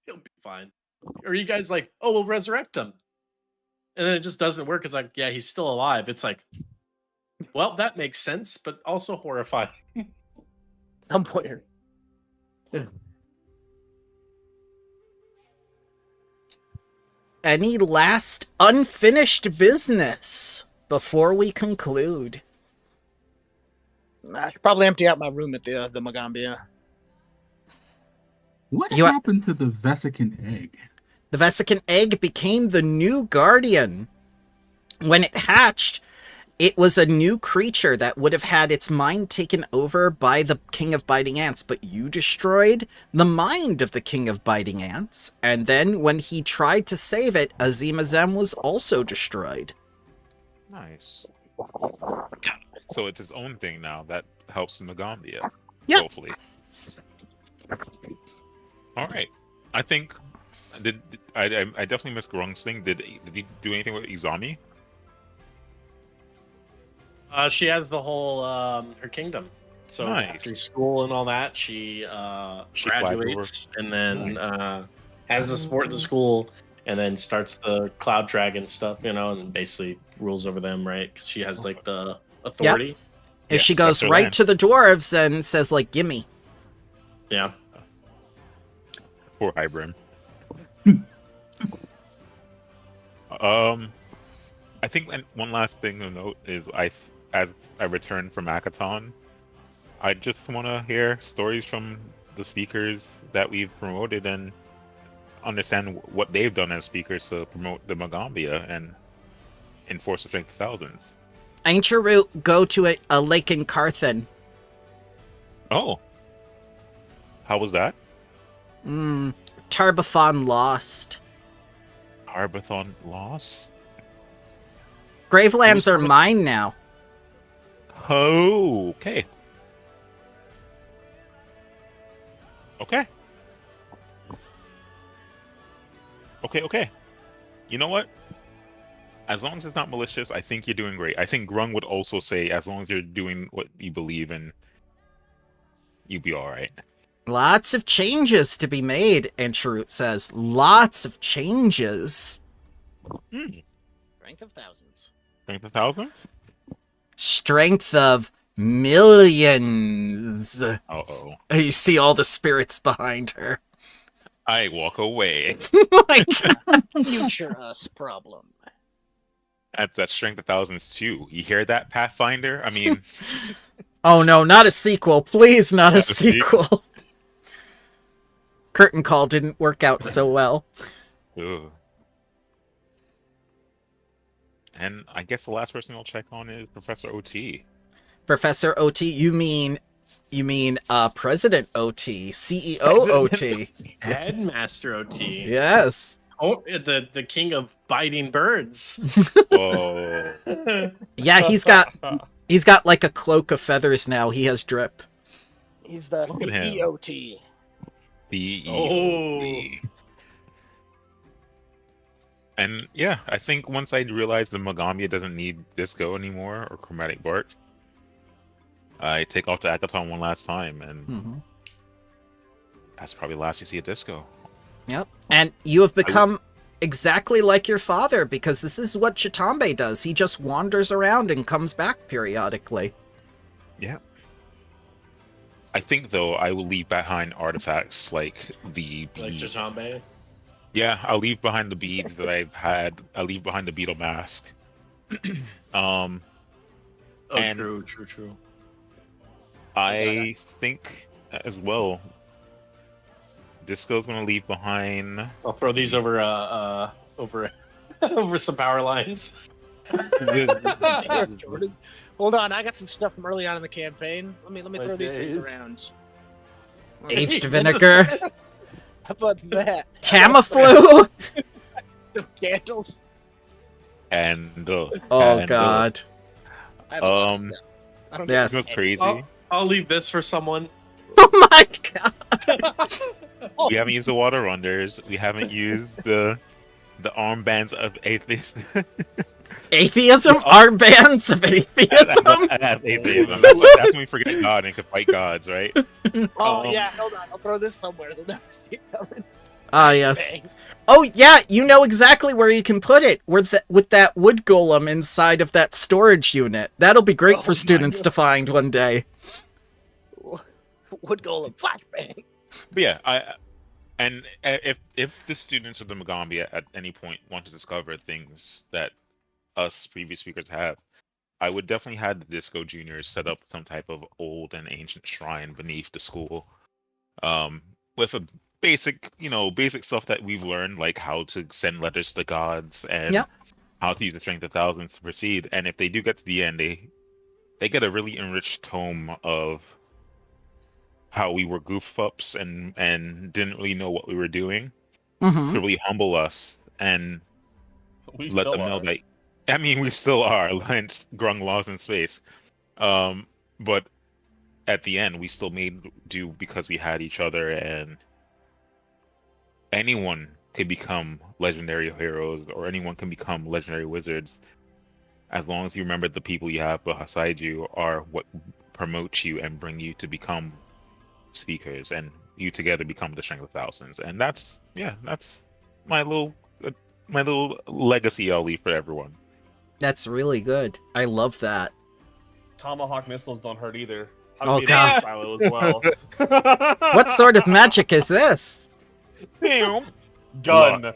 He'll be fine. Or you guys like, oh, we'll resurrect him. And then it just doesn't work. It's like, yeah, he's still alive. It's like, well, that makes sense, but also horrifying. Somewhere. Any last unfinished business before we conclude? I should probably empty out my room at the Magambia. What You- happened to the Vesican egg? The Vesican egg became the new guardian. When it hatched, it was a new creature that would have had its mind taken over by the King of Biting Ants, but you destroyed the mind of the King of Biting Ants, and then when he tried to save it, Azimazem was also destroyed. Nice. So it's his own thing now that helps Magambia. Yeah. Hopefully. All right. I think I definitely missed Grung's thing. Did he do anything with Izami? She has the whole her kingdom. So Nice. after school and all that, she She flies graduates and then has the support of the school, and then starts the Cloud Dragon stuff, and basically rules over them, right? Because she has like the authority. And she Yes, goes that's her right land. to the dwarves and says, like, gimme. Yeah. Poor Hybrim. I think one last thing to note is as I return from Akaton, I just want to hear stories from the speakers that we've promoted and understand what they've done as speakers to promote the Magambia and enforce the strength of thousands. Ancient route, go to a lake in Carthan. Oh, how was that? Tarbathon lost. Arbathon loss? Gravelands are mine now. Oh, okay. Okay. Okay. You know what? As long as it's not malicious, I think you're doing great. I think Grung would also say, as long as you're doing what you believe in, you'll be alright. Lots of changes to be made, Ancient says. Lots of changes. Strength of thousands. Strength of thousands? Strength of millions. Uh-oh. You see all the spirits behind her. I walk away. My God. Future us problem. That's strength of thousands too. You hear that, Pathfinder? I mean, Oh no, not a sequel. Please, not a Not a sequel. sequel. Curtain Call didn't work out so well. ugh. And I guess the last person I'll check on is Professor OT. Professor OT, you mean President OT, CEO OT. Headmaster OT. Yes. Oh, the king of biting birds. Whoa. Yeah, he's got like a cloak of feathers now. He has drip. He's the Look at him. EOT. The Oh. And yeah, I think once I realized the Magambia doesn't need Disco anymore or Chromatic Bark, I take off to Akaton one last time, and that's probably the last you see of Disco. Yep. And you have become exactly like your father, because this is what Chitambe does. He just wanders around and comes back periodically. Yeah. I think though I will leave behind artifacts like the Like beads. Chitambe. Yeah, I'll leave behind the beads that I've had. I'll leave behind the beetle mask. Oh, And- true. I think as well. Disco's gonna leave behind. I'll throw these over over some power lines. Jordan. Hold on, I got some stuff from early on in the campaign. Let me My throw these days. things around. Aged vinegar, How about that? Tamiflu. Some candles. And Oh and, God. I have a lot of Um, stuff. I don't yes. You know what's crazy? I'll leave this for someone. Oh my God. We haven't used the water runners. We haven't used the The armbands of atheism. Atheism? Armbands of atheism? That's atheism. That's when we forget God and can fight gods, right? Oh Um, yeah, hold on. I'll throw this somewhere. They'll never see it coming. Ah, yes. Bang. Oh, yeah, you know exactly where you can put it. With that wood golem inside of that storage unit. That'll be great Oh for my students God. to find one day. Would golem flashbang. But yeah, if the students of the Magambia at any point want to discover things that us previous speakers have, I would definitely have the Disco Juniors set up some type of old and ancient shrine beneath the school, with a basic stuff that we've learned, like how to send letters to the gods and Yep. how to use the strength of thousands to proceed. And if they do get to the end, they get a really enriched tome of how we were goof ups and didn't really know what we were doing, Mm-hmm. to really humble us and We let still them know are. that. I mean, we still are, hence grung laws in space. But at the end, we still made do because we had each other, and anyone could become legendary heroes, or anyone can become legendary wizards, as long as you remember the people you have beside you are what promote you and bring you to become speakers, and you together become the strength of thousands. And that's my little legacy I'll leave for everyone. That's really good. I love that. Tomahawk missiles don't hurt either. Oh, Hug me God. down, Silo as well. What sort of magic is this? Gun.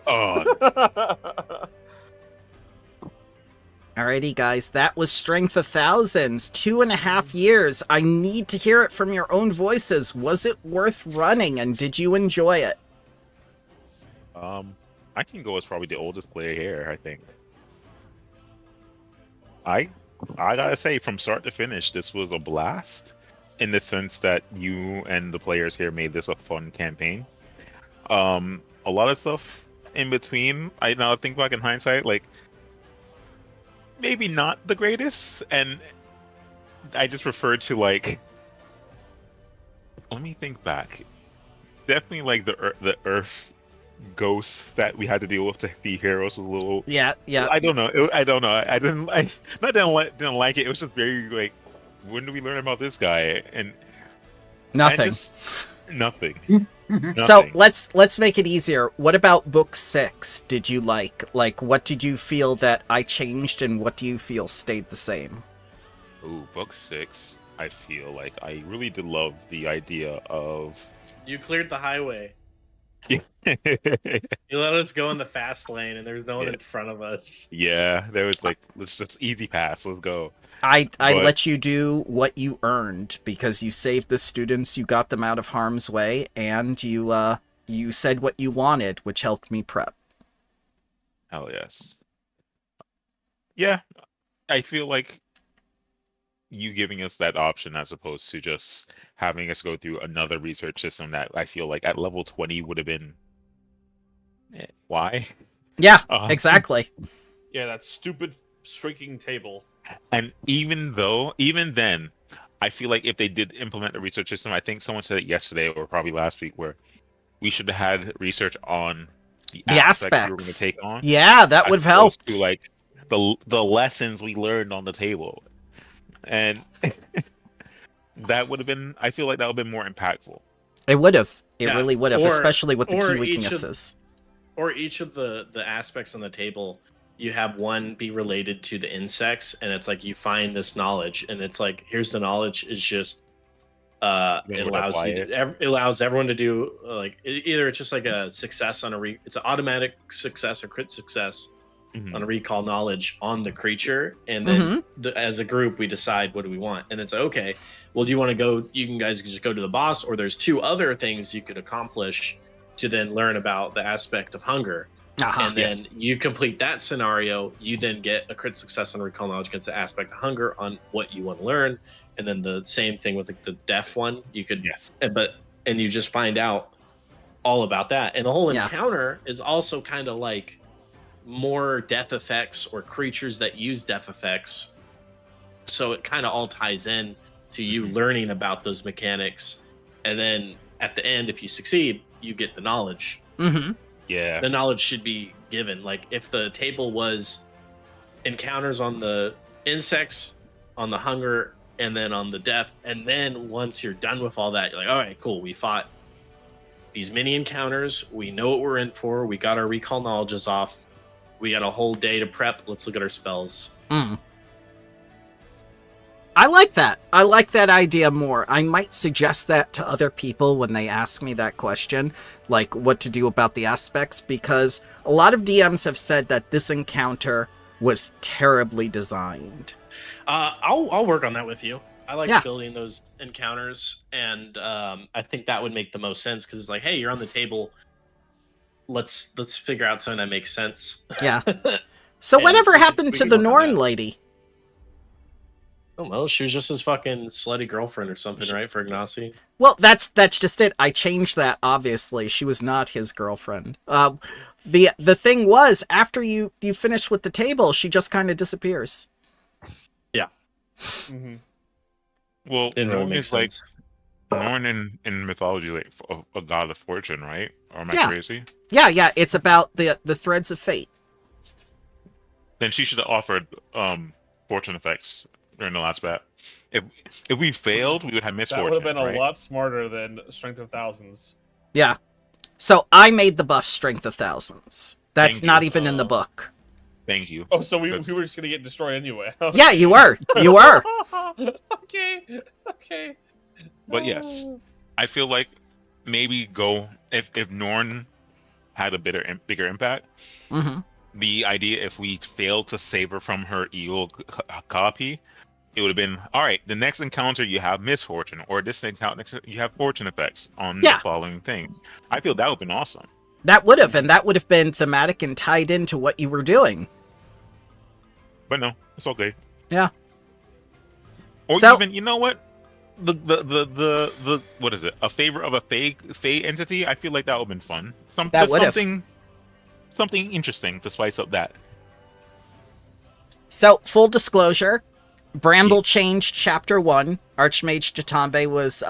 Alrighty, guys, that was Strength of Thousands. 2.5 years. I need to hear it from your own voices. Was it worth running, and did you enjoy it? I can go as probably the oldest player here, I think. I gotta say, from start to finish, this was a blast, in the sense that you and the players here made this a fun campaign. A lot of stuff in between, I now think back in hindsight, like, maybe not the greatest, and I just referred to, like, let me think back. Definitely, like, the Earth ghosts that we had to deal with to be heroes was a little. Yeah. I don't know. I don't know. I didn't like it. It was just very like, when do we learn about this guy? And Nothing. Nothing. So let's make it easier. What about book 6? Did you like? Like, what did you feel that I changed, and what do you feel stayed the same? Ooh, book 6. I feel like I really did love the idea of. You cleared the highway. Yeah. You let us go in the fast lane, and there's no one in front of us. Yeah, there was like, let's just easy pass. Let's go. I But- let you do what you earned, because you saved the students, you got them out of harm's way, and you said what you wanted, which helped me prep. Hell yes. Yeah, I feel like you giving us that option as opposed to just having us go through another research system that I feel like at level 20 would have been. Why? Yeah, Uh, exactly. Yeah, that stupid shrinking table. And even then, I feel like if they did implement a research system, I think someone said it yesterday or probably last week, where we should have had research on the aspects we were going to aspects. take on. Yeah, that as would have opposed helped. to, like, the lessons we learned on the table, and that would have been. I feel like that would have been more impactful. It would have. It Yeah, really would have, or- especially with the or key each of- weaknesses. Or each of the aspects on the table, you have one be related to the insects, and it's like you find this knowledge, and it's like, here's the knowledge. Is just Then it would allows apply you to, it allows everyone to do like either it's just like a success on it's an automatic success or crit success Mhm. on a recall knowledge on the creature, and then as a group we decide what do we want, and it's like, okay, well, do you want to go? You can guys just go to the boss, or there's 2 other things you could accomplish to then learn about the aspect of hunger. Uh-huh. And then you complete that scenario, you then get a crit success on recall knowledge against the aspect of hunger on what you want to learn. And then the same thing with the deaf one, you could, and you just find out all about that. And the whole Yeah. encounter is also kind of like more death effects or creatures that use death effects. So it kind of all ties in to you learning about those mechanics. And then at the end, if you succeed, you get the knowledge. Mm-hmm. Yeah. the knowledge should be given. Like if the table was encounters on the insects, on the hunger, and then on the death, and then once you're done with all that, you're like, all right, cool, we fought these mini encounters, we know what we're in for, we got our recall knowledges off, we got a whole day to prep, let's look at our spells. I like that. I like that idea more. I might suggest that to other people when they ask me that question, like what to do about the aspects, because a lot of DMs have said that this encounter was terribly designed. I'll work on that with you. I like Yeah. building those encounters, and I think that would make the most sense because it's like, hey, you're on the table. Let's figure out something that makes sense. Yeah. So And whatever we can- happened we to can the work on Norn that. lady? I don't know. She was just his fucking slutty girlfriend or something, right? For Ignacy. Well, that's just it. I changed that, obviously. She was not his girlfriend. The thing was, after you finish with the table, she just kind of disappears. Yeah. Mm-hmm. Well, Didn't really Norn make is like sense. Norn in mythology, like a god of fortune, right? Or am I Yeah. crazy? Yeah, it's about the threads of fate. Then she should have offered fortune effects during the last bat. If we failed, we would have That misfortune. would have been a right? lot smarter than Strength of Thousands. Yeah. So I made the buff Strength of Thousands. That's Thank not you. even in the book. Thank you. Oh, so we That's- were just gonna get destroyed anyway. Yeah, you were. You were. Okay. But yes, I feel like maybe go if Norn had a bigger impact. Mm-hmm. The idea if we failed to save her from her evil copy, it would have been all right. The next encounter you have misfortune, or this encounter you have fortune effects on Yeah. the following things. I feel that would have been awesome. That would have, and that would have been thematic and tied into what you were doing. But no, it's okay. Yeah. Or So- even, you know what? The what is it? A favor of a fey entity? I feel like that would have been fun. That would have. Something interesting to spice up that. So, full disclosure, Bramble changed Chapter 1. Archmage Jatambe was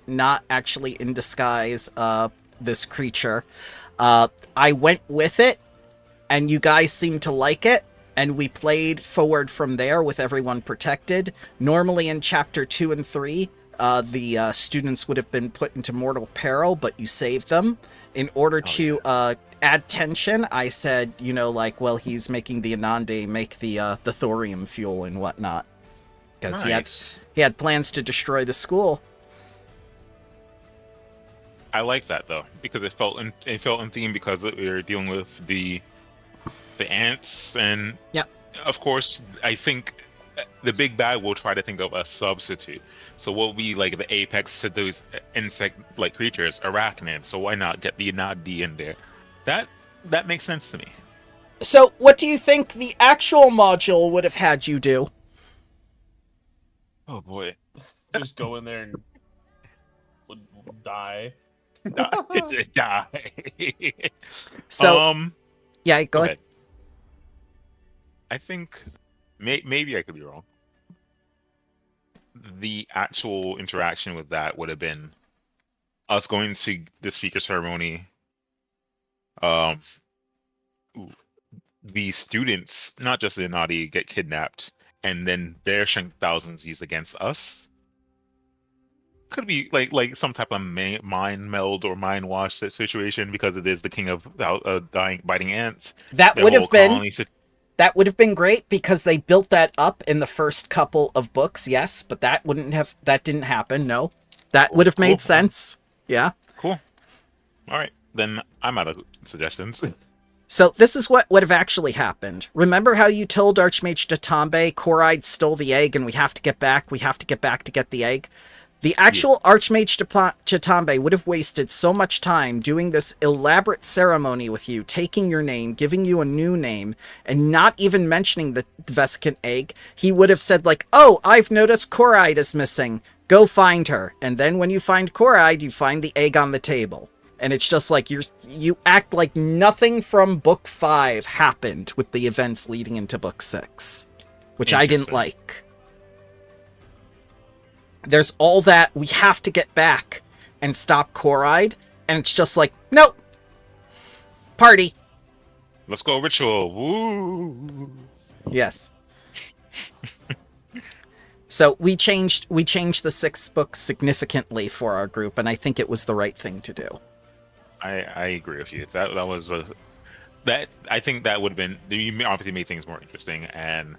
not actually in disguise this creature. I went with it, and you guys seemed to like it, and we played forward from there with everyone protected. Normally in Chapter 2 and 3, the students would have been put into mortal peril, but you saved them. In order to add tension, I said, well, he's making the Anande make the thorium fuel and whatnot. Because Nice. he had plans to destroy the school. I like that though because it felt in theme because we were dealing with the ants and Yep. Of course I think the big bad will try to think of a substitute. So what will be like the apex to those insect like creatures, arachnids. So why not get the Nadi in there? That makes sense to me. So, what do you think the actual module would have had you do? Oh boy. Just go in there and would die. Die. So, yeah, go ahead. I think maybe I could be wrong. The actual interaction with that would have been us going to the speaker ceremony. The students, not just the Nadi, get kidnapped, and then their strength thousands used against us. Could be like some type of mind meld or mind wash situation because it is the king of biting ants. That Their would whole have been colony that would have been great because they built that up in the first couple of books. Yes, but that didn't happen. No, that would have made Cool. sense. Yeah. Cool. All right, then I'm out of suggestions. So this is what would have actually happened. Remember how you told Archmage Jatambe Koride stole the egg and we have to get back to get the egg? The actual Archmage Jatambe would have wasted so much time doing this elaborate ceremony with you, taking your name, giving you a new name, and not even mentioning the Vesicant egg. He would have said like, oh, I've noticed Koride is missing. Go find her. And then when you find Koride, you find the egg on the table. And it's just like you act like nothing from Book 5 happened with the events leading into Book 6, which I didn't like. There's all that we have to get back and stop Koride, and it's just like, nope. Party. Let's go ritual. Woo! Yes. So we changed the 6 books significantly for our group, and I think it was the right thing to do. I agree with you. That was a that I think that would have been, you obviously made things more interesting, and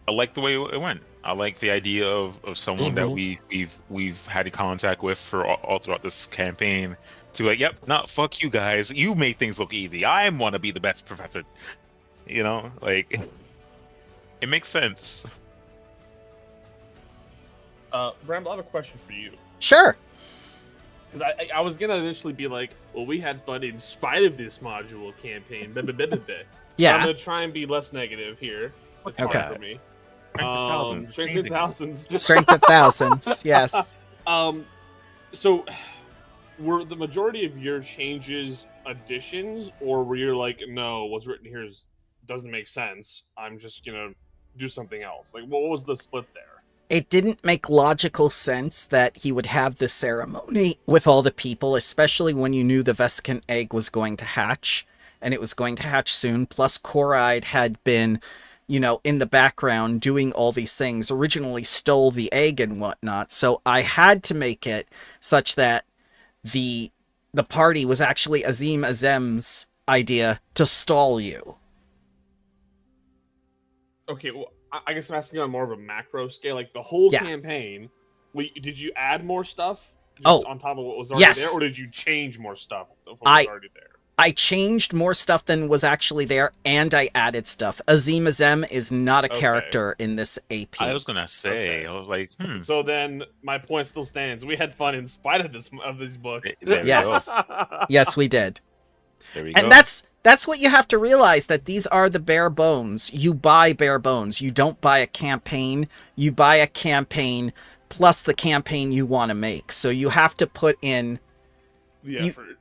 I like the way it went. I like the idea of someone that we've had contact with for all throughout this campaign to be like, yep, not fuck you guys. You make things look easy. I want to be the best professor. You know, like it makes sense. Bramble, I have a question for you. Sure. Because I was gonna initially be like, well, we had fun in spite of this module campaign. Yeah. I'm gonna try and be less negative here. It's hard Okay. for me. Strength of thousands. Strength of thousands. Strength of thousands. Yes. So were the majority of your changes additions, or were you like, no, what's written here doesn't make sense. I'm just gonna do something else. Like, what was the split there? It didn't make logical sense that he would have this ceremony with all the people, especially when you knew the Vesicant egg was going to hatch, and it was going to hatch soon. Plus, Coride had been, you know, in the background doing all these things, originally stole the egg and whatnot. So I had to make it such that the party was actually Azim Azem's idea to stall you. Okay, well, I guess I'm asking on more of a macro scale, like the whole Yeah. campaign. Did you add more stuff on top of what was already yes. there, or did you change more stuff of what was already there? I changed more stuff than was actually there, and I added stuff. Azim Azem is not a character in this AP. I was gonna say, I was like, So then my point still stands. We had fun in spite of these books. There we Yes. Yes, we did. There we And go. that's what you have to realize, that these are the bare bones. You buy bare bones. You don't buy a campaign. You buy a campaign plus the campaign you want to make. So you have to put in the effort.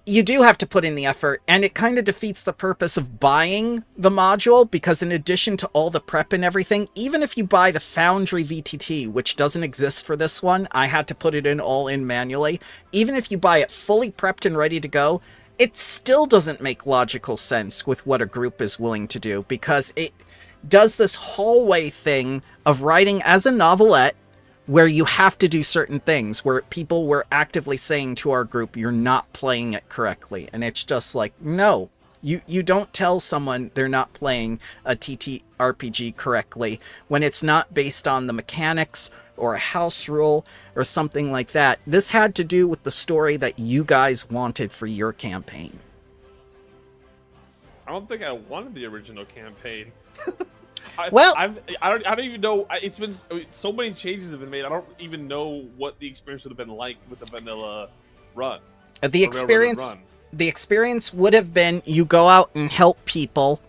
You do have to put in the effort, and it kind of defeats the purpose of buying the module, because in addition to all the prep and everything, even if you buy the Foundry VTT, which doesn't exist for this one, I had to put it in all in manually. Even if you buy it fully prepped and ready to go, it still doesn't make logical sense with what a group is willing to do, because it does this hallway thing of writing as a novelette where you have to do certain things, where people were actively saying to our group, you're not playing it correctly. And it's just like, no, you don't tell someone they're not playing a TTRPG correctly when it's not based on the mechanics or a house rule or something like that. This had to do with the story that you guys wanted for your campaign. I don't think I wanted the original campaign. I don't even know. It's been so many changes have been made. I don't even know what the experience would have been like with the vanilla run. The experience would have been, you go out and help people,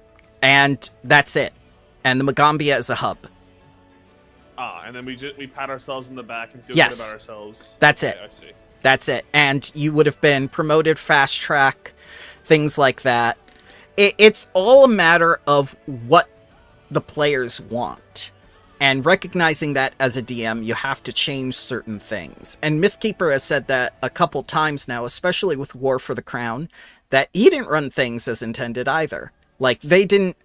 and that's it. And the Magambia is a hub. And then we pat ourselves in the back and feel Yes. good about ourselves. That's Okay, it. I see. That's it. And you would have been promoted fast track, things like that. It's all a matter of what the players want. And recognizing that as a DM, you have to change certain things. And Mythkeeper has said that a couple times now, especially with War for the Crown, that he didn't run things as intended either. Like, they didn't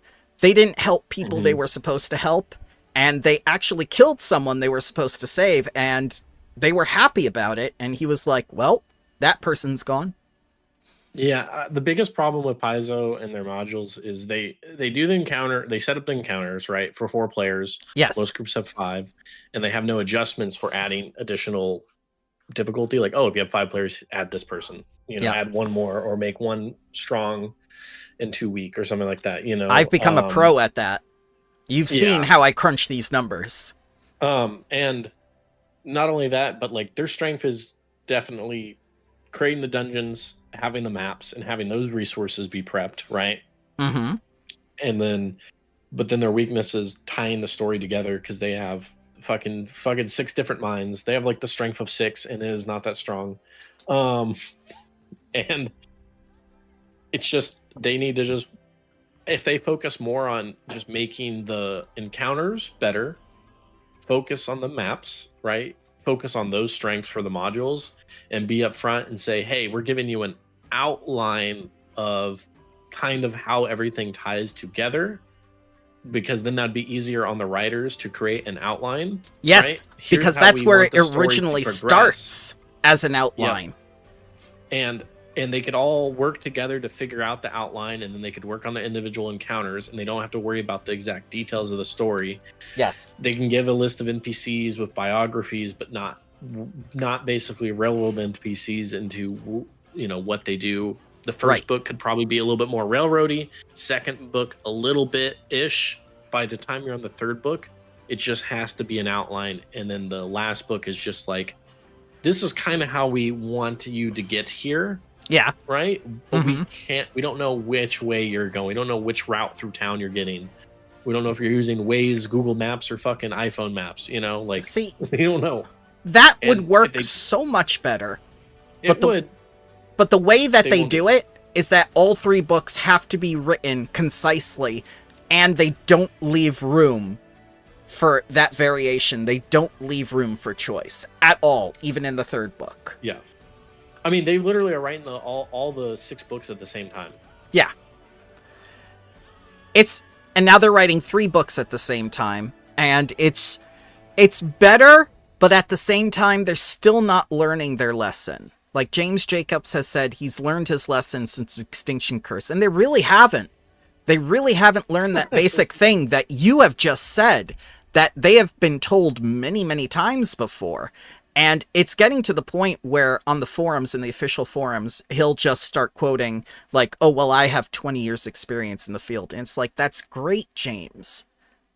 help people they were supposed to help, and they actually killed someone they were supposed to save, and they were happy about it, and he was like, well, that person's gone. Yeah, the biggest problem with Paizo and their modules is they do the encounter, they set up the encounters, right, for 4 players. Yes. Most groups have 5, and they have no adjustments for adding additional difficulty. Like, oh, if you have 5 players, add this person, add one more, or make one strong and 2 weak or something like that, I've become a pro at that. You've seen how I crunch these numbers. And not only that, but like their strength is definitely creating the dungeons, having the maps, and having those resources be prepped, right? Mm-hmm. And then, but then their weakness is tying the story together, because they have fucking 6 different minds. They have like the strength of 6, and it is not that strong. And it's just, they need to just, if they focus more on just making the encounters better, focus on the maps, right? Focus on those strengths for the modules, and be upfront and say, hey, we're giving you outline of kind of how everything ties together, because then that'd be easier on the writers to create an outline. Yes, right? Here's because how that's we where want it the story to originally progress. starts as an outline. and they could all work together to figure out the outline, and then they could work on the individual encounters, and they don't have to worry about the exact details of the story. Yes. They can give a list of NPCs with biographies, but not basically railroad NPCs into what they do. The first book could probably be a little bit more railroady. Second book, a little bit ish. By the time you're on the third book, it just has to be an outline, and then the last book is just like, this is kind of how we want you to get here. Yeah. Right? But we don't know which way you're going. We don't know which route through town you're getting. We don't know if you're using Waze, Google Maps, or fucking iPhone Maps, See, we don't know. That would work so much better. It would. But the way that they do it is that all 3 books have to be written concisely, and they don't leave room for that variation. They don't leave room for choice at all, even in the 3rd book. Yeah. I mean, they literally are writing all the 6 books at the same time. Yeah. And now they're writing 3 books at the same time, and it's better, but at the same time, they're still not learning their lesson. Like James Jacobs has said, he's learned his lesson since Extinction Curse, and they really haven't. They really haven't learned that basic thing that you have just said, that they have been told many, many times before. And it's getting to the point where on the forums, in the official forums, he'll just start quoting like, oh, well, I have 20 years experience in the field. And it's like, that's great, James.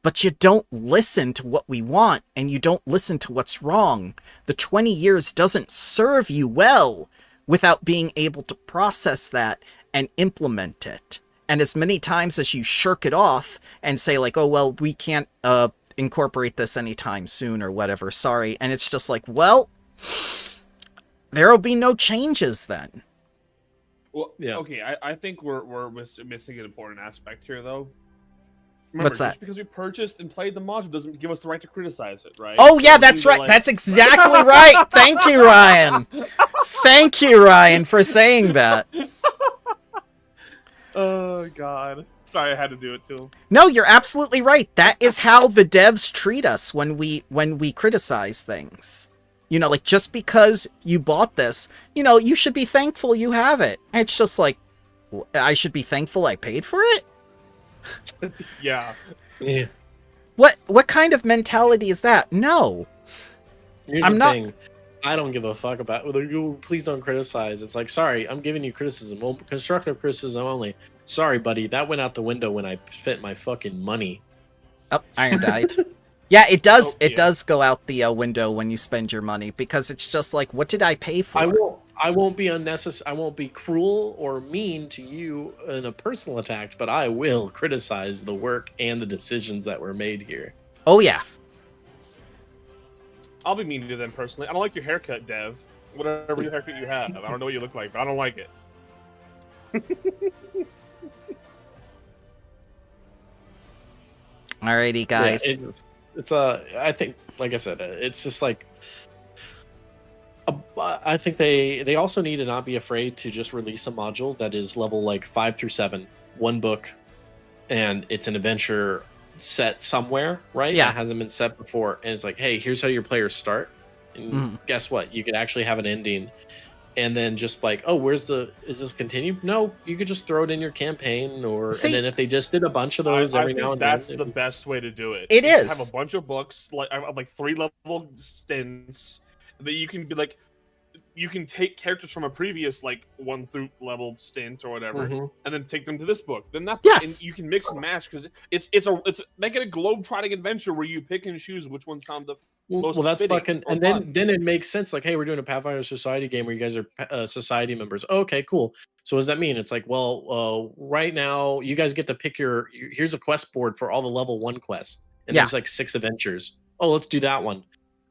But you don't listen to what we want, and you don't listen to what's wrong. The 20 years doesn't serve you well without being able to process that and implement it. And as many times as you shirk it off and say like, oh, well, we can't incorporate this anytime soon or whatever, sorry. And it's just like, well, there'll be no changes then. Well, yeah. Okay, I think we're missing an important aspect here, though. Remember, What's that? Just because we purchased and played the module doesn't give us the right to criticize it, right? Oh, yeah, that's right. That's exactly right. Thank you, Ryan. Thank you, Ryan, for saying that. Oh, God. Sorry, I had to do it to him. No, you're absolutely right. That is how the devs treat us when we criticize things. Like, just because you bought this, you should be thankful you have it. And it's just like, I should be thankful I paid for it? Yeah. What kind of mentality is that? No. Here's the thing. I don't give a fuck about please don't criticize. It's like, sorry, I'm giving you criticism. Well, constructive criticism only. Sorry, buddy, that went out the window when I spent my fucking money. Oh, Iron died. Yeah, it does. It does go out the window when you spend your money, because it's just like, what did I pay for? I won't be unnecessary. I won't be cruel or mean to you in a personal attack, but I will criticize the work and the decisions that were made here. Oh yeah. I'll be mean to them personally. I don't like your haircut, Dev. Whatever haircut you have. I don't know what you look like, but I don't like it. Alrighty, guys. Yeah, I think, like I said, it's just like, I think they also need to not be afraid to just release a module that is level like 5 through 7, 1 book, and it's an adventure set somewhere, right? Yeah. It hasn't been set before, and it's like, hey, here's how your players start, and guess what? You could actually have an ending, and then just like, oh, is this continue? No, you could just throw it in your campaign, and then if they just did a bunch of those every now and then, that's the best way to do it. It is. Have a bunch of books, like 3-level stints that you can be like, you can take characters from a previous 1 through level stint or whatever, and then take them to this book. Then and you can mix and match, because it's make it a globe-trotting adventure where you pick and choose which ones sound the most. Well, that's fucking, and fun. then it makes sense. Like, hey, we're doing a Pathfinder Society game where you guys are society members. Oh, okay, cool. So what does that mean? It's like, well, right now you guys get to pick here's a quest board for all the level 1 quests, and there's like 6 adventures. Oh, let's do that one.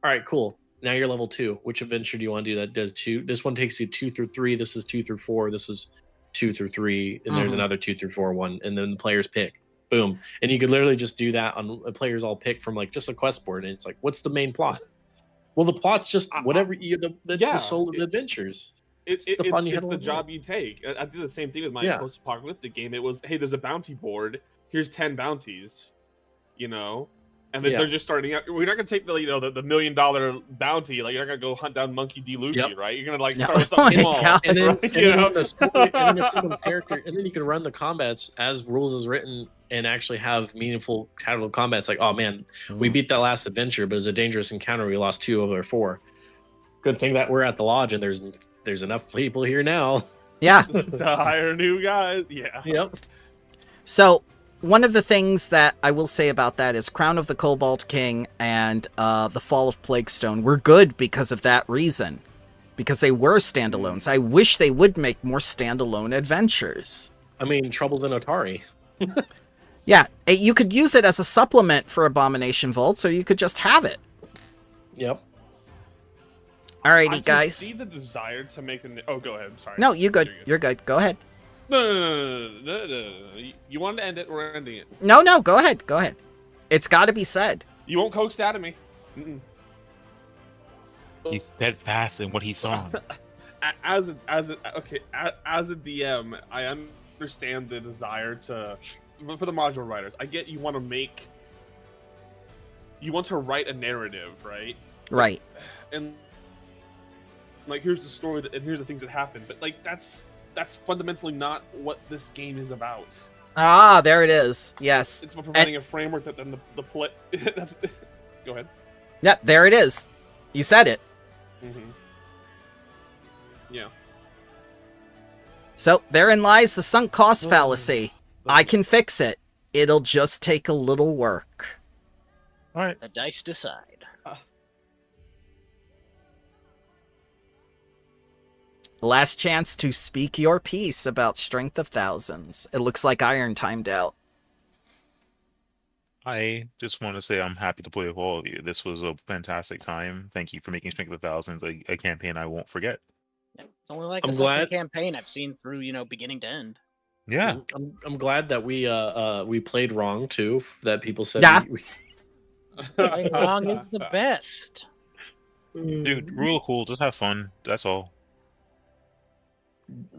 All right, cool. Now you're level 2. Which adventure do you want to do that does 2? This one takes you 2 through 3. This is 2 through 4. This is 2 through 3. And there's another 2 through 4 one. And then the players pick. Boom. And you could literally just do that on players all pick from just a quest board. And it's like, what's the main plot? Well, the plot's just whatever the soul of the adventures. It's the fun you it's had the to job you take. I did the same thing with my Yeah. post-apocalyptic game. It was, hey, there's a bounty board. Here's 10 bounties, you know, and then Yeah. they're just starting out. We're not gonna take the $1 million bounty. Like, you're not gonna go hunt down Monkey D. Luffy, Yep. right? You're gonna like No. start with Oh something my small, God. And then, right? and You then know? when the story, and then a single character, and then you can run the combats as rules is written and actually have meaningful tactical combats. Like, oh man, we beat that last adventure, but it was a dangerous encounter. We lost 2 of our 4. Good thing that we're at the lodge and there's enough people here now. Yeah. To hire new guys. Yeah. Yep. So one of the things that I will say about that is Crown of the Cobalt King and the Fall of Plaguestone were good because of that reason. Because they were standalones. I wish they would make more standalone adventures. I mean, Troubles in Atari. Yeah, you could use it as a supplement for Abomination Vaults, or you could just have it. Yep. Alrighty, I can guys. see the desire to make Oh, go ahead. I'm sorry. No, you good. You're good. Go ahead. No. You wanted to end it. We're ending it. No, go ahead. Go ahead. It's got to be said. You won't coax out of me. Mm-mm. He's steadfast in what he saw. As a DM, I understand the desire for the module writers. I get you want to write a narrative, right? Right. And like, here's the story and here's the things that happen. But like, that's fundamentally not what this game is about. Ah, there it is. Yes. It's about providing a framework that then the play. That's. Go ahead. Yeah, there it is. You said it. Mm-hmm. Yeah. So therein lies the sunk cost fallacy. I can fix it. It'll just take a little work. All right. The dice decide. Last chance to speak your piece about Strength of Thousands. It looks like Iron timed out. I just want to say I'm happy to play with all of you. This was a fantastic time. Thank you for making Strength of Thousands a campaign I won't forget. It's only like I'm a second glad- campaign I've seen through, beginning to end. Yeah. I'm glad that we played wrong too. That people said Yeah. Playing wrong is the best. Dude, real cool. Just have fun. That's all.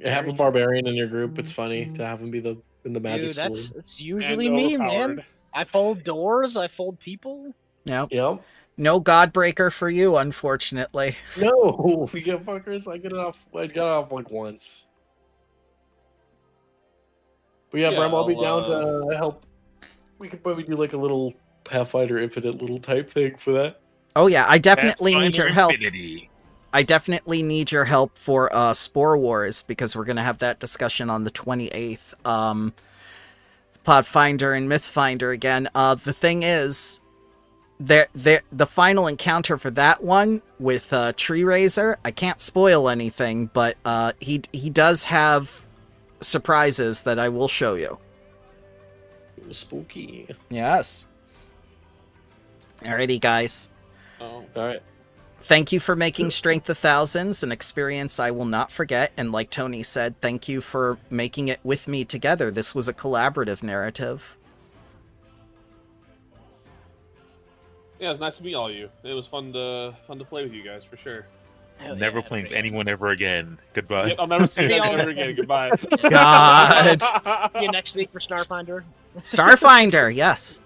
Have a barbarian in your group. It's funny to have him be in the magic Dude, school. that's usually me, man. I fold doors, I fold people. Yep. Yep. No Godbreaker for you, unfortunately. No, we get fuckers. I got off like once. But yeah, Bram, I'll be down to help. We could probably do like a little Pathfinder Infinite little type thing for that. Oh yeah, I definitely need your help. Infinity. I definitely need your help for Spore Wars, because we're going to have that discussion on the 28th. Podfinder and Mythfinder again. The thing is, the final encounter for that one with Tree Raiser, I can't spoil anything, but he does have surprises that I will show you. Spooky. Yes. Alrighty, guys. Oh, all right. Thank you for making Strength of Thousands an experience I will not forget. And like Tony said, thank you for making it with me together. This was a collaborative narrative. Yeah, it's nice to meet all of you. It was fun to play with you guys for sure. Hell Never yeah, playing with great. anyone ever again. Goodbye. Yep, I'll never see you guys ever again. Goodbye. God. See you next week for Starfinder. Starfinder, yes.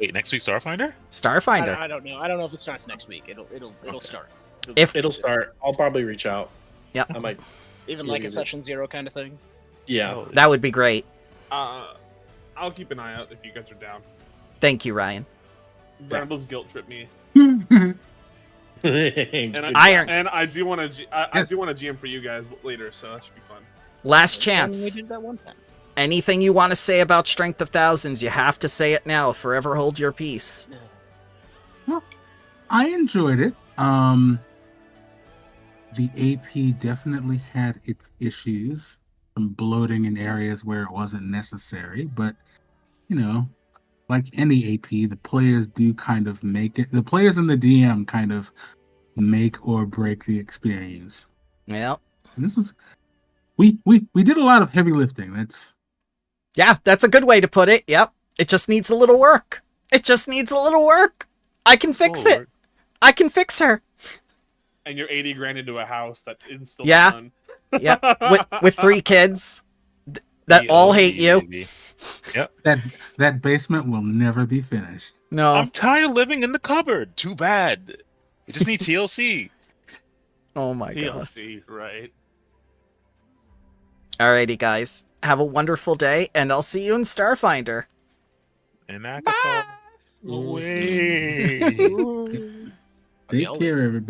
Wait, next week Starfinder? Starfinder. I don't know. I don't know if it starts next week. It'll start. If It'll start. I'll probably reach out. Yeah. I might. Even Yeah, like yeah, a session 0 kind of thing. Yeah. that would be great. I'll keep an eye out if you guys are down. Thank you, Ryan. Brambles guilt trip me, And Iron. and I do want to. I Yes. do want to GM for you guys later, so that should be fun. Last And we chance. did that one time. Anything you want to say about Strength of Thousands, you have to say it now. Forever hold your peace. I enjoyed it. The AP definitely had its issues, some bloating in areas where it wasn't necessary, but like any AP, the players do kind of make it. The players and the DM kind of make or break the experience. Yep. And this was we did a lot of heavy lifting. Yeah, that's a good way to put it. Yep. It just needs a little work. It just needs a little work. I can fix it. I can fix her. And you're 80 grand into a house that is still Yeah. done. Yeah, with 3 kids that all hate you. Baby. Yep. That basement will never be finished. No. I'm tired of living in the cupboard. Too bad. We just need TLC. Oh my god. TLC, right? Alrighty, guys. Have a wonderful day, and I'll see you in Starfinder. And Akatar. Away. Take care, everybody.